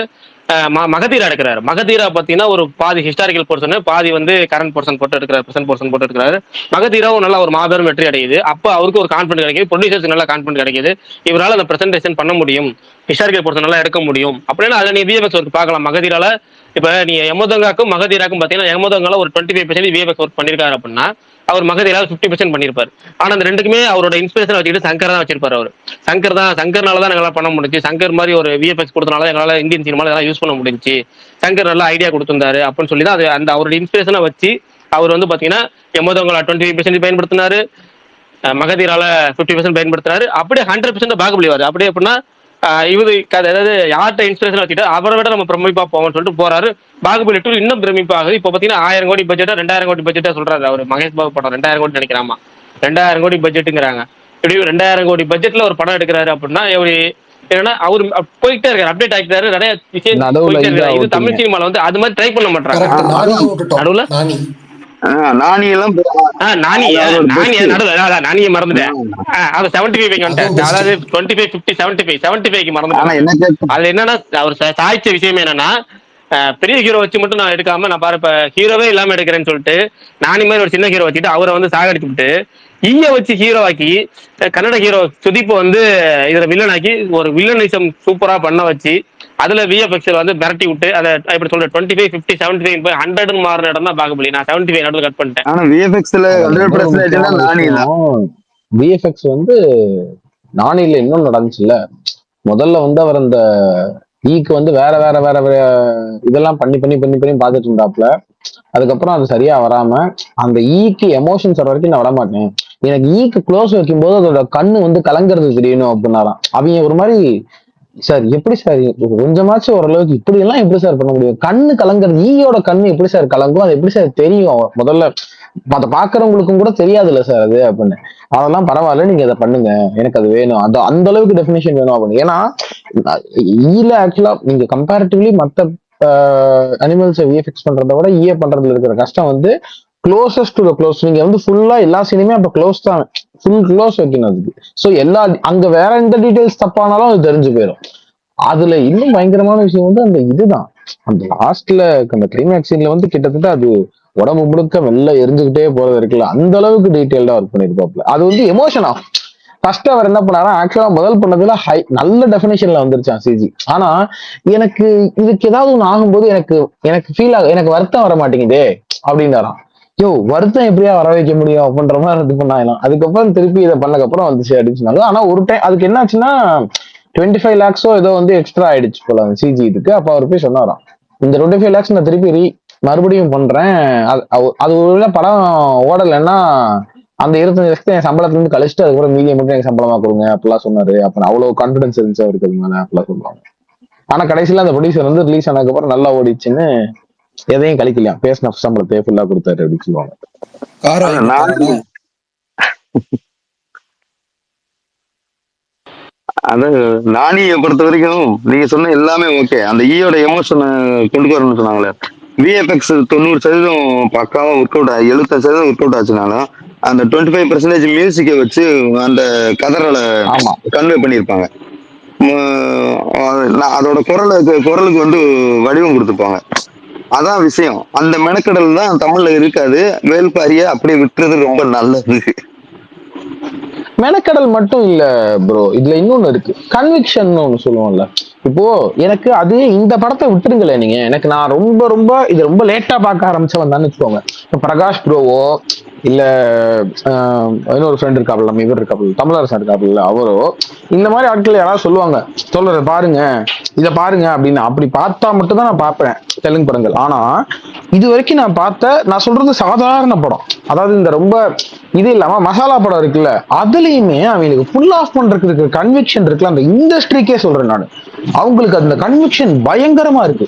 மகதீரா எடுக்கிறாரு. மகதீரா பார்த்தீங்கன்னா ஒரு பாதி ஹிஸ்டாரிக்கல் போர்ஷன், பாதி வந்து கரண்ட் போர்ஷன் போட்டு எடுக்கிறாரு, பிரசன்ட் போர்ஷன் போட்டு எடுக்கிறாரு. மகதீராவும் நல்லா ஒரு மாபெரும் வெற்றி அடையுது. அப்போ அவருக்கு ஒரு கான்ஃபிடன்ட் கிடைக்குது, ப்ரொடியூசருக்கு நல்லா கான்ஃபிடன்ட் கிடைக்குது, இவரால் அந்த பிரசன்டேஷன் பண்ண முடியும், ஹிஸ்டாரிக்கல் போர்ஷன் நல்லா எடுக்க முடியும் அப்படின்னா அதில் நீ விஎஃப்எக்ஸ் ஒர்க் பார்க்கலாம். மகதீரால இப்போ நீ யமதங்காக்கும் மகதீராக்கும் பார்த்தீங்கன்னா யமதங்கால ஒரு 25% விஎஃப்எக்ஸ் ஒர்க் பண்ணியிருக்காரு அப்படின்னா அவர் மகதீரால 50% பண்ணியிருப்பார். ஆனா அந்த ரெண்டுக்குமே அவரோட இன்ஸ்பிரேஷன் வச்சுக்கிட்டு சங்கர் தான் வச்சிருப்பாரு. அவர் சங்கர்னால தான் எங்களால் பண்ண முடிஞ்சு, சங்கர் மாதிரி ஒரு விஎஃப்எக்ஸ் கொடுத்தனால எங்களால் இந்தியன் சினிமாவில் எல்லாம் யூஸ் பண்ண முடிஞ்சு, சங்கர் நல்லா ஐடியா கொடுத்திருந்தாரு அப்படின்னு சொல்லி தான் அது அந்த அவரோட இன்ஸ்பிரேஷனை வச்சு அவர் வந்து பார்த்தீங்கன்னா யமதங்கா 25% பயன்படுத்தினாரு, மகதீரால 50% பயன்படுத்தினாரு. அப்படியே 100% பாகுபலி வருது. அப்படியே எப்படின்னா இவரு அதாவது யார்கிட்ட இன்ஸ்பிரேஷன் வச்சுட்டு அவரை விட நம்ம பிரமிப்பா போவோம்னு சொல்லிட்டு போறாரு. பாகுபலி 2 இன்னும் பிரமிப்பாகுது. இப்போ பார்த்தீங்கன்னா 1000 கோடி பட்ஜெட்டா 2000 கோடி பட்ஜெட்டா சொல்றாரு அவர். மகேஷ் பாபு படம் 2000 கோடி நினைக்கிறாமா, 2000 கோடி பட்ஜெட்டுங்கிறாங்க. இப்படி 2000 கோடி பட்ஜெட்ல ஒரு படம் எடுக்கிறாரு அப்படின்னா ஏன்னா அவரு போயிட்டே இருக்காரு, அப்டேட் ஆகிட்டாரு, நிறைய விஷயம் போயிட்டே இருக்காரு. இது தமிழ் சினிமால வந்து அது மாதிரி ட்ரை பண்ண மாட்டாங்க. நடுவுல நானி எல்லாம் நானியை மறந்துட்டேன். அது 75 வந்துட்டேன். அதாவது 25 50 75 75 மறந்துட்டேன். அது என்னன்னா அவர் சாய்ச்ச விஷயமே என்னன்னா பெரிய ஹீரோ வச்சு மட்டும் நான் எடுக்காம நான் பாரு இப்ப ஹீரோவே இல்லாம எடுக்கிறேன்னு சொல்லிட்டு நானி மாதிரி ஒரு சின்ன ஹீரோ வச்சுட்டு அவரை வந்து சாகடிச்சு விட்டு ஈய வச்சு ஹீரோ ஆக்கி கன்னட ஹீரோ சுதீப் வந்து இதுல வில்லன் ஆக்கி ஒரு வில்லனிசம் சூப்பரா பண்ண வச்சு அதுல விஎஃப்எக்ஸ்ல வந்து மிரட்டி விட்டு அதை இப்படி சொல்ற 25 50 75 போய் 100 மாறின இடம் தான் பாகுபலி. நான் 75 நடுவில் கட் பண்ணிட்டேன். ஆனா விஎஃப்எக்ஸ்ல 100% நானி தான். விஎஃப்எக்ஸ் வந்து நானில இன்னும் நடந்துச்சுல்ல, முதல்ல வந்து அவர் அந்த ஈக்கு வந்து வேற வேற வேற வேற இதெல்லாம் பண்ணி பண்ணி பண்ணி பண்ணி பார்த்துட்டு இருந்தாப்புல. அதுக்கப்புறம் அது சரியா வராம அந்த ஈக்கு எமோஷன்ஸ் வர வரைக்கும் நான் வரமாட்டேன், எனக்கு ஈக்கு க்ளோஸ் வைக்கும்போது அதோட கண்ணு வந்து கலங்கிறது தெரியணும் அப்படின்னாராம். அவங்க ஒரு மாதிரி சார் எப்படி சார் கொஞ்சமாச்சும் ஓரளவுக்கு இப்படி எல்லாம் எப்படி சார் பண்ண முடியும், கண்ணு கலங்குறது ஈயோட கண்ணு எப்படி சார் கலங்கும், அது எப்படி சார் தெரியும், முதல்ல அதை பாக்குறவங்களுக்கும் கூட தெரியாதுல்ல சார் அது அப்படின்னு. அதெல்லாம் பரவாயில்ல, நீங்க அதை பண்ணுங்க, எனக்கு அது வேணும், அது அந்த அளவுக்கு டெஃபினேஷன் வேணும் அப்படின்னு. ஏன்னா ஈல ஆக்சுவலா நீங்க கம்பேரிட்டிவ்லி மற்ற அனிமல்ஸை விஎஃப்எக்ஸ் பண்றதை விட ஈய பண்றதுல இருக்கிற கஷ்டம் வந்து க்ளோசஸ்ட் டு த க்ளோஸ். நீங்க வந்து ஃபுல்லா எல்லா சீனுமே அப்ப க்ளோஸ் தான், ஃபுல் க்ளோஸ் வைக்கணும் அதுக்கு. ஸோ எல்லா அங்க வேற எந்த டீடைல்ஸ் தப்பானாலும் அது தெரிஞ்சு போயிடும். அதுல இன்னும் பயங்கரமான விஷயம் வந்து அந்த இதுதான், அந்த லாஸ்ட்ல அந்த கிளைமேக்ஸ் சீன்ல வந்து கிட்டத்தட்ட அது உடம்பு முழுக்க வெள்ள எரிஞ்சுக்கிட்டே போறது இருக்குல்ல, அந்த அளவுக்கு டீட்டெயில்டா ஒர்க் பண்ணிருப்பாப்ல. அது வந்து எமோஷன் ஆகும். ஃபர்ஸ்ட் அவர் என்ன பண்ணாரா, ஆக்சுவலா முதல் பண்ணதுல நல்ல டெஃபினேஷன்ல வந்துருச்சான் சிஜி. ஆனா எனக்கு இதுக்கு ஏதாவது ஒண்ணு ஆகும்போது எனக்கு ஃபீல் ஆகும், எனக்கு வருத்தம் வர மாட்டேங்குதே அப்படின்னாராம். யோ வருத்தம் எப்படியா வர வைக்க முடியும் அப்படின்ற மாதிரி இது பண்ணாங்களாம். அதுக்கப்புறம் திருப்பி இதை பண்ணக்கப்புறம் வந்துச்சு அப்படின்னு சொன்னாங்க. ஆனா ஒரு டைம் அதுக்கு என்ன ஆச்சுன்னா 25 lakhs ஏதோ வந்து எக்ஸ்ட்ரா ஆயிடுச்சு போல அந்த சிஜி இதுக்கு. அப்ப அவர் போய் சொன்னாராம், இந்த 25 lakhs நான் திருப்பி மறுபடியும் பண்றேன், அது ஒரு படம் ஓடலைன்னா அந்த 25 லட்சத்தை என் சம்பளத்துல இருந்து கழிச்சுட்டு அதுக்கப்புறம் மீதியை மட்டும் எனக்கு சம்பளமா கொடுங்க அப்படிலாம் சொன்னாரு. அப்ப அவ்வளவு கான்பிடன்ஸ் இருந்துச்சு அவருக்கு அது மேல அப்படிலாம் சொல்லுவாங்க. ஆனா கடைசியில அந்த ப்ரொடியூசர் வந்து ரிலீஸ் ஆனதுக்கு அப்புறம் நல்லா ஓடிச்சுன்னு எதையும் கழிக்கலையா, பேசின சம்பளத்தை ஃபுல்லா கொடுத்தாரு அப்படின்னு சொல்லுவாங்க. அது நானியை பொறுத்த வரைக்கும் நீங்க சொன்ன எல்லாமே ஓகே. அந்த ஈயோட எமோஷனை கொண்டு வரணும்னு சொன்னாங்களே, விஎஃப்எக்ஸ் 90% பக்காவா ஒர்க் அவுட் 75% ஒர்க் அவுட் ஆச்சுனாலும் அந்த 25% மியூசிக்கை வச்சு அந்த கதறலை கன்வே பண்ணியிருப்பாங்க. அதோட குரலுக்கு வந்து வடிவம் கொடுத்துப்பாங்க. அதான் விஷயம். அந்த மெனக்கடல் தான் தமிழ்ல இருக்காது. வேல்பாரிய அப்படியே விட்டுறது ரொம்ப நல்லது. மெனக்கடல் மட்டும் இல்ல ப்ரோ, இதுல இன்னொன்னு இருக்கு, கன்விக்ஷன் ஒண்ணு சொல்லுவோம்ல. இப்போ எனக்கு அது இந்த படத்தை விட்டுருங்களேன் நீங்க, எனக்கு நான் ரொம்ப ரொம்ப இது ரொம்ப லேட்டா பார்க்க ஆரம்பிச்சவன் தான் வச்சுக்கோங்க. இப்போ பிரகாஷ் ப்ரோவோ இல்ல இன்னொரு ஃப்ரெண்ட் இருக்காப்புல, நம்ம இவர் இருக்காப்புல தமிழரசன் இருக்காப்புல, அவரோ இந்த மாதிரி ஆட்கள் யாராவது சொல்லுவாங்க சொல்ற பாருங்க இதை பாருங்க அப்படின்னு, அப்படி பார்த்தா மட்டும் தான் நான் பார்ப்பேன் தெலுங்கு படங்கள். ஆனா இது வரைக்கும் நான் நான் சொல்றது சாதாரண படம், அதாவது இந்த ரொம்ப இது இல்லாம மசாலா படம் இருக்குல்ல, அதுலயுமே அவங்களுக்கு ஃபுல் ஆஃப் பண்றதுக்கு இருக்கிற கன்விக்ஷன் இருக்குல்ல, அந்த இண்டஸ்ட்ரிக்கே சொல்றேன் நான், அவங்களுக்கு அந்த கன்விக்ஷன் பயங்கரமா இருக்கு.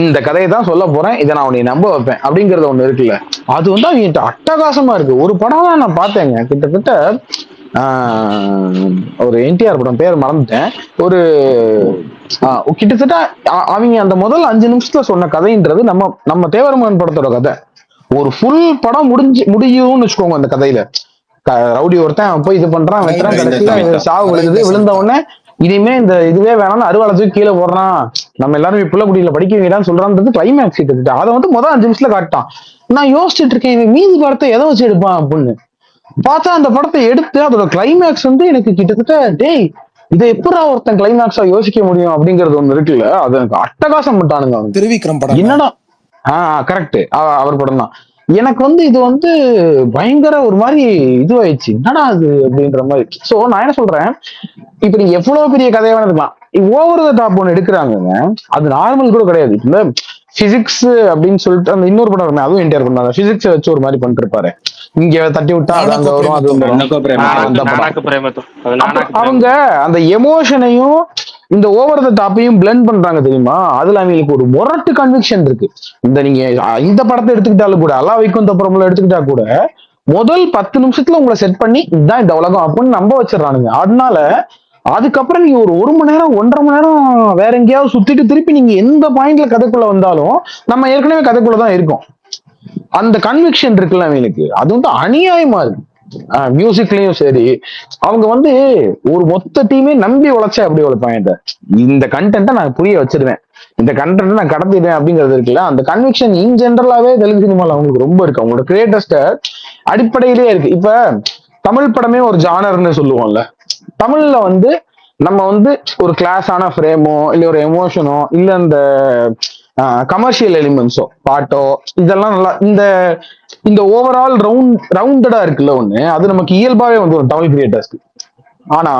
இந்த கதையை தான் சொல்ல போறேன், இதை நான் உன்னை நம்ப வைப்பேன் அப்படிங்கறது ஒண்ணு இருக்குல்ல, அது வந்து அவங்க அட்டகாசமா இருக்கு. ஒரு படம் தான் நான் பார்த்தேங்க, கிட்டத்தட்ட ஒரு என்டிஆர் படம் பேர் மறந்துட்டேன், ஒரு கிட்டத்தட்ட அவங்க அந்த முதல் 5 நிமிஷத்துல சொன்ன கதைன்றது நம்ம தேவரமன் படத்தோட கதை. ஒரு ஃபுல் படம் முடியும்னு வச்சுக்கோங்க. அந்த கதையில ரவுடி ஒருத்தன் போய் இது பண்றான், வெட்டுறான், கடைசியில சாவு விழுந்த உடனே இனிமே இந்த இதுவே வேணாம்னு அறுவாலை தூக்கி கீழே போடுறான், நம்ம எல்லாரும் புள்ளக்குடியில படிக்க வைக்கிறான்னு சொல்றான்றது கிளைமேக்ஸ் கிட்ட. அதை வந்து முதல் 5 நிமிஷத்துல காட்டான். நான் யோசிச்சுட்டு இருக்கேன், இவன் மீதி படத்தை எதை வச்சு எடுப்பான் அப்படின்னு பார்த்தா, அந்த படத்தை எடுத்து அதோட கிளைமேக்ஸ் வந்து எனக்கு கிட்டத்தட்ட டேய் இதை எப்படா ஒருத்தன் கிளைமேக்ஸா யோசிக்க முடியும் அப்படிங்கறது ஒண்ணு இருக்குல்ல, அது எனக்கு அட்டகாசம் பண்ணிட்டானுங்க. திருவிக்ரம் படம் என்னடா கரெக்ட், அவர் படம் தான். எனக்கு வந்து இது வந்து பயங்கர ஒரு மாதிரி இதுவாயிடுச்சு, என்னடா அது அப்படின்ற மாதிரி. சோ நான் என்ன சொல்றேன், இப்ப நீங்க எவ்வளவு பெரிய கதையா இருக்கலாம், ஓவர் த டாப் ஒன்று எடுக்கிறாங்க, அது நார்மல் கூட கிடையாது. இந்த பிசிக்ஸ் அப்படின்னு சொல்லிட்டு அந்த இன்னொரு படம் வருமே, அதுவும் என்டிஆர் பண்ணாங்க, பிசிக்ஸ் வச்சு ஒரு மாதிரி பண்ணிட்டு இருப்பாரு, இங்க தட்டி விட்டா அது அங்க வரும், அது அவங்க அந்த எமோஷனையும் இந்த ஓவர் த டாப்பையும் பிளெண்ட் பண்றாங்க தெரியுமா. அதுல அவங்களுக்கு ஒரு மொரட்டு கன்விக்ஷன் இருக்கு. இந்த நீங்க இந்த படத்தை எடுத்துக்கிட்டாலும் கூட, அல்லா வைக்கும் தப்புறம்ல எடுத்துக்கிட்டா கூட, முதல் 10 நிமிஷத்துல உங்களை செட் பண்ணி இதுதான் இந்த உலகம் அப்படின்னு நம்ப வச்சிடறானுங்க. அதனால அதுக்கப்புறம் நீங்க ஒரு மணி நேரம் 1.5 மணி நேரம் வேற எங்கேயாவது சுத்திட்டு திருப்பி நீங்க எந்த பாயிண்ட்ல கதைக்குள்ள வந்தாலும் நம்ம ஏற்கனவே கதைக்குள்ளதான் இருக்கோம். அந்த கன்விக்ஷன் இருக்குல்ல அவங்களுக்கு, அது வந்து அநியாயமா இருக்கு. மியூசிக்லயும் சரி, அவங்க வந்து ஒரு மொத்த டீமே நம்பி உழைச்சா எப்படி உழைப்பாங்க, இந்த கண்டென்ட்டை நான் புரிய வச்சிருவேன், இந்த கண்டென்ட்டை நான் கடத்திடுவேன் அப்படிங்கிறது இருக்குல்ல, அந்த கன்விக்ஷன் இன் ஜென்ரலாவே தெலுங்கு சினிமால அவங்களுக்கு ரொம்ப இருக்கு. அவங்களோட கிரியேட்டர்ஸ்ட அடிப்படையிலேயே இருக்கு. இப்ப தமிழ் படமே ஒரு ஜானர்னு சொல்லுவோம்ல, தமிழ்ல வந்து நம்ம வந்து ஒரு கிளாஸான ஃப்ரேமோ இல்ல ஒரு எமோஷனோ இல்ல இந்த கமர்ஷியல் எலிமெண்ட்ஸோ பாட்டோ இதெல்லாம் நல்லா இந்த ஓவரால் ரவுண்டடா இருக்குல்ல ஒண்ணு, அது நமக்கு இயல்பாவே வந்துடும் தமிழ் கிரியேட்டர்ஸ்க்கு. ஆனா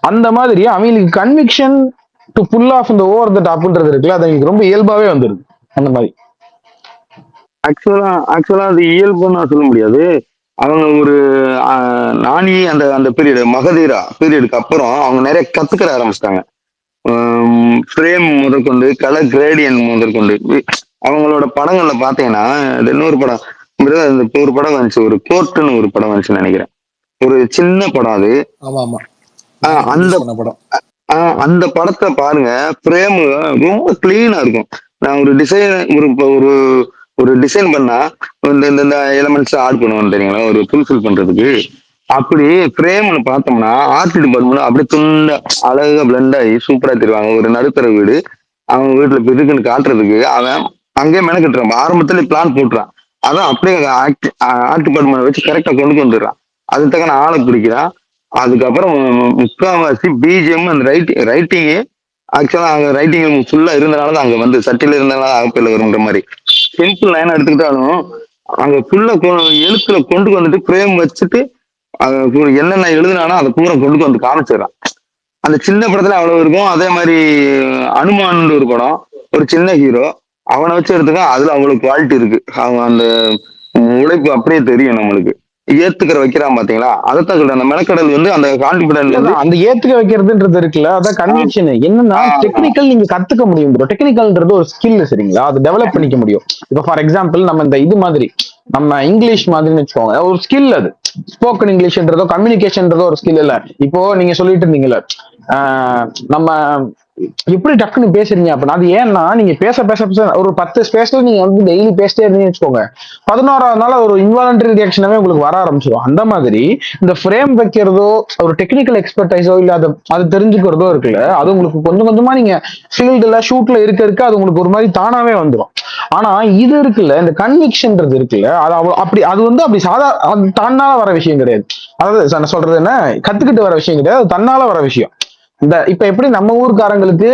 அந்த மாதிரி அவங்களுக்கு கன்விக்ஷன் டு புல் ஆஃப் இந்த ஓவர் த டாப்ன்றது இருக்குல்ல, அது அவங்களுக்கு ரொம்ப இயல்பாவே வந்துருது. அந்த மாதிரி ஆக்சுவலா அது இயல்புன்னு நான் சொல்ல முடியாது. அவங்க ஒரு நானி அந்த பீரியடு மகதீரா பீரியடுக்கு அப்புறம் அவங்க நிறைய கத்துக்கிற ஆரம்பிச்சிட்டாங்க. ஃப்ரேம் முதற்கொண்டு கலர் கிரேடியன் முதற்கொண்டு அவங்களோட படங்கள்ல பாத்தீங்கன்னா, இன்னொரு படம் ஒரு படம் வந்துச்சு, ஒரு கோர்ட்டுன்னு ஒரு படம் வந்துச்சுன்னு நினைக்கிறேன், ஒரு சின்ன படம் அது. அந்த படத்தை பாருங்க, ஃப்ரேம் ரொம்ப கிளீனா இருக்கும். நான் ஒரு டிசைன் ஒரு டிசைன் பண்ணா இந்த எலமெண்ட்ஸ் ஆட் பண்ணுவோம் தெரியுங்களா, ஒரு ஃபுல்ஃபில் பண்றதுக்கு. அப்படி ஃப்ரேம்னு பார்த்தோம்னா ஆர்ட் டிபார்ட்மெண்ட் அப்படியே துண்டா அழகா பிளண்ட் ஆகி சூப்பரா தெரிவாங்க. ஒரு நடுத்தர வீடு, அவங்க வீட்டுல இருக்குன்னு காட்டுறதுக்கு அவன் அங்கேயே மெனக்கிட்டுறான், ஆரம்பத்துல பிளான் போட்டுறான், அதான் அப்படியே ஆர்ட் டிபார்ட்மெண்ட் வச்சு கரெக்டா கொண்டு வந்துடுறான். அது தக்க ஆளை பிடிக்கிறான். அதுக்கப்புறம் முக்கால்வாசி பிஜிஎம் அந்த ரைட்டிங்கு ஆக்சுவலா அங்க ரைட்டிங் ஃபுல்லா இருந்தனாலதான் அங்க வந்து சட்டில இருந்தனால ஆப்பிள் வருன்ற மாதிரி சிம்பிள் லைனா எடுத்துக்கிட்டாலும் அங்க ஃபுல்லா எழுத்துல கொண்டு வந்துட்டு ஃப்ரேம் வச்சுட்டு என்னென்ன எழுதுனானோ அதை பூரா கொண்டு வந்து காமிச்சிடறான். அந்த சின்ன படத்துல அவ்வளவு இருக்கும். அதே மாதிரி அனுமான் ஒரு படம், ஒரு சின்ன ஹீரோ, அவனை வச்சு எடுத்துக்க அதுல அவ்வளவு குவாலிட்டி இருக்கு. அவன் அந்த உழைப்பு அப்படியே தெரியும் நம்மளுக்கு. ஏத்துக்கிற வைக்கிறான் பாத்தீங்களா, அதைத்தான் சொல்றேன். அந்த மெனக்கடல் வந்து அந்த கான்பிடன்ஸ் வந்து அந்த ஏத்துக்க வைக்கிறதுன்றது இருக்குல்ல, அதான் கன்விக்ஷன். என்னன்னா டெக்னிக்கல் நீங்க கத்துக்க முடியும் ப்ரோ, டெக்னிக்கல்ன்றது ஒரு ஸ்கில் சரிங்களா, அது டெவலப் பண்ணிக்க முடியும். இப்போ ஃபார் எக்ஸாம்பிள் நம்ம இந்த இது மாதிரி நம்ம இங்கிலீஷ் மாதிரின்னு வச்சுக்கோங்க, ஒரு ஸ்கில். அது ஸ்போக்கன் இங்கிலீஷ்ன்றதோ கம்யூனிகேஷன்றதோ ஒரு ஸ்கில் இல்ல. இப்போ நீங்க சொல்லிட்டு இருந்தீங்கல்ல, நம்ம எப்படி டக்குன்னு பேசுறீங்க அப்படின்னா அது ஏன்னா நீங்க பேச பேச பேச ஒரு 10 ஸ்பேஸ்ல நீங்க வந்து டெய்லி பேசிட்டே இருந்தீங்கன்னு வச்சுக்கோங்க, 11ஆவது நாள் ஒரு இன்வாலண்டரி ரியாக்ஷனாவே உங்களுக்கு வர ஆரம்பிச்சிடும். அந்த மாதிரி இந்த ஃப்ரேம் வைக்கிறதோ ஒரு டெக்னிக்கல் எக்ஸ்பர்டைஸோ இல்ல அது தெரிஞ்சுக்கிறதோ இருக்குல்ல, அது உங்களுக்கு கொஞ்சம் கொஞ்சமா நீங்க ஃபீல்டுல ஷூட்ல இருக்க அது உங்களுக்கு ஒரு மாதிரி தானாவே வந்துடும். ஆனா இது இருக்குல்ல, இந்த கன்விக்ஷன்ன்றது இருக்குல்ல, அது அப்படி அது வந்து அப்படி அது தன்னால வர விஷயம் கிடையாது. அதாவது நான் சொல்றது என்ன, கத்துக்கிட்டு வர விஷயம் கிடையாது, அது தன்னால வர விஷயம். இந்த இப்ப எப்படி நம்ம ஊர்க்காரங்களுக்கு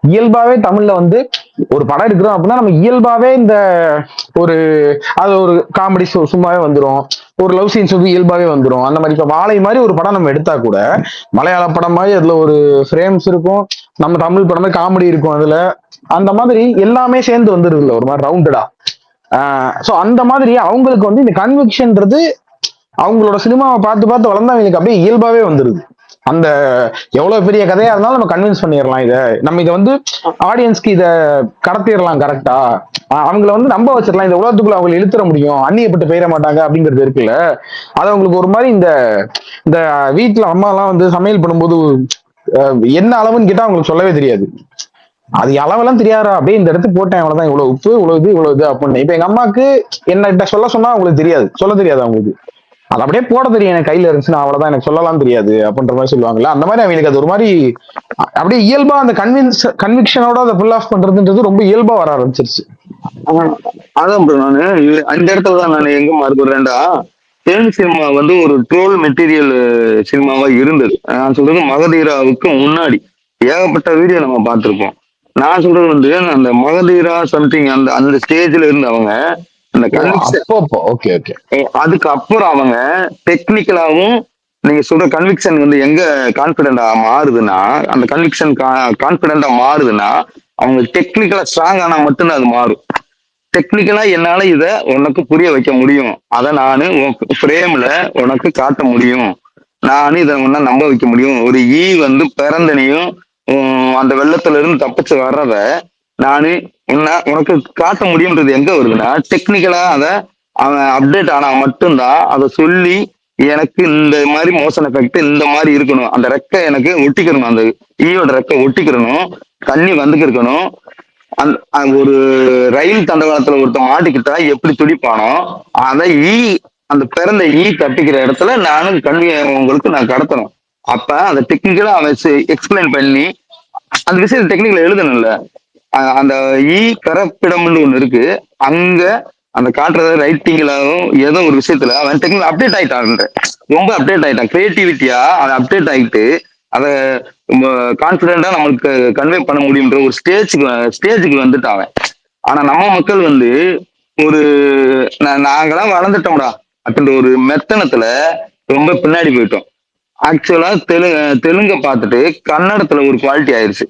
இயல்பாவே தமிழ்ல வந்து ஒரு படம் எடுக்கிறோம் அப்படின்னா நம்ம இயல்பாவே இந்த ஒரு அது ஒரு காமெடி சும்மாவே வந்துடும், ஒரு லவ் சீன்ஸ் வந்து இயல்பாவே வந்துடும். அந்த மாதிரி இப்ப வாழை மாதிரி ஒரு படம் நம்ம எடுத்தா கூட மலையாள படம் மாதிரி அதுல ஒரு ஃப்ரேம்ஸ் இருக்கும், நம்ம தமிழ் படம் மாதிரி காமெடி இருக்கும், அதுல அந்த மாதிரி எல்லாமே சேர்ந்து வந்துருதுல ஒரு மாதிரி ரவுண்டடா. சோ அந்த மாதிரி அவங்களுக்கு வந்து இந்த கன்விக்ஷன்ன்றது அவங்களோட சினிமாவை பார்த்து பார்த்து வளர்ந்தா அவங்களுக்கு அப்படியே இயல்பாவே வந்துருது. அந்த எவ்வளவு பெரிய கதையா இருந்தாலும் நம்ம கன்வின்ஸ் பண்ணிடலாம், நம்ம இதை வந்து ஆடியன்ஸ்க்கு இதை கடத்திடலாம் கரெக்டா, அவங்கள வந்து நம்ப வச்சிடலாம், இந்த உலகத்துக்குள்ள அவங்க இழுத்துற முடியும், அந்நியப்பட்டு போயிட மாட்டாங்க அப்படிங்கிறது இருக்குல்ல. அது அவங்களுக்கு ஒரு மாதிரி இந்த இந்த வீட்டுல அம்மா எல்லாம் வந்து சமையல் பண்ணும்போது என்ன அளவுன்னு கேட்டா அவங்களுக்கு சொல்லவே தெரியாது. அது அளவெல்லாம் தெரியாதா, அப்படியே இந்த இடத்துக்கு போட்டேன் அவ்வளவுதான், இவ்வளவு உப்பு இவ்வளவு இது அப்படின்னு. இப்ப எங்க அம்மாக்கு என்ன சொல்ல சொன்னா அவங்களுக்கு தெரியாது, சொல்ல தெரியாது அவங்களுக்கு. அது அப்படியே போட தெரியும், எனக்கு கையில இருந்துச்சுன்னா அவ்வளவுதான், எனக்கு சொல்லலாம் தெரியாது அப்படின்ற மாதிரி சொல்லுவாங்கல்ல. அந்த மாதிரி அவங்களுக்கு அது ஒரு மாதிரி அப்படியே இயல்பா அந்த கன்விக்ஷனோட அதை ஃபுல் ஆஃப் பண்றதுன்றது ரொம்ப இயல்பா வர ஆரம்பிச்சிருச்சு. அதான் ப்ரோ, நானு அந்த இடத்துல தான் நான் எங்க மாறுபடுறேன்டா, தெலுங்கு சினிமா வந்து ஒரு ட்ரோல் மெட்டீரியல் சினிமாவா இருந்தது. நான் சொல்றது மகதீராவுக்கு முன்னாடி ஏகப்பட்ட வீடியோ நம்ம பார்த்திருப்போம். நான் சொல்றது வந்து அந்த மகதீரா சம்திங் அந்த அந்த ஸ்டேஜ்ல இருந்தவங்க அந்த ஓகே ஓகே, அதுக்கு அப்புறம் அவங்க டெக்னிக்கலாவும் நீங்க சொல்ற கன்விக்ஷன் வந்து எங்க கான்பிடென்டா மாறுதுன்னா, அந்த கன்விக்ஷன் கான்பிடென்டா மாறுதுன்னா அவங்க டெக்னிக்கலா ஸ்ட்ராங் ஆனா மட்டும்தான் அது மாறும். டெக்னிக்கலா என்னால இத உனக்கு புரிய வைக்க முடியும், அதை நானு ஃப்ரேம்ல உனக்கு காட்ட முடியும், நானு இதை ஒன்னா நம்ப வைக்க முடியும். ஒரு வந்து பிறந்தனையும் அந்த வெள்ளத்துல இருந்து தப்பிச்சு வர்றத நானு உனக்கு காட்ட முடியும்ன்றது எங்க வருதுன்னா, டெக்னிக்கலா அதை அவன் அப்டேட் ஆனா மட்டும்தான் அதை சொல்லி எனக்கு இந்த மாதிரி மோஷன் எஃபெக்ட் இந்த மாதிரி இருக்கணும், அந்த ரெக்கை எனக்கு ஒட்டிக்கிறணும், அந்த ஈயோட ரெக்கை ஒட்டிக்கிறணும், தண்ணி வந்துக்கு இருக்கணும், ஒரு ரயில் தண்டவாளத்துல ஒருத்தன் மாட்டிக்கிட்டா எப்படி துடிப்பானோ அதை அந்த பிறந்த தட்டிக்கிற இடத்துல நானும் உங்களுக்கு நான் கடத்தணும். அப்ப அந்த டெக்னிக்கலா அவன் எக்ஸ்பிளைன் பண்ணி அந்த விஷயத்த டெக்னிக்கல எழுதணும்ல. அந்த பிறப்பிடம்னு ஒண்ணு இருக்கு, அங்க அந்த காட்டுறத ரைட்டிங்லாவும் ஏதோ ஒரு விஷயத்துல அவன் டெக்னிக்கல் அப்டேட் ஆயிட்டான், ரொம்ப அப்டேட் ஆயிட்டான், கிரியேட்டிவிட்டியா அதை அப்டேட் ஆகிட்டு அதை கான்பிடென்டா நம்மளுக்கு கன்வே பண்ண முடியும்ன்ற ஒரு ஸ்டேஜுக்கு வந்துட்டாங்க. ஆனா நம்ம மக்கள் வந்து ஒரு நாங்கெல்லாம் வளர்ந்துட்டோம்டா அப்படின்ற ஒரு மெத்தனத்துல ரொம்ப பின்னாடி போயிட்டோம். ஆக்சுவலா தெலுங்க பார்த்துட்டு கன்னடத்துல ஒரு குவாலிட்டி ஆயிடுச்சு.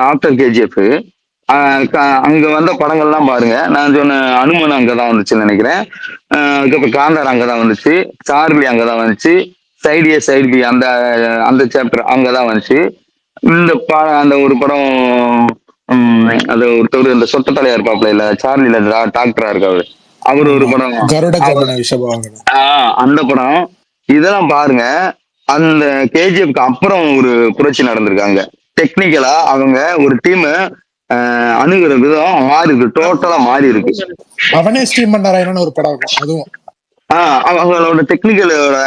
ஆஃப்டர் கேஜிஎஃப் அங்க வந்த படங்கள்லாம் பாருங்க, நான் சொன்ன அனுமன் அங்கதான் வந்துச்சுன்னு நினைக்கிறேன், அதுக்கப்புறம் காந்தார் அங்கதான் வந்துச்சு, சார்லி அங்கதான் வந்துச்சு, சைடு ஏ சைடு பி அந்த அந்த சாப்டர் அங்கதான் வந்துச்சு. இந்த அந்த ஒரு படம் அது ஒருத்தர் இந்த சொட்ட தலையா இருப்பாப்ல இல்ல சார்லில டாக்டரா இருக்காரு, அவரு ஒரு படம் அந்த படம். இதெல்லாம் பாருங்க, அந்த கேஜிஎஃப்க்கு அப்புறம் ஒரு புரட்சி நடந்திருக்காங்க. டெக்னிக்கலா அவங்க ஒரு டீம் அணுகிற விதம் மாறி இருக்கு, டோட்டலா மாறி இருக்கு. அவனே ஸ்டீம் பண்ணாராயணன்னு ஒரு படம் இருக்கும், அதுவும் அவங்களோட டெக்னிக்கலோட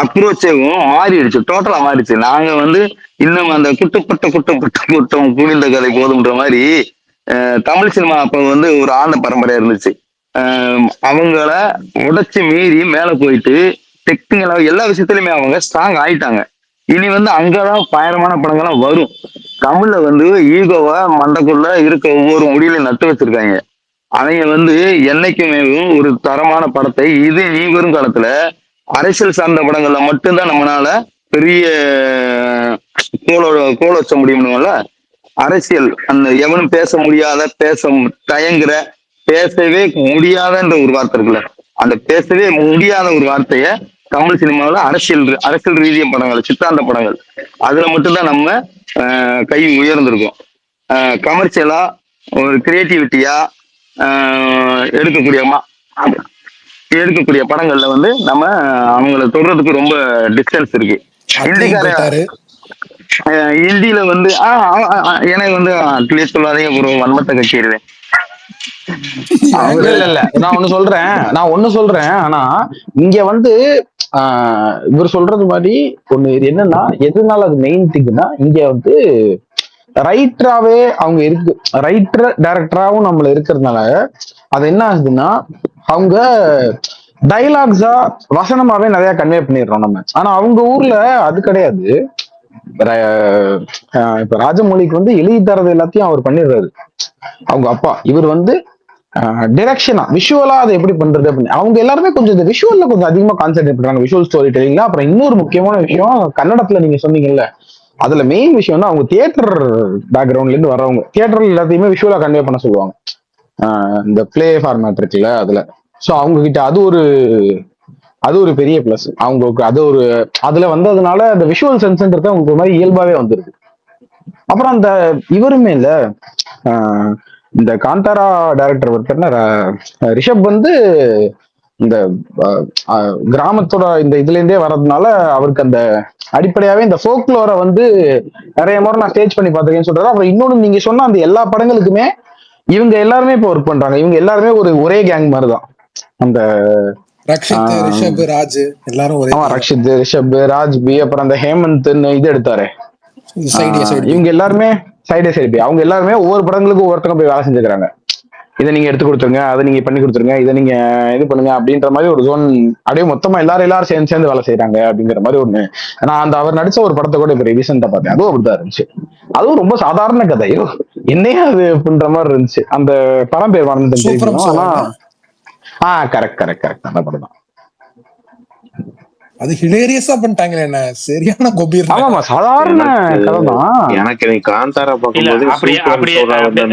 அப்ரோச்சும் மாறிடுச்சு, டோட்டலா மாறிடுச்சு. நாங்க வந்து இன்னும் அந்த குட்டம் குவிந்த கதை போதும்ன்ற மாதிரி தமிழ் சினிமா அப்ப வந்து ஒரு ஆண்ட பரம்பரையா இருந்துச்சு. அவங்கள உடைச்சு மீறி மேல போயிட்டு டெக்னிக்கலா எல்லா விஷயத்திலுமே அவங்க ஸ்ட்ராங் ஆயிட்டாங்க. இனி வந்து அங்கதான் பயங்கரமான படங்கள்லாம் வரும். தமிழ்ல வந்து ஈகோவை மண்டக்குள்ள இருக்க ஒவ்வொரு முடியலையும் நட்டு வச்சிருக்காங்க. அவங்க வந்து என்னைக்குமே ஒரு தரமான படத்தை இது வரும் காலத்துல அரசியல் சார்ந்த படங்கள்ல மட்டும்தான் நம்மளால பெரிய கோல வச்ச முடியும்ல. அரசியல் அந்த எவனும் பேச முடியாத தயங்குற பேசவே முடியாதன்ற ஒரு வார்த்தை இருக்குல்ல, அந்த பேசவே முடியாத ஒரு வார்த்தைய தமிழ் சினிமாவில் அரசியல் ரீதிய படங்கள், சித்தாந்த படங்கள், அதுல மட்டும்தான் நம்ம கை உயர்ந்திருக்கோம். கமர்ஷியலா ஒரு கிரியேட்டிவிட்டியா எடுக்கக்கூடிய படங்கள்ல வந்து நம்ம அவங்கள தொடர்றதுக்கு ரொம்ப டிஸ்டன்ஸ் இருக்கு. ஹிந்தியில வந்து எனக்கு வந்து அட்லீஸ்ட் சொல்லாதீங்க ப்ரோ, வன்மத்தை கட்டிடுவேன். இல்ல அவரு இல்ல இல்ல நான் ஒண்ணு சொல்றேன். ஆனா இங்க வந்து இவர் சொல்றது மாதிரி ஒண்ணு இது என்னன்னா, எதனால அது மெயின் திங்னா, இங்க வந்து ரைட்டராவே அவங்க இருக்கு, ரைட்டர் டைரக்டராவும் நம்மள இருக்கிறதுனால அது என்ன ஆகுதுன்னா, அவங்க டைலாக்ஸா வசனமாவே நிறைய கன்வே பண்ணிடுறோம் நம்ம. ஆனா அவங்க ஊர்ல அது கிடையாது. இப்ப ராஜமௌலிக்கு வந்து எழுதி தரது எல்லாத்தையும் அவர் பண்ணிடுறாரு அவங்க அப்பா. இவர் வந்து டிரெக்ஷனா விஷுவலா அதை எப்படி பண்றது அப்படின்னு அவங்க எல்லாருமே கொஞ்சம் இந்த விஷுவல்ல கொஞ்சம் அதிகமா கான்சென்ட்ரேட் பண்றாங்க, விஷுவல் ஸ்டோரி டெல்லிங்ல. அப்புறம் இன்னொரு முக்கியமான விஷயம், கன்னடத்துல நீங்க சொன்னீங்கல்ல, அதுல மெயின் விஷயம் வந்து அவங்க தியேட்டர் பேக்ரவுண்ட்ல இருந்து வரவங்க தியேட்டர் எல்லாத்தையுமே விஷுவலா கன்வே பண்ண சொல்லுவாங்க. இந்த பிளே ஃபார்மேட் இருக்குல்ல அதுல. ஸோ அவங்க கிட்ட அது ஒரு பெரிய பிளஸ் அவங்களுக்கு. அது ஒரு அதுல வந்ததுனால அந்த விஷுவல் சென்ஸ்ன்றது அவங்களுக்கு ஒரு மாதிரி இயல்பாவே வந்துருக்கு. அப்புறம் அந்த இவருமே இல்ல, இந்த காந்தாரா டைரக்டர் ஒருத்தர் ரிஷப் வந்து இந்த கிராமத்தோட இந்த இதுல இருந்தே வர்றதுனால அவருக்கு அந்த அடிப்படையாவே இந்த ஃபோக்லோரை வந்து நிறைய முறை நான் ஸ்டேஜ் பண்ணி பார்த்திருக்கேன்னு சொல்றாரு. அப்புறம் இன்னொன்னு நீங்க சொன்ன அந்த எல்லா படங்களுக்குமே இவங்க எல்லாருமே இப்போ ஒர்க் பண்றாங்க. இவங்க எல்லாருமே ஒரே கேங் மாதிரிதான். அந்த ரக்ஷித், ரிஷப், ராஜ் எல்லாரும் ஒரே ரக்ஷித், ரிஷப், ராஜ் பி, அப்புறம் அந்த ஹேமந்த் இது எடுத்தாரு. சைடு இவங்க எல்லாருமே சைடு அவங்க எல்லாருமே ஒவ்வொரு படங்களுக்கும் ஒவ்வொருத்தங்க போய் வேலை செஞ்சுக்கிறாங்க. இதை நீங்க எடுத்து கொடுத்துருங்க, அதை நீங்க பண்ணி கொடுத்துருங்க, இதை நீங்க இது பண்ணுங்க அப்படின்ற மாதிரி ஒரு ஜோன். அப்படியே மொத்தமா எல்லாரும் சேர்ந்து வேலை செய்யறாங்க அப்படிங்கிற மாதிரி ஒண்ணு. நான் அவர் நடிச்ச ஒரு படத்தை கூட இப்ப ரீசெண்டா பார்த்தேன், அதுவும் அப்படிதான் இருந்துச்சு. அதுவும் ரொம்ப சாதாரண கதையோ என்னையா அது பண்ற மாதிரி இருந்துச்சு. அந்த படம் பேர் மறந்துட்டேன் தெரியும். ஆனா கரெக்ட் அந்த படம் தான். அது ஹிலேரியஸா பண்ணிட்டாங்களே, என்ன சரியான கொபீர். ஆமா சாதாரண கதை தான். எனக்கு நீ காந்தாரா பார்க்கும்போது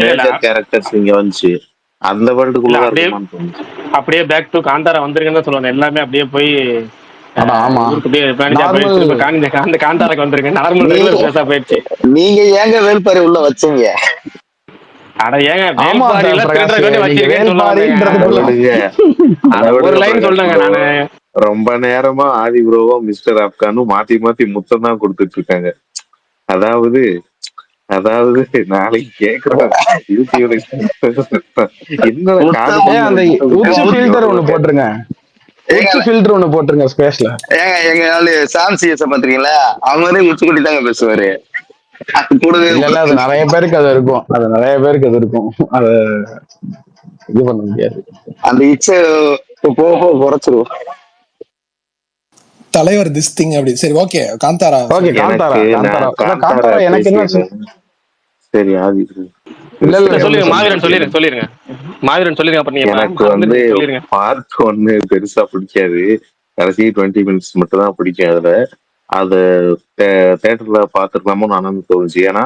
மேஜர் கேரக்டர்ஸ் இங்க வந்துச்சு, அந்த வேர்ல்டுக்குள்ள அப்படியே பேக் டு காந்தாரா வந்திருக்குன்னு தான் சொல்லுவாங்க எல்லாமே. அப்படியே போய் காந்தாராக்கு வந்திருக்கு, நார்மல் ரெகுலர் பேஸா போயிடுச்சு. நீங்க ஏங்க வேல்பாரி உள்ள வச்சீங்க? அட ஏங்க ஒரு லைன் சொல்லுங்க. நானு ரொம்ப நேரமா ஆதி ப்ரோவும் மிஸ்டர் ஆப்கானும் மாத்தி முத்தம் தான் கொடுத்துட்டு இருக்காங்க. அதாவது நாளைக்கு கேக்குறேன் எங்க ஆளு சாம் சிஎஸ் பாத்துறீங்களா, அவரே உச்சி குட்டி தாங்க பேசுவாரு. அது நிறைய பேருக்கு அது இருக்கும், அது இது பண்ண முடியாது. அந்த இச்சை போக குறைச்சிருவோம் தலைவர் திஸ் திங் அப்படி. சரி ஓகே காந்தாரா. எனக்கு என்ன சரி ஆதி சொல்லிருங்க. எனக்கு வந்து பார்ட் 1 பெருசா பிடிக்காது, கடைசி 20 minutes மட்டும் தான் பிடிக்கும். அதுல அது தியேட்டர்ல பாத்துக்கலாமோ நான் தோணுச்சு. ஏன்னா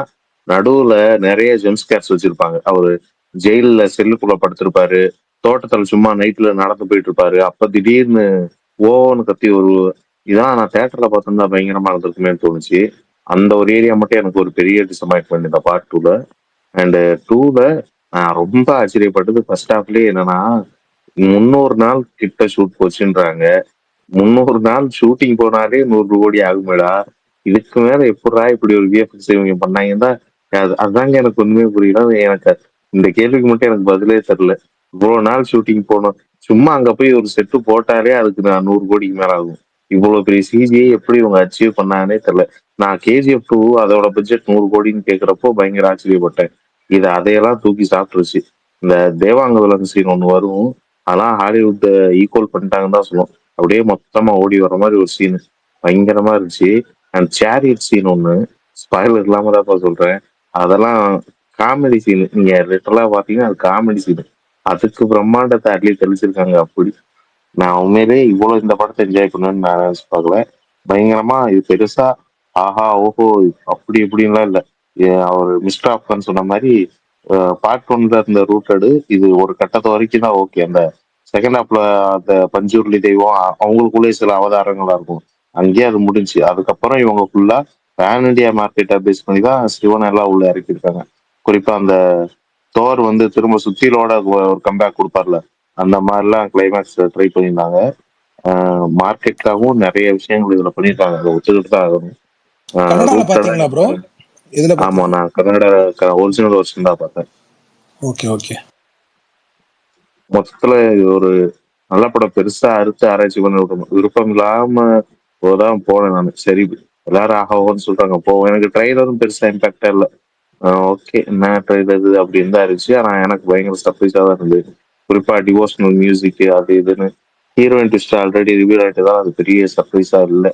நடுவுல நிறைய ஜெம்ஸ்கேர்ஸ் வச்சிருப்பாங்க. அவரு ஜெயில செல்லுக்குள்ள படுத்திருப்பாரு, தோட்டத்துல சும்மா நைட்ல நடந்து போயிட்டு இருப்பாரு, அப்ப திடீர்னு ஓன்னு கத்தி ஒரு இதான் நான் தியேட்டர்ல பார்த்தோம்னா பயங்கரமா இருந்திருக்குமே தோணுச்சு. அந்த ஒரு ஏரியா மட்டும் எனக்கு ஒரு பெரிய டிசப்பாயின்ட்மெண்ட் இந்த பார்ட் 2ல. அண்ட் 2ல நான் ரொம்ப ஆச்சரியப்பட்டது ஃபர்ஸ்ட் ஹாஃப்லயே என்னன்னா, 300 நாள் கிட்ட ஷூட் போச்சுன்றாங்க. 300 நாள் ஷூட்டிங் போனாலே 100 கோடி ஆகுமேடா, இதுக்கு மேல எப்படா இப்படி ஒரு விஎஃப்எக்ஸ் இவங்க பண்ணாங்கன்னா அதுதாங்க எனக்கு ஒண்ணுமே புரியல. எனக்கு இந்த கேள்விக்கு மட்டும் எனக்கு பதிலே தெரியல. இவ்வளவு நாள் ஷூட்டிங் போனோம், சும்மா அங்க போய் ஒரு செட்டு போட்டாலே அதுக்கு நான் 100 கோடிக்கு மேல ஆகும். இவ்வளவு பெரிய சிஜியை எப்படி இவங்க அச்சீவ் பண்ணாங்கன்னே தெரியல. நான் கேஜிஎஃப் 2 அதோட பட்ஜெட் 100 கோடின்னு கேட்கிறப்போ பயங்கர ஆச்சரியப்பட்டேன். இது அதையெல்லாம் தூக்கி சாப்பிட்டுருச்சு. இந்த தேவாங்க விலங்கு சீன் ஒண்ணு வரும், அதெல்லாம் ஹாலிவுட் ஈக்குவல் பண்ணிட்டாங்கன்னு தான் சொல்லுவோம். அப்படியே மொத்தமா ஓடி வர மாதிரி ஒரு சீன் பயங்கரமா இருந்துச்சு. அண்ட் சேரியட் சீன் ஒண்ணு, ஸ்பாயிலர் இல்லாம தான் சொல்றேன், அதெல்லாம் காமெடி சீன். நீங்க லிட்டரலா பாத்தீங்கன்னா அது காமெடி சீன். அதுக்கு பிரம்மாண்டத்தை அட்லி தெளிச்சிருக்காங்க. அப்படி நான் உண்மையிலே இவ்வளவு இந்த படத்தை என்ஜாய் பண்ணுவேன்னு நான் நினைச்சு பார்க்கல. பயங்கரமா இது பெருசா ஆஹா ஓஹோ அப்படி இப்படின்லாம் இல்லை. அவர் மிஸ்டர் ஆப்கான் சொன்ன மாதிரி பார்ட் 1ல இருந்த ரூட்டடு இது ஒரு கட்டத்தை வரைக்கும் தான் ஓகே. அந்த செகண்ட் ஹாப்ல அந்த பஞ்சூர்லி தெய்வம் அவங்களுக்குள்ளே சில அவதாரங்களா இருக்கும், அங்கேயே அது முடிஞ்சு. அதுக்கப்புறம் இவங்க ஃபுல்லா பேன் இண்டியா மார்க்கெட்டை பேஸ் பண்ணி தான் சிவன் எல்லாம் உள்ள இறக்கியிருக்காங்க. குறிப்பா அந்த தோர் வந்து திரும்ப சுத்திலோட ஒரு கம்பேக் கொடுப்பார்ல, அந்த மாதிரிலாம் கிளைமேக்ஸ் ட்ரை பண்ணியிருந்தாங்க. மார்க்கெட்டுக்காகவும் நிறைய விஷயங்கள் இதுல பண்ணியிருக்காங்க, அதை ஒத்துக்கிட்டு தான் ஆகணும். கன்னடால ரூட்டடா பாத்தீங்களா ப்ரோ? எதுல ஆமா, பாத்தீங்க? நான் கன்னட ஒரிஜினல் வெர்ஷன் தான் பார்த்தேன். Okay okay. மொத்தத்துல இது ஒரு நல்ல படம். பெருசா அறுத்து ஆராய்ச்சி பண்ண விருப்பம் இல்லாம தான் போனேன் நான். சரி, எல்லாரும் ஆகாவோன்னு சொல்றாங்க போவோம். எனக்கு ட்ரைலரும் பெருசா இம்பாக்டா இல்லை. ஓகே, என்ன ட்ரைலர் இது அப்படின்னு தான் இருந்துச்சு. ஆனா எனக்கு பயங்கர சர்ப்ரைஸா தான் இருந்தது. குறிப்பா டிவோஷனல் மியூசிக் அது இதுன்னு ஹீரோயின் ட்விஸ்ட் ஆல்ரெடி ரிவ்யூ ஆகிட்டு தான் அது பெரிய சர்ப்ரைஸா இல்லை.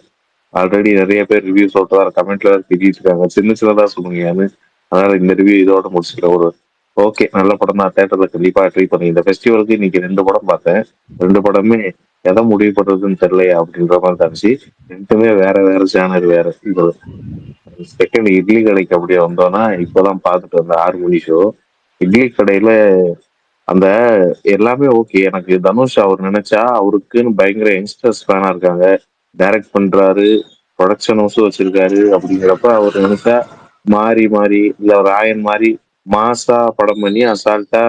ஆல்ரெடி நிறைய பேர் ரிவ்யூ சொல்லிட்டு வர கமெண்ட்ல திட்டிட்டு இருக்காங்க, சின்ன சின்னதா சொல்லுங்க. அதனால இந்த ரிவ்யூ இதோட முடிச்சுக்கிற ஒரு ஓகே நல்ல படம் தான். தேட்டர்ல கண்டிப்பா ட்ரை பண்ணி இந்த ஃபெஸ்டிவலுக்கு இன்னைக்கு 2 படம் பார்த்தேன். 2 படமே எதை முடிவு பண்றதுன்னு தெரியலையா அப்படின்ற மாதிரி இருந்துச்சு. 2மே வேற வேற சேனல் வேற. இப்போ செகண்ட் இட்லி கடைக்கு அப்படியே வந்தோம்னா இப்பதான் பார்த்துட்டு வந்த 6 மணி ஷோ. இட்லி கடையில அந்த எல்லாமே ஓகே. எனக்கு தனுஷ் அவர் நினைச்சா அவருக்குன்னு பயங்கர யங்ஸ்டர்ஸ் ஃபேனா இருக்காங்க. டைரக்ட் பண்றாரு, ப்ரொடக்ஷன் ஹவுஸும் வச்சிருக்காரு. அப்படிங்கிறப்ப அவர் நினைச்சா மாறி மாறி இல்ல ராயன் மாதிரி மாசா படம் பண்ணி அசால்ட்டா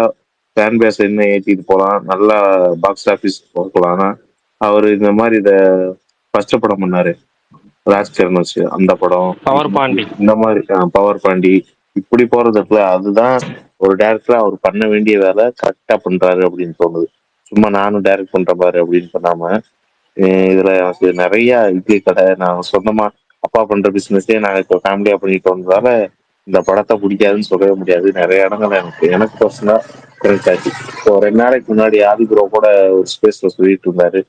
ஃபேன் பேஸ் என்ன ஏற்றிட்டு போகலாம், நல்லா பாக்ஸ் ஆஃபீஸ் போகலாம். ஆனா அவர் இந்த மாதிரி இத ஃபர்ஸ்ட் படம் பண்ணாரு ராஜ்கரன் வச்சு, அந்த படம் பவர் பாண்டி. இந்த மாதிரி பவர் பாண்டி இப்படி போறதுக்குள்ள அதுதான் ஒரு டேரக்டரா அவர் பண்ண வேண்டிய வேலை கரெக்டா பண்றாரு அப்படின்னு தோணுது. சும்மா நானும் டைரக்ட் பண்ற பாரு அப்படின்னு பண்ணாம இதுல எனக்கு நிறைய இட்லி கடை நான் சொந்தமா அப்பா பண்ற பிசினஸே நாங்க இப்போ ஃபேமிலியா பண்ணிட்டு வந்ததால இந்த படத்தை பிடிக்காதுன்னு சொல்லவே முடியாது. நிறைய இடங்கள் எனக்கு பர்சனலா கனெக்ட் ஆச்சு. இப்போ 2 நாளைக்கு முன்னாடி ஆதி ப்ரோ கூட ஒரு ஸ்பேஸ்ல சொல்லிட்டு இருந்தாரு,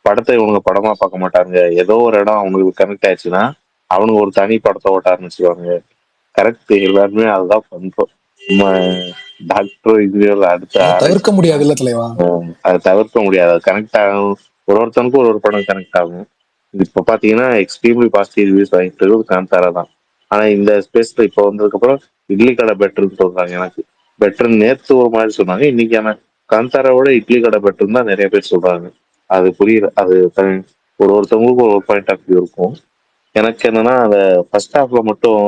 படத்தை இவங்க படமா பார்க்க மாட்டாங்க, ஏதோ ஒரு இடம் அவங்களுக்கு கனெக்ட் ஆயிடுச்சுன்னா அவனுக்கு ஒரு தனி படத்தை ஓட்ட ஆரம்பிச்சுவாங்க. கரெக்ட், எல்லாருமே அதுதான் பண்றோம். நம்ம டாக்டர் இன்ஜினியர் அடுத்த அதை ஆராய்ச்சி தவிர்க்க முடியாதுல்ல தலைவா. அதை தவிர்க்க முடியாது. அது கனெக்ட் ஆகும். ஒருத்தனுக்கும் ஒரு படம் கனெக்ட் ஆகும். இப்ப பாத்தீங்கன்னா எக்ஸ்ட்ரீம்லி பாசிட்டிவ் ரிவ்யூஸ் வாங்கிட்டு இருக்கிறது காந்தாரா தான். ஆனா இந்த ஸ்பேஸ்ல இப்போ வந்ததுக்கு அப்புறம் இட்லி கடை பெட்டர்ன்னு சொல்றாங்க. எனக்கு பெட்டர் நேத்து ஒரு மாதிரி சொன்னாங்க, இன்னைக்கு எனக்கு காந்தாராவோட இட்லி கடை பெட்டர்னு தான் நிறைய பேர் சொல்றாங்க. அது புரியல. அது ஒருத்தவங்களுக்கும் ஒரு பாயிண்ட் ஆஃப் வியூ இருக்கும். எனக்கு என்னன்னா அந்த ஃபர்ஸ்ட் ஹாஃப்ல மட்டும்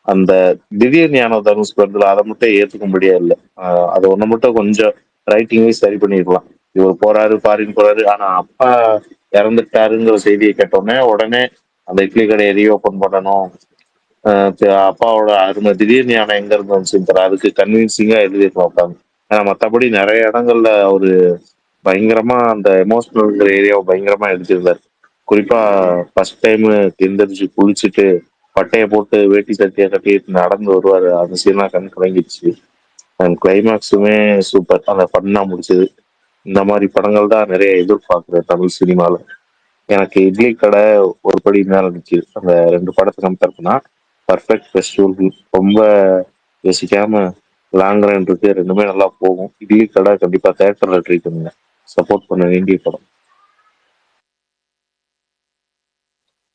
அந்த திடீர் ஞான தனுஷ் வருதுல அதை மட்டும் ஏத்துக்க முடியாது இல்லை. அதை ஒண்ணு மட்டும் கொஞ்சம் ரைட்டிங்கே சரி பண்ணிருக்கலாம். இவர் போறாரு ஃபாரின் போறாரு, ஆனா அப்பா இறந்துட்டாருங்கிற செய்தியை கேட்டோடனே உடனே அந்த இட்லி கடையை ரீஓபன் பண்ணணும். அப்பாவோட அருமை திடீர் ஞானம் எங்க இருந்து வந்துச்சுன்னு தெரியல, அதுக்கு கன்வின்சிங்கா எழுதிருக்கலாம் உட்காந்து. ஏன்னா மற்றபடி நிறைய இடங்கள்ல அவரு பயங்கரமா அந்த எமோஷனல் ஏரியாவை பயங்கரமா எடுத்திருந்தாரு. குறிப்பா ஃபர்ஸ்ட் டைம் எந்திரிச்சு குளிச்சுட்டு பட்டையை போட்டு வேட்டி சட்டையை கட்டிட்டு நடந்து வருவாரு, அந்த சீன்லாம் கண் கலங்கிடுச்சு. அண்ட் கிளைமேக்ஸுமே சூப்பர், அந்த பண்ணா முடிச்சது. இந்த மாதிரி படங்கள் தான் நிறைய எதிர்பார்க்குறேன் தமிழ் சினிமால. எனக்கு இட்லி கடை ஒரு படி மேல நிற்கிது அந்த 2 படத்தை கம்பேர் பண்ணா. பர்ஃபெக்ட் ஃபெஸ்டிவல், ரொம்ப யோசிக்காம லாங் ரன் இருக்கு, 2மே நல்லா போகும். இட்லி கடை கண்டிப்பா தேட்டர்ல ட்ரீட் பண்ணுங்க, சப்போர்ட் பண்ண வேண்டிய படம்.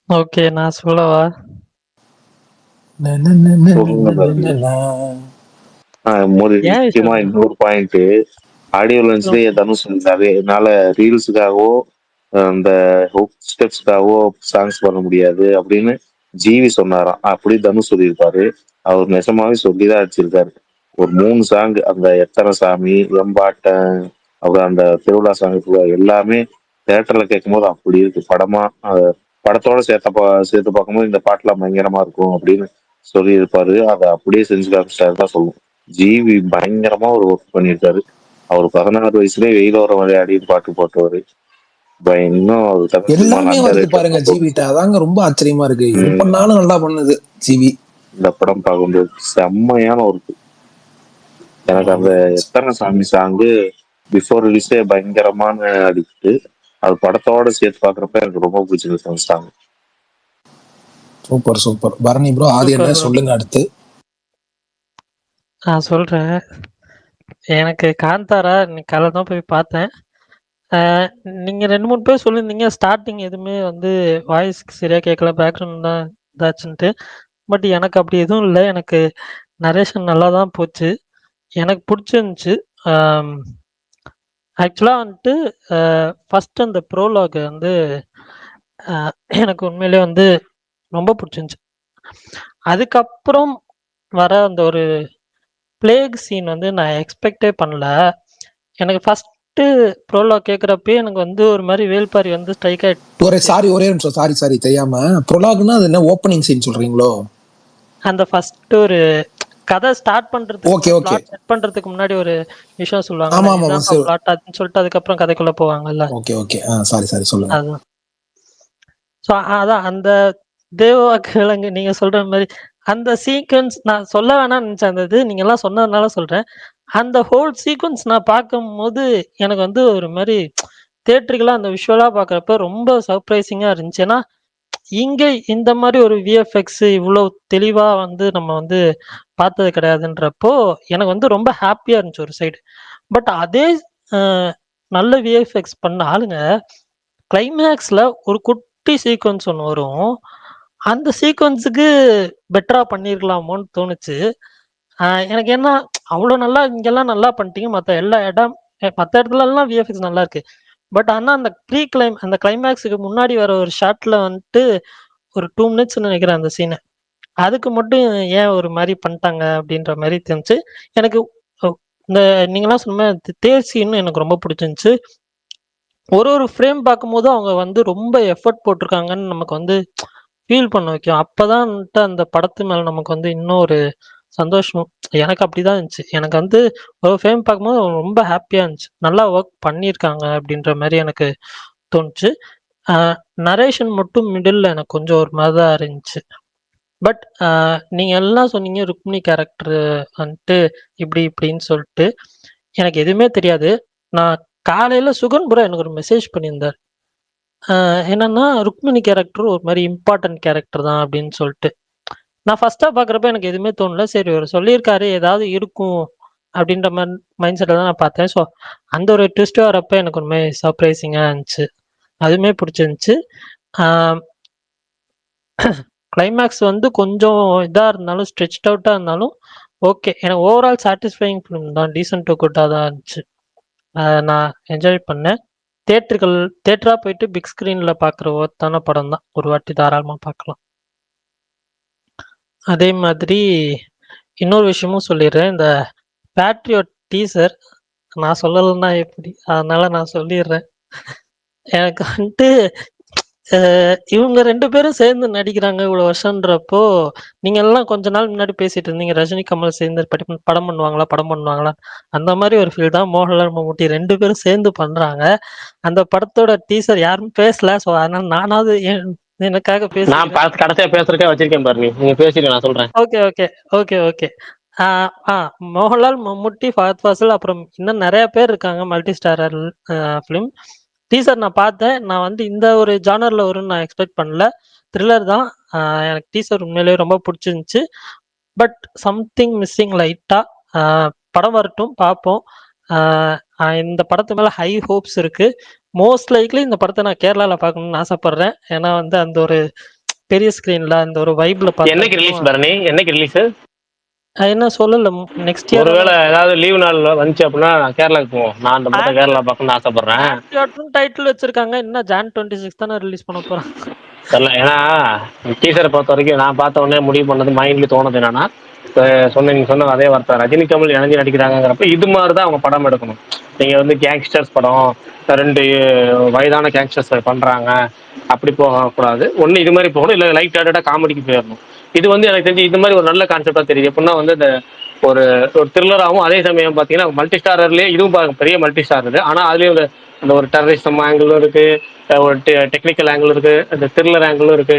ஓகே, நான் சொல்லவா? ஏன் முக்கியமா விஷயம்? இன்னொரு பாயிண்ட், ஆடியோ லன்ச்லயே தனுஷ் இருந்தாரு. என்னால ரீல்ஸுக்காகவோ அந்த ஹுக் ஸ்டெப்ஸ்க்காகவோ சாங்ஸ் பண்ண முடியாது அப்படின்னு ஜிவி சொன்னாராம். அப்படி தனுஷ் சொல்லியிருப்பாரு. அவர் நெசமாவே சொல்லிதான் அடிச்சிருக்காரு. ஒரு 3 சாங், அந்த எத்தனை சாமி, எம்பாட்டன், அப்புறம் அந்த திருவிழா சாங் எல்லாமே தேட்டர்ல கேட்கும்போது அப்படி இருக்கு. படமா படத்தோட சேர்த்து பார்க்கும்போது இந்த பாட்டுலாம் பயங்கரமா இருக்கும் அப்படின்னு சொல்லியிருப்பாரு. அதை அப்படியே செஞ்சு காமிச்சிட்டாரு தான் சொல்லுவோம். ஜிவி பயங்கரமா ஒரு ஒர்க் பண்ணியிருக்காரு. அவர் 16 வயசுலயே வெயிலோர விளையாடின்னு பாட்டு போட்டவர். இன்னும் அவர் தமிழ் சினிமால எல்லாமே அந்த வருது ரேட்ல பாருங்க ஜிவிட்ட, அதாங்க ரொம்ப ஆச்சரியமா இருக்கு. எது பண்ணாலும் நல்லா பண்ணுது ஜிவி. இந்த படம் பார்க்கும்போது செம்மையான ஒர்க். எனக்கு அந்த எத்தனை சாமி சாங்கு பிஃபோர் ரிலீஸே பயங்கரமான அடிக்குது. அது படத்தோட சேர்த்து பாக்குறப்ப எனக்கு ரொம்ப பிடிச்சிருக்கு அந்த song. Super super. Bharani bro, Aadhi என்ன சூப்பர் ப்ரோ. சொல்லுங்க அடுத்து. நான் சொல்றேன். எனக்கு காந்தாரா இன்னைக்கு காலை தான் போய் பார்த்தேன். நீங்க 2-3 பேர் சொல்லியிருந்தீங்க ஸ்டார்டிங் எதுவுமே வந்து வாய்ஸ் சரியா கேட்கல, பேக்ரவுண்ட் தான் இதாச்சுன்ட்டு. பட் எனக்கு அப்படி எதுவும் இல்லை. எனக்கு நரேஷன் நல்லா தான் போச்சு, எனக்கு பிடிச்சிருந்துச்சு. ஆக்சுவலாக வந்துட்டு ஃபர்ஸ்ட் அந்த ப்ரோலாக் வந்து எனக்கு உண்மையிலே வந்து ரொம்ப பிடிச்சிருந்துச்சு. அதுக்கப்புறம் வர அந்த ஒரு பிளேக் சீன் வந்து நான் எக்ஸ்பெக்டே பண்ணல. எனக்கு ஃபர்ஸ்ட் ஃபர்ஸ்ட் ப்ரோலாக் கேட்குறப்பயே எனக்கு வந்து ஒரு மாதிரி வேல்பாரி வந்து ஸ்ட்ரைக் ஆயிட்டு ஒரே நிமிஷம், சாரி தெரியாம. ப்ரொலாக்னா அது என்ன, ஓப்பனிங் சீன் சொல்றீங்களோ? அந்த ஃபர்ஸ்ட் ஒரு கதை ஸ்டார்ட் பண்றதுக்கு ஓகே ஓகே. பிளாட் செட் பண்றதுக்கு முன்னாடி ஒரு விஷயம் சொல்லுவாங்கல்ல, ஆமா ஆமா இதுதான் சார். பிளாட் அதுன்னு சொல்லிட்டு அதுக்கப்புறம் கதைக்குள்ள போவாங்கல்ல. Okay okay. சாரி சொல்லுங்க. அதுதான். ஸோ அதான் அந்த தேவா கிழங்கு நீங்க சொல்ற மாதிரி அந்த சீக்வன்ஸ் நான் சொல்ல வேணாம்னு நினைச்சேன். அந்த இது நீங்க எல்லாம் சொன்னதுனால சொல்றேன். அந்த ஹோல் சீக்வன்ஸ் நான் பார்க்கும்போது எனக்கு வந்து ஒரு மாதிரி தியேட்டருக்கெல்லாம் அந்த விஷுவலா பார்க்குறப்ப ரொம்ப சர்ப்ரைசிங்கா இருந்துச்சு. ஏன்னா இங்க இந்த மாதிரி ஒரு விஎஃப்எக்ஸ் இவ்வளோ தெளிவா வந்து நம்ம வந்து பார்த்தது கிடையாதுன்றப்போ எனக்கு வந்து ரொம்ப ஹாப்பியா இருந்துச்சு ஒரு சைடு. பட் அதே நல்ல விஎஃப்எக்ஸ் பண்ண ஆளுங்க கிளைமேக்ஸ்ல ஒரு குட்டி சீக்வன்ஸ் ஒன்று வரும். அந்த சீக்வன்ஸுக்கு பெட்டரா பண்ணியிருக்கலாமோன்னு தோணுச்சு. எனக்கு என்ன அவ்வளோ நல்லா இங்கெல்லாம் நல்லா பண்ணிட்டீங்க. மற்ற இடத்துலலாம் விஎஃப்எக்ஸ் நல்லா இருக்கு. பட் ஆனால் அந்த கிளைமேக்ஸுக்கு முன்னாடி வர ஒரு ஷாட்ல வந்துட்டு ஒரு 2 மினிட்ஸ் நினைக்கிறேன் அந்த சீனை. அதுக்கு மட்டும் ஏன் ஒரு மாதிரி பண்ணிட்டாங்க அப்படின்ற மாதிரி தெரிஞ்சு எனக்கு. இந்த நீங்களாம் சொன்ன தேர் சீன் எனக்கு ரொம்ப பிடிச்சிருந்துச்சு. ஒரு ஃப்ரேம் பார்க்கும்போது அவங்க வந்து ரொம்ப எஃபர்ட் போட்டிருக்காங்கன்னு நமக்கு வந்து ஃபீல் பண்ண வைக்கும். அப்பதான் அந்த படத்து மேல நமக்கு வந்து இன்னும் ஒரு சந்தோஷம். எனக்கு அப்படிதான் இருந்துச்சு. எனக்கு வந்து ஒரு ஃப்ரேம் பார்க்கும்போது ரொம்ப ஹாப்பியா இருந்துச்சு. நல்லா ஒர்க் பண்ணியிருக்காங்க அப்படின்ற மாதிரி எனக்கு தோணுச்சு. நரேஷன் மட்டும் மிடில் எனக்கு கொஞ்சம் ஒரு மாதிரி தான் இருந்துச்சு. பட் நீங்க எல்லாம் சொன்னீங்க ருக்மிணி கேரக்டர் வந்துட்டு இப்படின்னு சொல்லிட்டு எனக்கு எதுவுமே தெரியாது. நான் காலையில சுகன் புரா எனக்கு ஒரு மெசேஜ் பண்ணியிருந்தார். என்னன்னா ருக்மிணி கேரக்டர் ஒரு மாதிரி இம்பார்ட்டன்ட் கேரக்டர் தான் அப்படின்னு சொல்லிட்டு. நான் ஃபர்ஸ்டா பாக்குறப்ப எனக்கு எதுவுமே தோணல. சரி ஒரு சொல்லியிருக்காரு ஏதாவது இருக்கும் அப்படின்ற மாதிரி மைண்ட் செட்டில் தான் நான் பார்த்தேன். ஸோ அந்த ஒரு ட்விஸ்ட் வரப்ப எனக்கு ஒரு மாதிரி சர்ப்ரைசிங்கா இருந்துச்சு. அதுவுமே பிடிச்சிருந்துச்சு. கிளைமேக்ஸ் வந்து கொஞ்சம் இதா இருந்தாலும் ஸ்ட்ரெச்ட் அவுட்டா இருந்தாலும் ஓகே. எனக்கு ஓவரால் சாட்டிஸ்ஃபைங் ஃபிலிம் தான். டீசென்ட் டு குட்டா தான் இருந்துச்சு. நான் என்ஜாய் பண்ணேன். தேட்டரா போயிட்டு பிக் ஸ்கிரீன்ல பாக்குற ஒருத்தான படம் தான். ஒரு வாட்டி தாராளமா பார்க்கலாம். அதே மாதிரி இன்னொரு விஷயமும் சொல்லிடுறேன். இந்த பேட்ரியாட் டீசர் நான் சொல்லலைன்னா எப்படி, அதனால நான் சொல்லிடுறேன். எனக்கு வந்துட்டு இவங்க 2 பேரும் சேர்ந்து நடிக்கிறாங்க இவ்வளவு வருஷம்ன்றப்போ, நீங்க எல்லாம் கொஞ்ச நாள் முன்னாடி பேசிட்டு இருந்தீங்க ரஜினி கமல் சேர்ந்து படம் பண்ணுவாங்களா? அந்த மாதிரி ஒரு ஃபீல் தான். மோகன்லால் மம்முட்டி 2 பேரும் சேர்ந்து பண்றாங்க. அந்த படத்தோட டீசர் யாரும் பேசல. ஸோ அதனால நானாவது எனக்காக நான் பேசுறேன். கடைசியா பேசுறதுக்கே வச்சிருக்கேன் பாரு. நீங்க பேசிட்டு நான் சொல்றேன். ஓகே. மோகன்லால் மம்முட்டி ஃபஹத் ஃபாசில் அப்புறம் இன்னும் நிறைய பேர் இருக்காங்க. Multi starrer film. டீசர் நான் பார்த்தேன். நான் வந்து இந்த ஒரு ஜானர்ல வரும்னு நான் எக்ஸ்பெக்ட் பண்ணல. த்ரில்லர் தான். எனக்கு டீசர் உண்மையிலேயே ரொம்ப பிடிச்சிருந்துச்சு. பட் சம்திங் மிஸ்ஸிங் லைட்டா. படம் வரட்டும் பார்ப்போம். இந்த படத்து மேல ஹை ஹோப்ஸ் இருக்கு. மோஸ்ட் லைக்லி இந்த படத்தை நான் கேரளால பார்க்கணும்னு ஆசைப்படுறேன். ஏன்னா வந்து அந்த ஒரு பெரிய ஸ்கிரீன்ல அந்த ஒரு வைப்ல என்னைக்கு ரிலீஸ் பரணி? என்னைக்கு ரிலீஸ்? என்ன சொல்லல. நெக்ஸ்ட் இயர் ஒருவேளை ஏதாவது லீவ் நாள் வந்துச்சு அப்படின்னா கேரளாக்கு போவோம். நான் அந்த படத்தை கேரளா பார்க்கணும்னு ஆசைப்படுறேன். டைட்டில் வச்சிருக்காங்க. இன்னும் Jan 26 தானே ரிலீஸ் பண்ண போறாங்க. தெரியல. ஏன்னா டீசரை பொறுத்த வரைக்கும் நான் பார்த்த உடனே முடிவு பண்ணது, மைண்ட்ல தோணுது என்னன்னா, நீங்க சொன்ன அதே வார்த்தை, ரஜினி கமல் இணைஞ்சு நடிக்கிறாங்கிறப்ப இது மாதிரி தான் அவங்க படம் எடுக்கணும். நீங்க வந்து கேங்ஸ்டர்ஸ் படம் 2 வயதான கேங்ஸ்டர்ஸ் பண்றாங்க அப்படி போகக்கூடாது. ஒண்ணு இது மாதிரி போகணும், இல்ல லைட் ஹார்ட்டடா காமெடிக்கு போயிடணும். இது வந்து எனக்கு தெரிஞ்சு இது மாதிரி ஒரு நல்ல கான்செப்டா தெரியுது. எப்படின்னா வந்து இந்த ஒரு த்ரில்லராகவும் அதே சமயம் பார்த்தீங்கன்னா மல்டி ஸ்டாரர்லயே இதுவும் பெரிய மல்டி ஸ்டார் இது. ஆனா அதுலயும் அந்த ஒரு டெரரிசம் ஆங்கிளும் இருக்கு, ஒரு டெக்னிக்கல் ஆங்கிள் இருக்கு, அந்த த்ரில்லர் ஆங்கிளும் இருக்கு.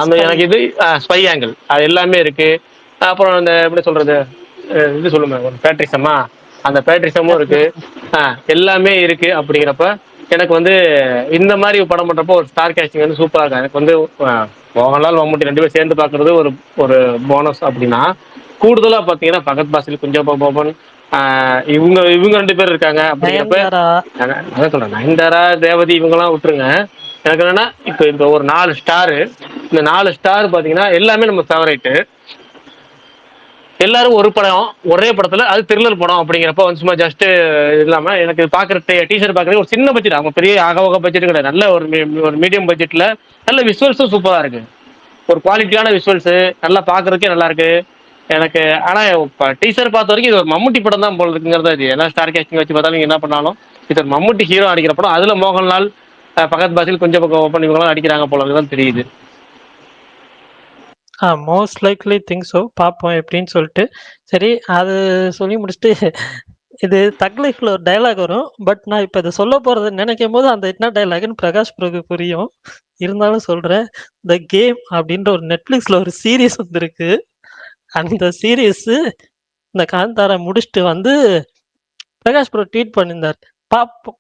அந்த எனக்கு இது ஸ்பை ஆங்கிள் அது எல்லாமே இருக்கு. அப்புறம் அந்த எப்படி சொல்றது, இது சொல்லுங்க, ஒரு பேட்ரிசமா, அந்த பேட்ரிசமும் இருக்கு. எல்லாமே இருக்கு. அப்படிங்கிறப்ப எனக்கு வந்து இந்த மாதிரி படம் பண்றப்போ ஒரு ஸ்டார் கேஸ்டிங் வந்து சூப்பரா இருக்கும். எனக்கு வந்து மோகன்லால் மம்முட்டி 2 பேரும் சேர்ந்து பாக்குறது ஒரு போனஸ். அப்படின்னா கூடுதலா பாத்தீங்கன்னா பகத் பாசில், குஞ்சப்பா போபன், இவங்க 2 பேர் இருக்காங்க. அப்படிங்கிறப்ப அதான் சொல்றேன், நயன்தாரா தேவதி இவங்கெல்லாம் விட்டுருங்க. எனக்கு என்னன்னா இப்ப இந்த ஒரு 4 ஸ்டாரு, இந்த 4 ஸ்டார் பாத்தீங்கன்னா எல்லாமே நம்ம ஃபேவரைட்டு. எல்லாரும் ஒரு படம் ஒரே படத்துல, அது த்ரில்லர் படம். அப்படிங்கிறப்ப வந்து சும்மா ஜஸ்ட் இல்லாம எனக்கு பாக்குற டீசர் பாக்குறது ஒரு சின்ன பட்ஜெட், அவங்க பெரிய ஆக பட்ஜெட் கிடையாது. நல்ல ஒரு மீடியம் பட்ஜெட்ல நல்ல விஷுவல்ஸும் சூப்பரா இருக்கு. ஒரு குவாலிட்டியான விஷுவல்ஸ் நல்லா பாக்குறதுக்கே நல்லா இருக்கு எனக்கு. ஆனா டீசர் பார்த்த வரைக்கும் இது ஒரு மம்முட்டி படம் தான் போல இருக்குங்கிறதா. இது எல்லாம் ஸ்டார் கேஸ்டிங் வச்சு பார்த்தாலும் என்ன பண்ணாலும் இத்தர் மம்முட்டி ஹீரோ அடிக்கிற படம், அதுல மோகன்லால் பகத் பாசில் கொஞ்சம் பக்கம் ஓப்பன் இவங்களாம் அடிக்கிறாங்க போல தான் தெரியுது. Most likely think so. பார்ப்போம் எப்படின்னு சொல்லிட்டு. சரி, அது சொல்லி முடிச்சுட்டு இது தக் லைஃப்ல ஒரு டைலாக் வரும். பட் நான் இப்போ இதை சொல்ல போறது நினைக்கும் போது அந்த என்ன டைலாக்னு பிரகாஷ் ப்ரோக்கு புரியும். இருந்தாலும் சொல்றேன். த கேம் அப்படின்ற ஒரு நெட்ஃபிளிக்ஸ்ல ஒரு சீரியஸ் வந்திருக்கு. அந்த சீரியஸ் இந்த காந்தாரா முடிச்சுட்டு வந்து பிரகாஷ் ப்ரோ ட்வீட் பண்ணியிருந்தார். பார்ப்போம்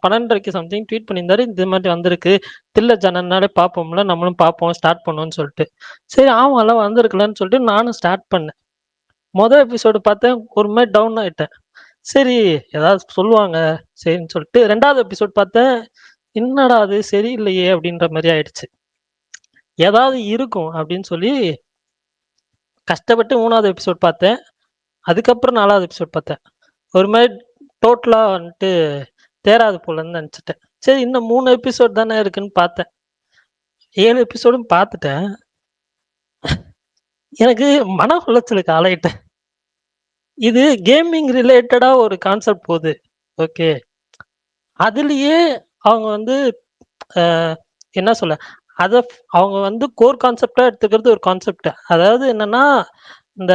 12:30 சம்திங் ட்வீட் பண்ணியிருந்தாரு. இந்த மாதிரி வந்திருக்கு, தில்ல ஜனனாலே பார்ப்போம்ல, நம்மளும் பார்ப்போம், ஸ்டார்ட் பண்ணுவோம்னு சொல்லிட்டு. சரி ஆமாம்ல வந்திருக்கலன்னு சொல்லிட்டு நானும் ஸ்டார்ட் பண்ணேன். மொதல் எபிசோடு பார்த்தேன், ஒரு மாதிரி டவுன் ஆயிட்டேன். சரி ஏதாவது சொல்லுவாங்க சரின்னு சொல்லிட்டு 2வது எபிசோட் பார்த்தேன். என்னடா அது சரியில்லையே அப்படின்ற மாதிரி ஆயிடுச்சு. ஏதாவது இருக்கும் அப்படின்னு சொல்லி கஷ்டப்பட்டு 3வது எபிசோட் பார்த்தேன். அதுக்கப்புறம் 4வது எபிசோட் பார்த்தேன். ஒரு மாதிரி டோட்டலா வந்துட்டு தேராது போலன்னு நினச்சிட்டேன். சரி இன்னும் 3 எபிசோட் தானே இருக்குன்னு பார்த்தேன். 7 எபிசோடும் பார்த்துட்டேன். எனக்கு மன உளைச்சலுக்கு ஆளாயிட்டேன். இது கேமிங் ரிலேட்டடா ஒரு கான்செப்ட் போகுது. ஓகே, அதுலயே அவங்க வந்து என்ன சொல்ல, அத அவங்க வந்து கோர் கான்செப்டா எடுத்துக்கிறது ஒரு கான்செப்ட். அதாவது என்னன்னா, இந்த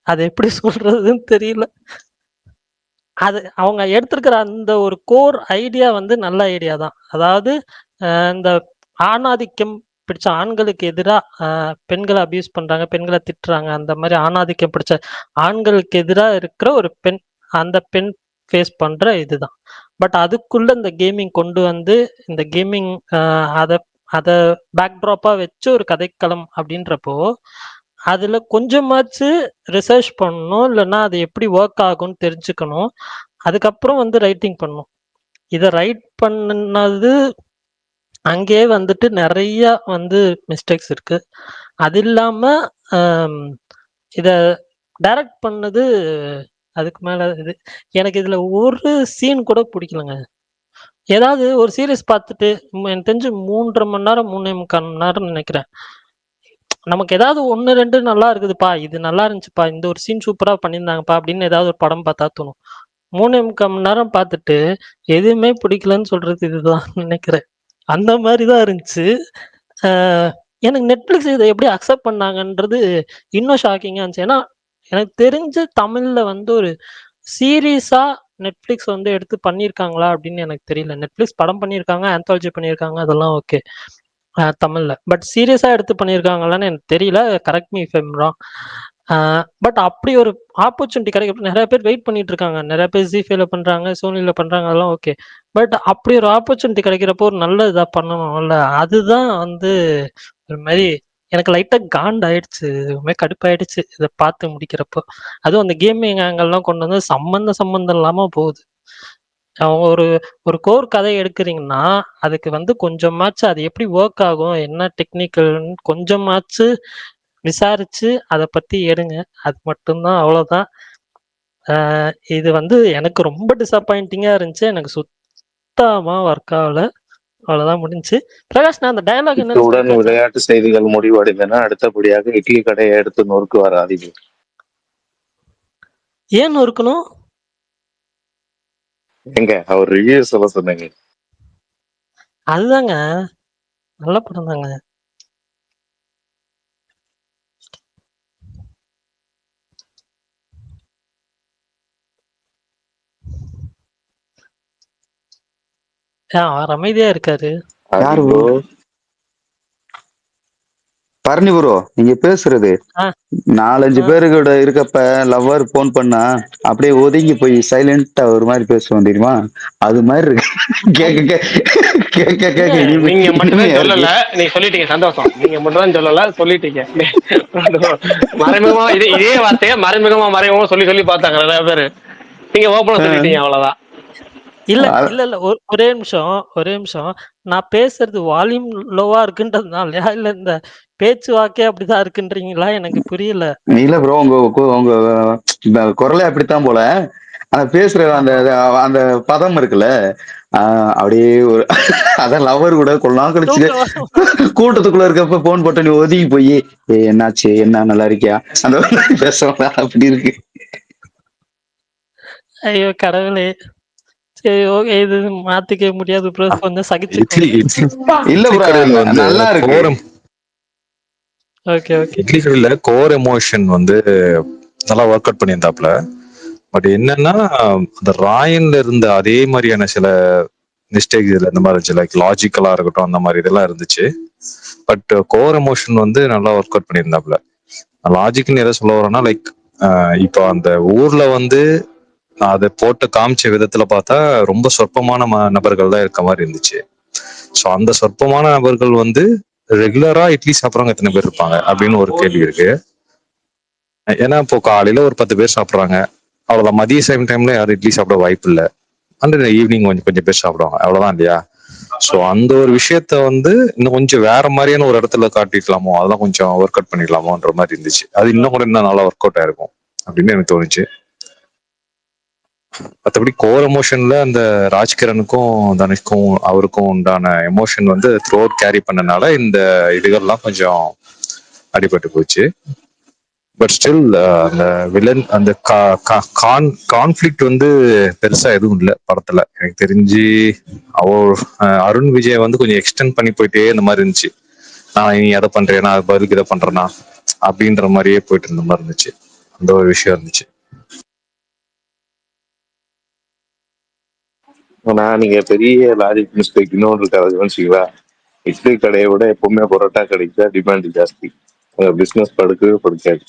அது எப்படி சொல்றதுன்னு தெரியல. அது அவங்க எடுத்திருக்கிற அந்த ஒரு கோர் ஐடியா வந்து நல்ல ஐடியா தான். அதாவது இந்த ஆணாதிக்கம் பிடிச்ச ஆண்களுக்கு எதிரா பெண்களை அபியூஸ் பண்றாங்க, பெண்களை திட்டுறாங்க, அந்த மாதிரி ஆணாதிக்கம் பிடிச்ச ஆண்களுக்கு எதிரா இருக்கிற ஒரு பெண், அந்த பெண் ஃபேஸ் பண்ற இதுதான். பட் அதுக்குள்ள இந்த கேமிங் கொண்டு வந்து இந்த கேமிங் அதை அதை பேக்ட்ராப்பா வச்சு ஒரு கதைக்களம் அப்படின்றப்போ அதுல கொஞ்சமாச்சு ரிசர்ச் பண்ணணும், இல்லைன்னா அது எப்படி ஒர்க் ஆகும்னு தெரிஞ்சுக்கணும். அதுக்கப்புறம் வந்து ரைட்டிங் பண்ணணும். இதை ரைட் பண்ணது அங்கேயே வந்துட்டு நிறைய வந்து மிஸ்டேக்ஸ் இருக்கு. அது இல்லாம இத டைரக்ட் பண்ணது அதுக்கு மேல இது. எனக்கு இதுல ஒரு சீன் கூட பிடிக்கலங்க. ஏதாவது ஒரு சீரியஸ் பார்த்துட்டு எனக்கு தெரிஞ்சு 3.5 மணி நேரம் 3.25 மணி நேரம் நினைக்கிறேன். நமக்கு ஏதாவது 1, 2 நல்லா இருக்குதுப்பா, இது நல்லா இருந்துச்சுப்பா, இந்த ஒரு சீன் சூப்பரா பண்ணியிருந்தாங்கப்பா அப்படின்னு ஏதாவது ஒரு படம் பார்த்தா தோணும். 3.25 மணி நேரம் பார்த்துட்டு எதுவுமே பிடிக்கலன்னு சொல்றது இதுதான் நினைக்கிறேன். அந்த மாதிரி தான் இருந்துச்சு. எனக்கு நெட்ஃப்ளிக்ஸ் இதை எப்படி அக்செப்ட் பண்ணாங்கன்றது இன்னும் ஷாக்கிங்கா இருந்துச்சு. ஏன்னா எனக்கு தெரிஞ்ச தமிழ்ல வந்து ஒரு சீரியஸா நெட்ஃப்ளிக்ஸ் வந்து எடுத்து பண்ணியிருக்காங்களா அப்படின்னு எனக்கு தெரியல. நெட்ஃப்ளிக்ஸ் படம் பண்ணியிருக்காங்க, ஆந்தாலஜி பண்ணியிருக்காங்க, அதெல்லாம் ஓகே தமிழ்ல. பட் சீரியஸா எடுத்து பண்ணியிருக்காங்களான்னு எனக்கு தெரியல. Correct me if I am wrong. But அப்படி ஒரு ஆப்பர்ச்சுனிட்டி கிடைக்க நிறைய பேர் வெயிட் பண்ணிட்டு இருக்காங்க. நிறைய பேர் ஜீஃபேல பண்றாங்க, சோனில பண்றாங்க, அதெல்லாம் ஓகே. பட் அப்படி ஒரு ஆப்பர்ச்சுனிட்டி கிடைக்கிறப்போ ஒரு நல்ல இதா பண்ணணும்ல. அதுதான் வந்து ஒரு மாதிரி எனக்கு லைட்டா காண்ட் ஆயிடுச்சு, கடுப்பாயிடுச்சு இதை பார்த்து முடிக்கிறப்போ. அதுவும் அந்த கேமிங் ஆங்கெல்லாம் கொண்டு வந்து சம்பந்தம் இல்லாம போகுது. அவங்க ஒரு கோர் கதை எடுக்கிறீங்கன்னா அதுக்கு வந்து கொஞ்சமாச்சு அது எப்படி ஒர்க் ஆகும், என்ன டெக்னிக்கல்னு கொஞ்சமாச்சு விசாரிச்சு அதை பத்தி எடுங்க. அது மட்டும்தான், அவ்வளவுதான். இது வந்து எனக்கு ரொம்ப டிசப்பாயிண்டிங்கா இருந்துச்சு. எனக்கு சுத்தமா ஒர்க் ஆகல. அவ்வளவுதான் முடிஞ்சு. பிரகாஷ், நான் அந்த டயலாக் இத்துடன் விளையாட்டு செய்திகள் முடிவடைந்தன. அடுத்தபடியாக இட்லி கடையை எடுத்து நொறுக்குவார் ஆதிபு. ஏன் நொறுக்கணும்? எங்க அவர் ரிவ்யூ சொல்ல சொன்னீங்க. அதுதாங்க, நல்ல படம் தாங்க. அவர் அமைதியா இருக்காரு. யாரு ப்ரோ? பரணி ப்ரோ, நீங்க பேசுறது 4-5 பேரு கூட இருக்கப்ப லவ்வர் போன் பண்ணா அப்படியே ஒதுங்கி போய் சைலண்டா ஒரு மாதிரி பேசுவோம் தெரியுமா? அது மாதிரி இருக்கு. நீங்க மட்டும்தான் சொல்லல, நீங்க சொல்லிட்டீங்க, சந்தோஷம். நீங்க மட்டும்தான் சொல்லல, சொல்லிட்டீங்க. மறைமுகமா இதே வார்த்தையை மறைமுகமா சொல்லி சொல்லி பார்த்தாங்க நிறைய பேரு. நீங்க ஓப்பனா சொல்லிட்டீங்க, அவ்வளவுதான். இல்ல இல்ல இல்ல ஒரே நிமிஷம். நான் பேசுறது வால்யூம் லோவா இருக்குன்றதுனாலயா, இல்ல இந்த பேச்சு வாக்கே அப்படிதான் இருக்குன்றீங்களா? எனக்கு புரியல. இல்ல ப்ரோ, உங்க குரலே அப்படித்தான் போல. ஆனா பேசுற அந்த பதம் இருக்குல்ல, அப்படியே ஒரு அதான் லவர் கூட கொள்ளலாம் கழிச்சு கூட்டத்துக்குள்ள இருக்கப்ப போன் போட்டு நீ ஒதுங்கி போய் என்னாச்சு, என்ன நல்லா இருக்கியா, அந்த பேச அப்படி இருக்கு. ஐயோ கடவுளே! சரி ஓகே. இது மாத்திக்க முடியாது ப்ரோ. கொஞ்சம் சகிச்சுக்கோங்க. இல்ல இட்லி ப்ரோ, கடையில வந்து நல்லா இருக்கு. Okay, okay. இட்லி கடையில கோர் எமோஷன் வந்து நல்லா ஒர்க் அவுட் பண்ணியிருந்தாப்ல. பட் என்னன்னா அந்த ராயன்ல இருந்த அதே மாதிரியான சில மிஸ்டேக்ஸ் இதுல இந்த மாதிரி இருந்துச்சு. லைக் லாஜிக்கலா இருக்கட்டும், அந்த மாதிரி இதெல்லாம் இருந்துச்சு. பட் கோர் எமோஷன் வந்து நல்லா ஒர்க் அவுட் பண்ணியிருந்தாப்ல. லாஜிக்னு எதை சொல்ல வரோம்னா லைக் இப்போ அந்த ஊர்ல வந்து அதை போட்டு காமிச்ச விதத்துல பார்த்தா ரொம்ப சொற்பமான நபர்கள் தான் இருக்க மாதிரி இருந்துச்சு. ஸோ அந்த சொற்பமான நபர்கள் வந்து ரெகுலரா இட்லி சாப்பிட்றவங்க எத்தனை பேர் இருப்பாங்க அப்படின்னு ஒரு கேள்வி இருக்கு. ஏன்னா இப்போ காலையில ஒரு 10 பேர் சாப்பிட்றாங்க, அவ்வளவுதான். மதிய டைம்ல யாரும் இட்லி சாப்பிட வாய்ப்பு இல்லை. அந்த ஈவினிங் கொஞ்சம் கொஞ்சம் பேர் சாப்பிடுவாங்க, அவ்வளவுதான் இல்லையா? ஸோ அந்த ஒரு விஷயத்த வந்து இன்னும் கொஞ்சம் வேற மாதிரியான ஒரு இடத்துல காட்டிக்கலாமோ, அதெல்லாம் கொஞ்சம் ஒர்க் அவுட் பண்ணிக்கலாமோன்ற மாதிரி இருந்துச்சு. அது இன்னும் கூட இன்னும் நல்லா ஒர்க் அவுட் ஆயிருக்கும் அப்படின்னு எனக்கு தோணுச்சு. மற்றபடி கோர் எமோஷன்ல அந்த ராஜ்கிரனுக்கும் தனுஷ்கும் அவருக்கும் உண்டான எமோஷன் வந்து த்ரூ அவுட் கேரி பண்ணனால இந்த இதுகள்லாம் கொஞ்சம் அடிபட்டு போச்சு. பட் ஸ்டில் அந்த வில்லன் அந்த கான்ஃபிளிக்ட் வந்து பெருசா எதுவும் இல்லை படத்துல எனக்கு தெரிஞ்சு. அருண் விஜய் வந்து கொஞ்சம் எக்ஸ்டெண்ட் பண்ணி போயிட்டே இந்த மாதிரி இருந்துச்சு. நான் நீ எதை பண்றேன், நான் பதிலுக்கு இதை பண்றேனா அப்படின்ற மாதிரியே போயிட்டு இருந்த மாதிரி இருந்துச்சு. அந்த ஒரு விஷயம் இருந்துச்சு. ஆனா நீங்க பெரிய லாஜிக் மிஸ்டேக் இன்னொன்று இருக்கு, அதை கவனிச்சிங்களா? இட்லி கடையை விட எப்பவுமே பரோட்டா கடைக்கு தான் டிமாண்ட் ஜாஸ்தி. பிசினஸ் படுக்கவே படுக்காது.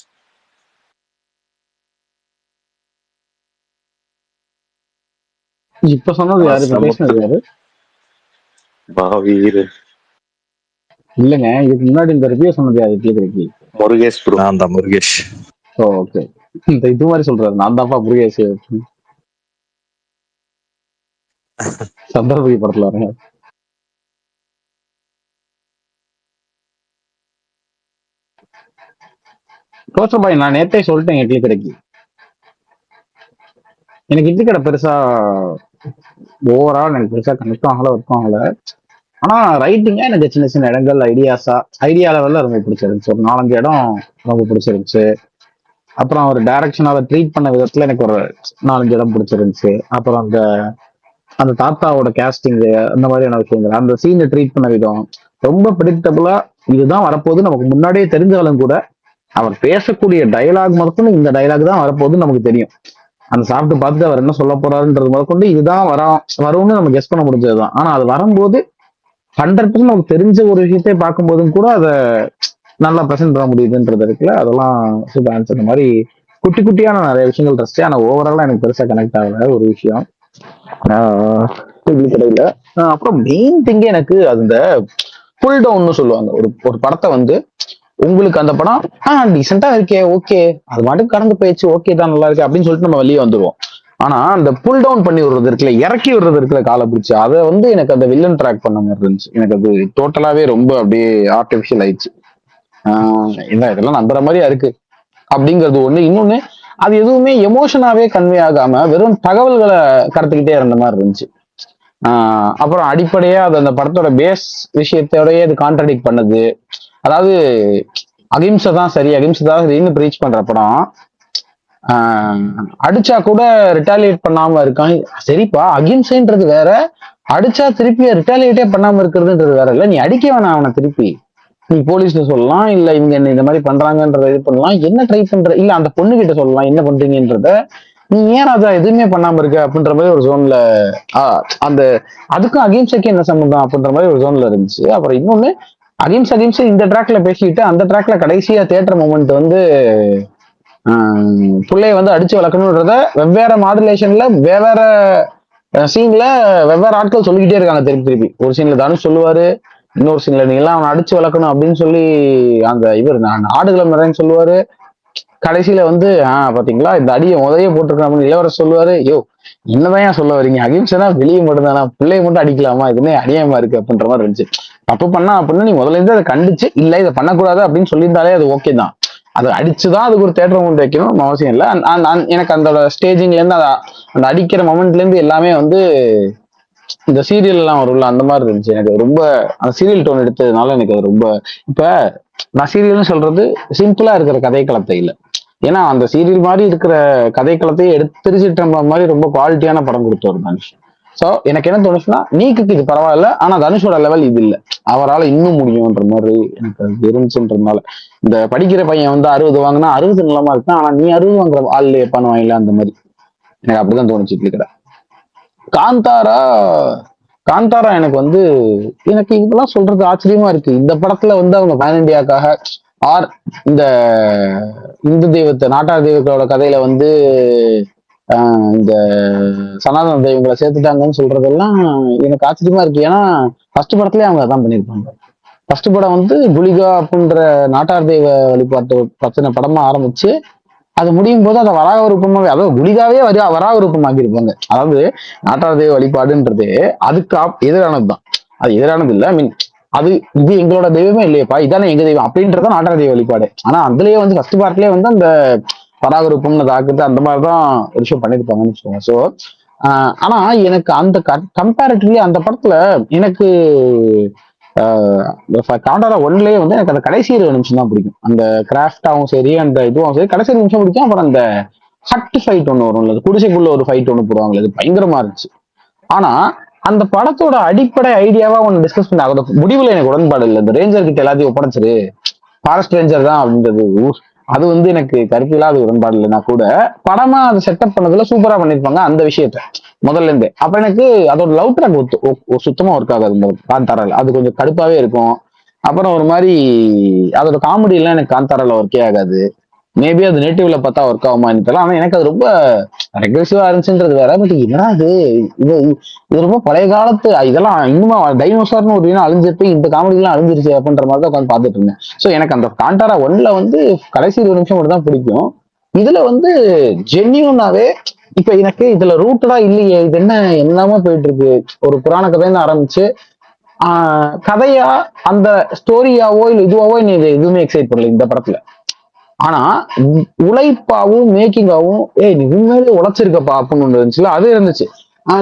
இப்ப சொன்னது யாரு? இப்ப பேசினது யாரு? மகாவீர் இல்லங்க, இதுக்கு முன்னாடி இந்த ரிவ்யூ சொன்னது யாரு? இட்லி கடைக்கு முருகேஷ் ப்ரோ. நான் தான் முருகேஷ். ஓகே. இந்த இது மாதிரி சொல்றாரு, நான் தான்ப்பா முருகேஷ். சந்திரபுரி படத்துல வரேன். ரோஸ்டர் பாய், நான் நேத்தே சொல்லிட்டேன் இட்லி கடைக்கு எனக்கு இட்லி கடை பெருசா ஓவரால் எனக்கு பெருசா கனெக்ட் ஆகல, ஒர்க் ஆகல. ஆனா ரைட்டிங்கா எனக்கு சின்ன சின்ன இடங்கள் ஐடியா லெவல்ல ரொம்ப பிடிச்சிருந்துச்சு. ஒரு 4-5 இடம் ரொம்ப பிடிச்சிருந்துச்சு. அப்புறம் ஒரு டைரக்ஷன் அதை ட்ரீட் பண்ண விதத்துல எனக்கு ஒரு 4-5 இடம் பிடிச்சிருந்துச்சு. அப்புறம் அந்த தாத்தாவோட கேஸ்டிங், அந்த மாதிரியான விஷயங்கள், அந்த சீனை ட்ரீட் பண்ண விதம் ரொம்ப ப்ரெடிக்டபிளா இதுதான் வரப்போகுது நமக்கு முன்னாடியே தெரிஞ்சாலும் கூட அவர் பேசக்கூடிய டயலாக் முதற்கொண்டு இந்த டயலாக் தான் வரப்போகுதுன்னு நமக்கு தெரியும். அந்த சாப்பிட்டு பார்த்துட்டு அவர் என்ன சொல்ல போறாருன்றது முதற்கொண்டு இதுதான் வரும்னு நம்ம கெஸ் பண்ண முடிஞ்சதுதான். ஆனா அது வரும்போது 100% நமக்கு தெரிஞ்ச ஒரு விஷயத்தை பார்க்கும்போதும் கூட அதை நல்லா ப்ரெசென்ட் பண்ண முடியுதுன்றது இருக்குல்ல, அதெல்லாம் சூப்பர் ஆன்சர். இந்த மாதிரி குட்டி குட்டியான நிறைய விஷயங்கள் ரசிச்சு, ஆனா ஓவராலா எனக்கு பெருசா கனெக்ட் ஆகல ஒரு விஷயம் கடையில. அப்புறம் மெயின் திங்கே எனக்கு அந்த புல் டவுன்னு சொல்லுவாங்க. ஒரு படத்தை வந்து உங்களுக்கு அந்த படம் டீசெண்டா இருக்கே, ஓகே, அது மட்டும் கடந்து போயிடுச்சு, ஓகே தான், நல்லா இருக்கு அப்படின்னு சொல்லிட்டு நம்ம வெளியே வந்துருவோம். ஆனா அந்த புல் டவுன் பண்ணி விடுறது இருக்குல்ல, இறக்கி விடுறது இருக்குல்ல காலை பிடிச்சி, அதை வந்து எனக்கு அந்த வில்லன் ட்ராக் பண்ண மாதிரி இருந்துச்சு. எனக்கு அது டோட்டலாவே ரொம்ப அப்படியே ஆர்டிபிஷியல் ஆயிடுச்சு. இதெல்லாம் நம்புற மாதிரியா இருக்கு அப்படிங்கிறது ஒண்ணு. இன்னொன்னு, அது எதுவுமே எமோஷனாவே கன்வே ஆகாம வெறும் தகவல்களை கடத்திக்கிட்டே இருந்த மாதிரி இருந்துச்சு. அப்புறம் அடிப்படையா அது அந்த படத்தோட பேஸ் விஷயத்தோடய அது கான்ட்ராடிக்ட் பண்ணுது. அதாவது அகிம்சை தான் சரி, அகிம்சை தான் சரின்னு ப்ரீச் பண்ற படம் அடிச்சா கூட ரிட்டாலியேட் பண்ணாம இருக்கான். சரிப்பா, அகிம்சைன்றது வேற, அடிச்சா திருப்பி ரிட்டாலியேட்டே பண்ணாம இருக்கிறதுன்றது வேற. இல்ல, நீ அடிக்க வேணாம் அவனை, திருப்பி நீ போலீஸ்ல சொல்லலாம், இல்ல இவங்க என்ன இந்த மாதிரி பண்றாங்கன்றத இது பண்ணலாம், என்ன ட்ரை பண்ற, இல்ல அந்த பொண்ணு கிட்ட சொல்லலாம் என்ன பண்றீங்கன்றத, நீ ஏன் அதை எதுவுமே பண்ணாம இருக்க அப்படின்ற மாதிரி ஒரு ஜோன்ல அந்த அதுக்கும் அகிம்சைக்கும் என்ன சம்பந்தம் அப்படின்ற மாதிரி ஒரு ஜோன்ல இருந்துச்சு. அப்புறம் இன்னொன்னு, அகிம்சை இந்த ட்ராக்ல பேசிக்கிட்டு அந்த ட்ராக்ல கடைசியா தியேட்டர் மூமெண்ட் வந்து பிள்ளைய வந்து அடிச்சு வளர்க்கணும்ன்றத வெவ்வேறு மாடுலேஷன்ல வெவ்வேறு சீன்ல வெவ்வேறு ஆட்கள் சொல்லிக்கிட்டே இருக்காங்க திருப்பி. ஒரு சீன்ல தனுஷ் சொல்லுவாரு, இன்னொரு சீன்ல நீ எல்லாம் அவனை அடிச்சு வளர்க்கணும் அப்படின்னு சொல்லி அந்த இவர் நான் ஆடுகளம் நிறையன்னு சொல்லுவாரு. கடைசியில வந்து பாத்தீங்களா இந்த அடியை உதவியே போட்டிருக்கேன் அப்படின்னு இளவரசர் சொல்லுவாரு. யோ, என்னதான் சொல்ல வரீங்க, அகிம்சைனா வெளியே மட்டும் தானா, பிள்ளைய மட்டும் அடிக்கலாமா, இதுமே அநியாயமா இருக்கு அப்படின்ற மாதிரி இருந்துச்சு. தப்பு பண்ணா அப்படின்னா நீ முதல்ல இருந்து அதை கண்டிச்சு இல்ல இதை பண்ணக்கூடாது அப்படின்னு சொல்லியிருந்தாலே அது ஓகே தான். அதை அடிச்சுதான் அதுக்கு ஒரு தேட்டர் மொமெண்ட் வைக்கணும் அவசியம் இல்லை. எனக்கு அந்த ஸ்டேஜிங்ல இருந்து அந்த அடிக்கிற மொமெண்ட்ல இருந்து எல்லாமே வந்து இந்த சீரியல் எல்லாம் வரும்ல அந்த மாதிரி இருந்துச்சு. எனக்கு ரொம்ப அந்த சீரியல் டோன் எடுத்ததுனால எனக்கு அது ரொம்ப, இப்ப நான் சீரியல்னு சொல்றது சிம்பிளா இருக்கிற கதை களத்தை இல்லை, ஏன்னா அந்த சீரியல் மாதிரி இருக்கிற கதைக்களத்தையே எடுத்து திருச்சிற்றம்பலம் மாதிரி ரொம்ப குவாலிட்டியான படம் கொடுத்தவர் தனுஷ். ஸோ எனக்கு என்ன தோணுச்சுன்னா நீக்குக்கு இது பரவாயில்ல, ஆனா தனுஷோட லெவல் இது இல்லை, அவரால் இன்னும் முடியும்ன்ற மாதிரி எனக்கு அது இருந்துச்சுன்றதுனால. இந்த படிக்கிற பையன் வந்து 60 வாங்கினா 60 நிலமா இருக்கு, ஆனா நீ 60 வாங்குற ஆள் பண்ணுவாங்கல்ல, அந்த மாதிரி எனக்கு அப்படிதான் தோணுச்சு இட்லி கடை. காந்தாரா காந்தாரா எனக்கு வந்து எனக்கு இதெல்லாம் சொல்றது ஆச்சரியமா இருக்கு. இந்த படத்துல வந்து அவங்க பேன் இண்டியாக்காக ஆர் இந்த இந்து தெய்வத்தை நாட்டார் தெய்வங்களோட கதையில வந்து இந்த சனாதன தெய்வங்களை சேர்த்துட்டாங்கன்னு சொல்றதெல்லாம் எனக்கு ஆச்சரியமா இருக்கு. ஏன்னா ஃபர்ஸ்ட் படத்துலயே அவங்க அதான் பண்ணியிருப்பாங்க. ஃபர்ஸ்ட் படம் வந்து குலிகா அப்படின்ற நாட்டார் தெய்வ வழிபாட்டு பத்தின படமா ஆரம்பிச்சு அது முடியும் போது அதை வராக ரூபமாவே, அதாவது குலிகாவே வராக ரூபமாக்கி இருப்பாங்க. அதாவது நாட்டார் தெய்வ வழிபாடுன்றது அதுக்கு எதிரானதுதான், அது எதிரானது இல்லை. ஐ மீன் அது இது எங்களோட தெய்வமே இல்லையப்பா, இதானே எங்க தெய்வம் அப்படின்றத நாட்டார் தெய்வ வழிபாடு. ஆனா அதுலயே வந்து ஃபர்ஸ்ட் பார்ட்லயே வந்து அந்த வராக ரூபம்னு தாக்குது அந்த மாதிரிதான் ஒரு விஷயம் பண்ணிருப்பாங்கன்னு வச்சுக்கோங்க. ஸோ ஆனா எனக்கு அந்த கம்பேரிட்டிவ்லி அந்த படத்துல எனக்கு காண்டாரா ஒன்லயே வந்து எனக்கு அந்த கடைசி 20 நிமிஷம் தான் பிடிக்கும். அந்த கிராஃப்டாவும் சரி அந்த இதுவும் சரி கடைசி 20 நிமிஷம் பிடிக்கும். அப்புறம் அந்த ஹட் ஃபைட் ஒன்று வரும், குடிசைக்குள்ள ஒரு ஃபைட் ஒன்று போடுவாங்க, அது பயங்கரமா இருந்துச்சு. ஆனா அந்த படத்தோட அடிப்படை ஐடியாவா ஒன்று டிஸ்கஸ் பண்ண அதோட முடிவுல எனக்கு உடன்பாடு இல்லை. இந்த ரேஞ்சர் கிட்ட எல்லாத்தையும் ஒப்படைச்சிரு, ஃபாரஸ்ட் ரேஞ்சர் தான் அப்படின்றது அது வந்து எனக்கு கருத்தில்லாத உடன்பாடு இல்லைன்னா கூட படமா அதை செட்டப் பண்ணதுல சூப்பரா பண்ணிருப்பாங்க அந்த விஷயத்த முதல்ல இருந்தே. அப்ப எனக்கு அதோட லவ் ட்ராக் சுத்தமா ஒர்க் ஆகாது காந்தாரால, அது கொஞ்சம் கடுப்பாவே இருக்கும். அப்புறம் ஒரு மாதிரி அதோட காமெடி எல்லாம் எனக்கு காந்தாரால ஒர்க்கே ஆகாது. மேபி அது நேட்டிவ்ல பார்த்தா ஒர்க் ஆகுமா தெரியல, ஆனா எனக்கு அது ரொம்ப ரெக்ரெசிவா இருந்துச்சுன்றது வேற. பட் என்னடா இது இது இது ரொம்ப பழைய காலத்து இதெல்லாம் இன்னுமா டைனோசார்னு ஒரு அழிஞ்சிட்டு இந்த காமெடி எல்லாம் அழிஞ்சிருச்சு அப்படின்ற மாதிரி தான் உட்காந்து பார்த்துட்டு இருந்தேன். ஸோ எனக்கு அந்த காண்டாரா 1ல வந்து கடைசி 20 நிமிஷம் மட்டும் தான் பிடிக்கும். இதுல வந்து ஜென்யூனாவே இப்ப எனக்கு இதுல ரூட்டடா இல்லையே, இது என்னமா போயிட்டு இருக்கு, ஒரு புராண கதைன்னு ஆரம்பிச்சு கதையா அந்த ஸ்டோரியாவோ இல்ல இதுவாவோ நீ எதுவுமே எக்ஸைட் பண்ணல இந்த படத்துல. ஆனா உழைப்பாவும் மேக்கிங்காவும் நீ உண்மையிலே உழைச்சிருக்கப்பா அப்படின்னு ஒண்ணு இருந்துச்சுல, அது இருந்துச்சு.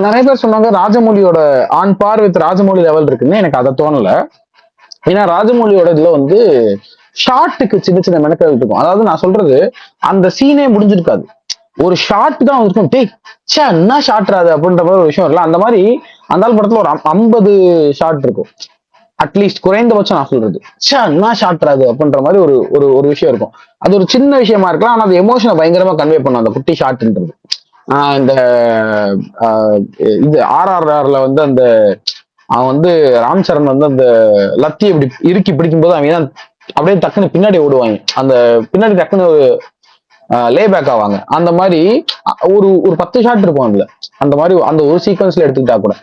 நிறைய பேர் சொன்னாங்க ராஜமௌலியோட on par with Rajamouli level இருக்குன்னு, எனக்கு அதை தோணல. ஏன்னா ராஜமௌலியோட இதுல வந்து ஷார்ட்டுக்கு சின்ன சின்ன மெனக்கல் இருக்கும். அதாவது நான் சொல்றது அந்த சீனே முடிஞ்சிருக்காது, ஒரு ஷார்ட் தான் இருக்கும். என்ன ஷார்ட்ராது அப்படின்ற மாதிரி ஒரு விஷயம் இல்லை. அந்த மாதிரி அந்த படத்துல ஒரு 50 ஷார்ட் இருக்கும் அட்லீஸ்ட், குறைந்தபட்சம் நான் சொல்றது. என்ன ஷார்ட்ராது அப்படின்ற மாதிரி ஒரு ஒரு ஒரு விஷயம் இருக்கும். அது ஒரு சின்ன விஷயமா இருக்கலாம், ஆனா அது எமோஷனை பயங்கரமா கன்வே பண்ணும் அந்த குட்டி ஷார்ட்ன்றது. இந்த இது RRRல வந்து அந்த அவன் வந்து ராம் சரண் வந்து அந்த லத்தி இப்படி இறுக்கி பிடிக்கும் போது அவன் அப்படியே டக்குன்னு பின்னாடி ஓடுவாங்க, அந்த பின்னாடி டக்குன்னு லே பேக் ஆவாங்க. அந்த மாதிரி ஒரு ஒரு 10 ஷாட் இருக்கும் அதுல. அந்த மாதிரி அந்த ஒரு சீக்வன்ஸ்ல எடுத்துக்கிட்டா கூட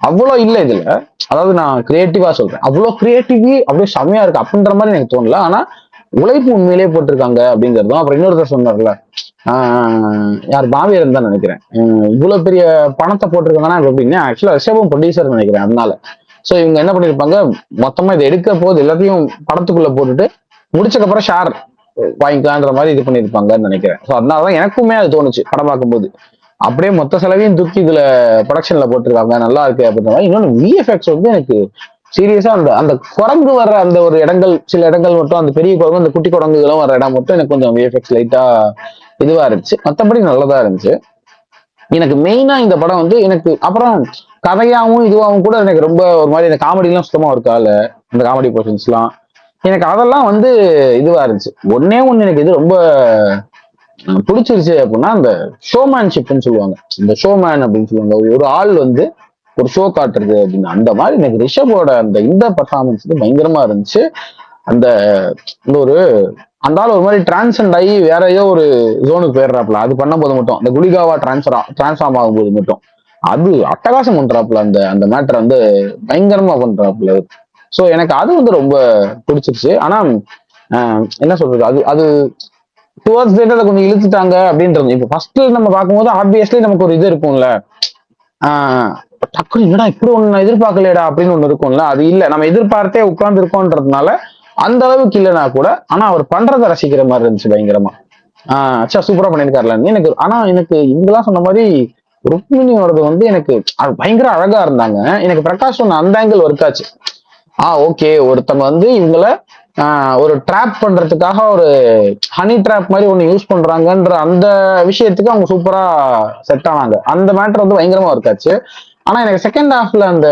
அவ்வளோ இல்லை இதுல. அதாவது நான் கிரியேட்டிவா சொல்றேன், அவ்வளோ கிரியேட்டிவி அப்படியே செம்மையா இருக்கு அப்படின்ற மாதிரி எனக்கு தோணல. ஆனா உழைப்பு உண்மையிலேயே போட்டிருக்காங்க அப்படிங்கிறதும். அப்புறம் இன்னொருத்தர் சொன்னார்ல, யார் பாவியர் தான் நினைக்கிறேன், இவ்வளவு பெரிய பணத்தை போட்டிருக்காங்கன்னா எப்படின்னா ஆக்சுவலா ரிஷபம் ப்ரொடியூசர் நினைக்கிறேன். அதனால சோ இவங்க என்ன பண்ணிருப்பாங்க, மொத்தமா இதை எடுக்க போது எல்லாத்தையும் படத்துக்குள்ள போட்டுட்டு முடிச்சக்கப்புறம் ஷேர் வாங்கிக்கலான்ற மாதிரி இது பண்ணிருப்பாங்கன்னு நினைக்கிறேன். ஸோ அதனாலதான் எனக்குமே அது தோணுச்சு படம் பார்க்கும்போது, அப்படியே மொத்த செலவையும் தூக்கி இதுல ப்ரொடக்ஷன்ல போட்டிருக்காங்க, நல்லா இருக்கு அப்படின்ற மாதிரி. இன்னொன்று விஎஃப்எக்ஸ் வந்து எனக்கு சீரியஸா அந்த அந்த குரங்கு வர்ற அந்த ஒரு இடங்கள், சில இடங்கள் மட்டும், அந்த பெரிய குரங்கு அந்த குட்டி குரங்குகளும் வர இடம் மட்டும் எனக்கு கொஞ்சம் விஎஃப்எக்ஸ் லைட்டா இதுவா இருந்துச்சு, மற்றபடி நல்லதா இருந்துச்சு. எனக்கு மெயினா இந்த படம் வந்து எனக்கு அப்புறம் கதையாவும் இதுவாகவும் கூட எனக்கு ரொம்ப ஒரு மாதிரி இந்த காமெடிலாம் சுத்தமா இருக்கால, இந்த காமெடி போர்ஷன்ஸ் எல்லாம் எனக்கு அதெல்லாம் வந்து இதுவா இருந்துச்சு. ஒன்னே ஒண்ணு எனக்கு இது ரொம்ப பிடிச்சிருச்சு அப்படின்னா அந்த ஷோமேன்ஷிப்னு சொல்லுவாங்க, இந்த ஷோமேன் அப்படின்னு சொல்லுவாங்க, ஒரு ஆள் வந்து ஒரு ஷோ காட்டுறது அப்படின்னு. அந்த மாதிரி எனக்கு ரிஷபோட அந்த இந்த பர்ஃபார்மன்ஸ் வந்து பயங்கரமா இருந்துச்சு. அந்த இந்த ஒரு அந்த ஆள் ஒரு மாதிரி டிரான்சென்ட் ஆகி வேற ஏதோ ஒரு ஜோனுக்கு போயிடுறாப்புல, அது பண்ணும்போது மட்டும் அந்த குலிகாவா டிரான்ஸ்ஃபார்ம் ஆகும்போது மட்டும் அது அட்டகாசம் பண்றாப்புல, அந்த அந்த மேட்டர் வந்து பயங்கரமா பண்றாப்புல. ஸோ எனக்கு அது வந்து ரொம்ப பிடிச்சிருச்சு. ஆனா என்ன சொல்றது, அது அது டுவர்ட்ஸ் டேட் அதை கொஞ்சம் இழுத்துட்டாங்க அப்படின்றது. இப்போ ஃபர்ஸ்ட்ல நம்ம பார்க்கும்போது ஆப்வியஸ்லி நமக்கு ஒரு இது இருக்கும்ல, டக்குனு என்னடா இப்படி ஒண்ணு நான் எதிர்பார்க்கலையடா அப்படின்னு ஒண்ணு இருக்கும்ல, அது இல்லை, நம்ம எதிர்பார்த்தே உட்கார்ந்து இருக்கோன்றதுனால அந்த அளவுக்கு இல்லைனா கூட ஆனா அவர் பண்றதை ரசிக்கிற மாதிரி இருந்துச்சு பயங்கரமா. சூப்பரா பண்ணிருக்காருல எனக்கு. ஆனா எனக்கு இங்கெல்லாம் சொன்ன மாதிரி ருக்மிணியோடது வந்து எனக்கு பயங்கர அழகா இருந்தாங்க. எனக்கு பிரகாஷ் சொன்ன அந்த ஆங்கிள் ஒர்க் ஆச்சு. ஓகே, ஒருத்தவங்க வந்து இவங்கள ஒரு ட்ராப் பண்றதுக்காக ஒரு ஹனி ட்ராப் மாதிரி ஒண்ணு யூஸ் பண்றாங்கன்ற அந்த விஷயத்துக்கு அவங்க சூப்பரா செட் ஆனாங்க. அந்த மேட்டர் வந்து பயங்கரமா ஒர்க் ஆச்சு. ஆனா எனக்கு செகண்ட் ஹாஃப்ல அந்த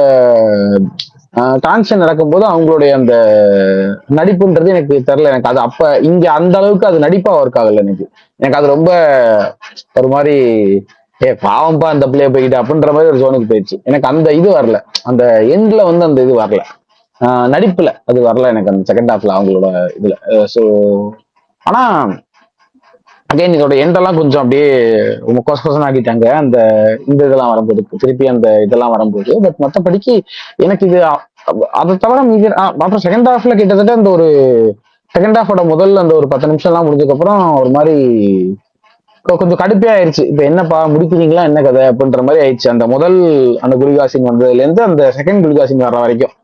டிரான்ஸ்ஃபர் நடக்கும்போது அவங்களுடைய அந்த நடிப்புன்றது எனக்கு தெரியல. எனக்கு அது அப்ப இங்க அந்த அளவுக்கு அது நடிப்பா ஒர்க் ஆகல. எனக்கு அது ரொம்ப ஒரு மாதிரி பாவம்பா அந்த பிள்ளைய போய்கிட்டு அப்படின்ற மாதிரி ஒரு ஜோனுக்கு போயிடுச்சு. எனக்கு அந்த இது வரல, அந்த எண்ட்ல வந்து அந்த இது வரல, நடிப்புல அது வரல எனக்கு அந்த செகண்ட் ஹாஃப்ல அவங்களோட இதுல. ஸோ ஆனா அகைன் இதோட எண்டெல்லாம் கொஞ்சம் அப்படியே ரொம்ப கொச கொசன் ஆக்கிட்டாங்க அந்த இந்த இதெல்லாம் வரும்போது, திருப்பி அந்த இதெல்லாம் வரும்போது. பட் மற்றபடிக்கு எனக்கு இது அதை தவிர மீதி அப்புறம் செகண்ட் ஹாஃப்ல கிட்டத்தட்ட அந்த ஒரு செகண்ட் ஹாஃபோட முதல்ல அந்த ஒரு 10 நிமிஷம் எல்லாம் முடிஞ்சதுக்கு அப்புறம் ஒரு மாதிரி கொஞ்சம் கடுப்பே ஆயிடுச்சு. இப்ப என்னப்பா முடிக்கிறீங்களா என்ன கதை அப்படின்ற மாதிரி ஆயிடுச்சு. அந்த முதல் அந்த குளிகாசின் வந்ததுல இருந்து அந்த செகண்ட் குளிகாசின் வர்ற வரைக்கும்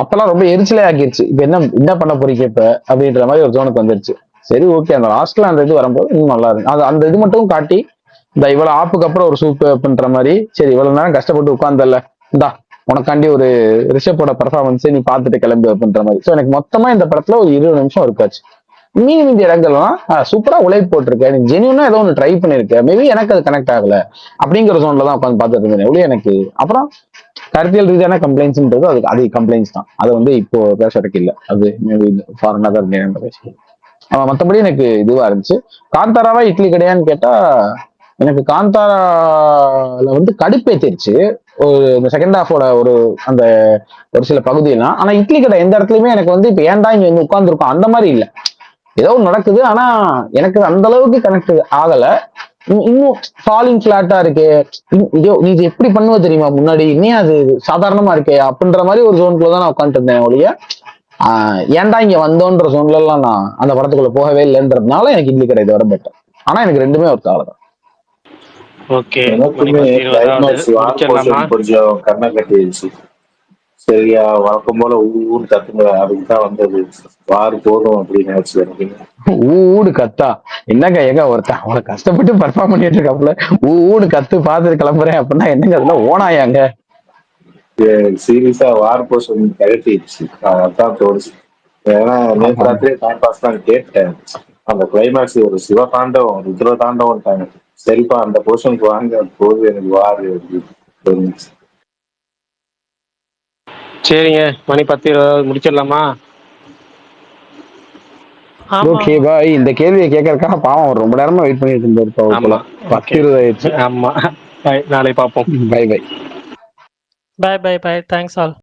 அப்பெல்லாம் ரொம்ப எரிச்சலே ஆக்கிடுச்சு. இப்ப என்ன பண்ண போறீங்க இப்ப அப்படின்ற மாதிரி ஒரு ஜோனுக்கு வந்துருச்சு. சரி ஓகே, அந்த லாஸ்ட்ல அந்த இது வரும்போது இன்னும் நல்லா இருக்கு. அது அந்த இது மட்டும் காட்டி இந்த இவ்வளவு ஆப்புக்கு அப்புறம் ஒரு சூப்பு அப்படின்ற மாதிரி, சரி இவ்வளவு நேரம் கஷ்டப்பட்டு உட்கார்ந்தல்ல, இந்தா உனக்காண்டி ஒரு ரிஷப்போட பெர்ஃபார்மன்ஸ் நீ பார்த்துட்டு கிளம்பு அப்படின்ற மாதிரி. ஸோ எனக்கு மொத்தமா இந்த படத்துல ஒரு 20 நிமிஷம் இருக்காச்சு. மீதி இடங்கள்லாம் சூப்பரா உழைப்பு போட்டிருக்கேன், நீ ஜெனியூனா ஏதோ ஒன்று ட்ரை பண்ணிருக்கேன், மேபி எனக்கு அது கனெக்ட் ஆகல அப்படிங்கிற ஜோன்ல தான் உட்காந்து பார்த்துட்டு இருந்தேன். எப்படி எனக்கு அப்புறம் கருத்தியல் ரீதியான கம்ப்ளைண்ட்ஸ்ன்றது அது கம்ப்ளைண்ட்ஸ் தான். அது வந்து இப்போ பேசுறதுக்கு இல்லை, அது மேபி ஃபார் அனதர் டே பேசுறேன். மற்றபடி எனக்கு இதுவா இருந்துச்சு. காந்தாராவா இட்லி கடையான்னு கேட்டா எனக்கு காந்தாரால வந்து கடுப்பேத்திருச்சு இந்த செகண்ட் ஹாஃபோட அந்த ஒரு சில பகுதியெல்லாம். ஆனா இட்லி கடை எந்த இடத்துலயுமே எனக்கு வந்து இப்ப ஏன்டா இங்க வந்து உட்கார்ந்துருக்கோம் அந்த மாதிரி இல்லை. ஏதோ நடக்குது, ஆனா எனக்கு அந்த அளவுக்கு கனெக்ட் ஆகல. இன்னும் ஃபாலிங் பிளாட்டா இருக்கு, நீ இது எப்படி பண்ணுவ தெரியுமா முன்னாடி, இன்னும் அது சாதாரணமா இருக்கே அப்படின்ற மாதிரி ஒரு ஜோனுக்குள்ளதான் நான் உட்காந்துட்டு இருந்தேன் ஒழிய ஏன்டா இங்க வந்தோன்ற ஜோன்ல எல்லாம் நான் அந்த படத்துக்குள்ள போகவே இல்லைன்றதுனால எனக்கு இட்லி கடை இதை வர பெட்டர். ஆனா எனக்கு ரெண்டுமே ஒரு காலம். ஓகே, கொஞ்சம் கண்ணை கட்டிடுச்சு. சரியா வழக்கம் போல ஊர் கத்துங்க அதுக்கு தான் வந்தது, வாரு போதும் அப்படின்னு நினைச்சு. ஊடு கத்தா என்னங்க எங்க ஒருத்தன் அவளை கஷ்டப்பட்டு பர்ஃபார்ம் பண்ணிட்டு இருக்காப்புல ஊடு கத்து பார்த்துட்டு கிளம்புறேன் அப்படின்னா என்னங்க அதெல்லாம் ஓனாயாங்க? சீரியஸா வார் போர்ஷன் கழட்டிடுச்சு, அதான் தோணுச்சு. ஏன்னா நேற்று ராத்திரி டைம் பாஸ் தான் கேட்டேன். அந்த கிளைமேக்ஸ் ஒரு சிவதாண்டவம் ருத்ர தாண்டவம், சரிப்பா அந்த போர்ஷனுக்கு வாங்க போது எனக்கு வாரு தோணுச்சு. சரிங்க, மணி 10:20 முடிச்சிடலாமா? Okay bye. இந்த கேள்வியை கேட்கறதுக்காக பாவம் ரொம்ப நேரமா வெயிட் பண்ணிட்டு இருந்தாரு. 10:20 ஆயிடுச்சு. ஆமா, நாளை பார்ப்போம். Bye bye. Bye bye bye. Thanks all.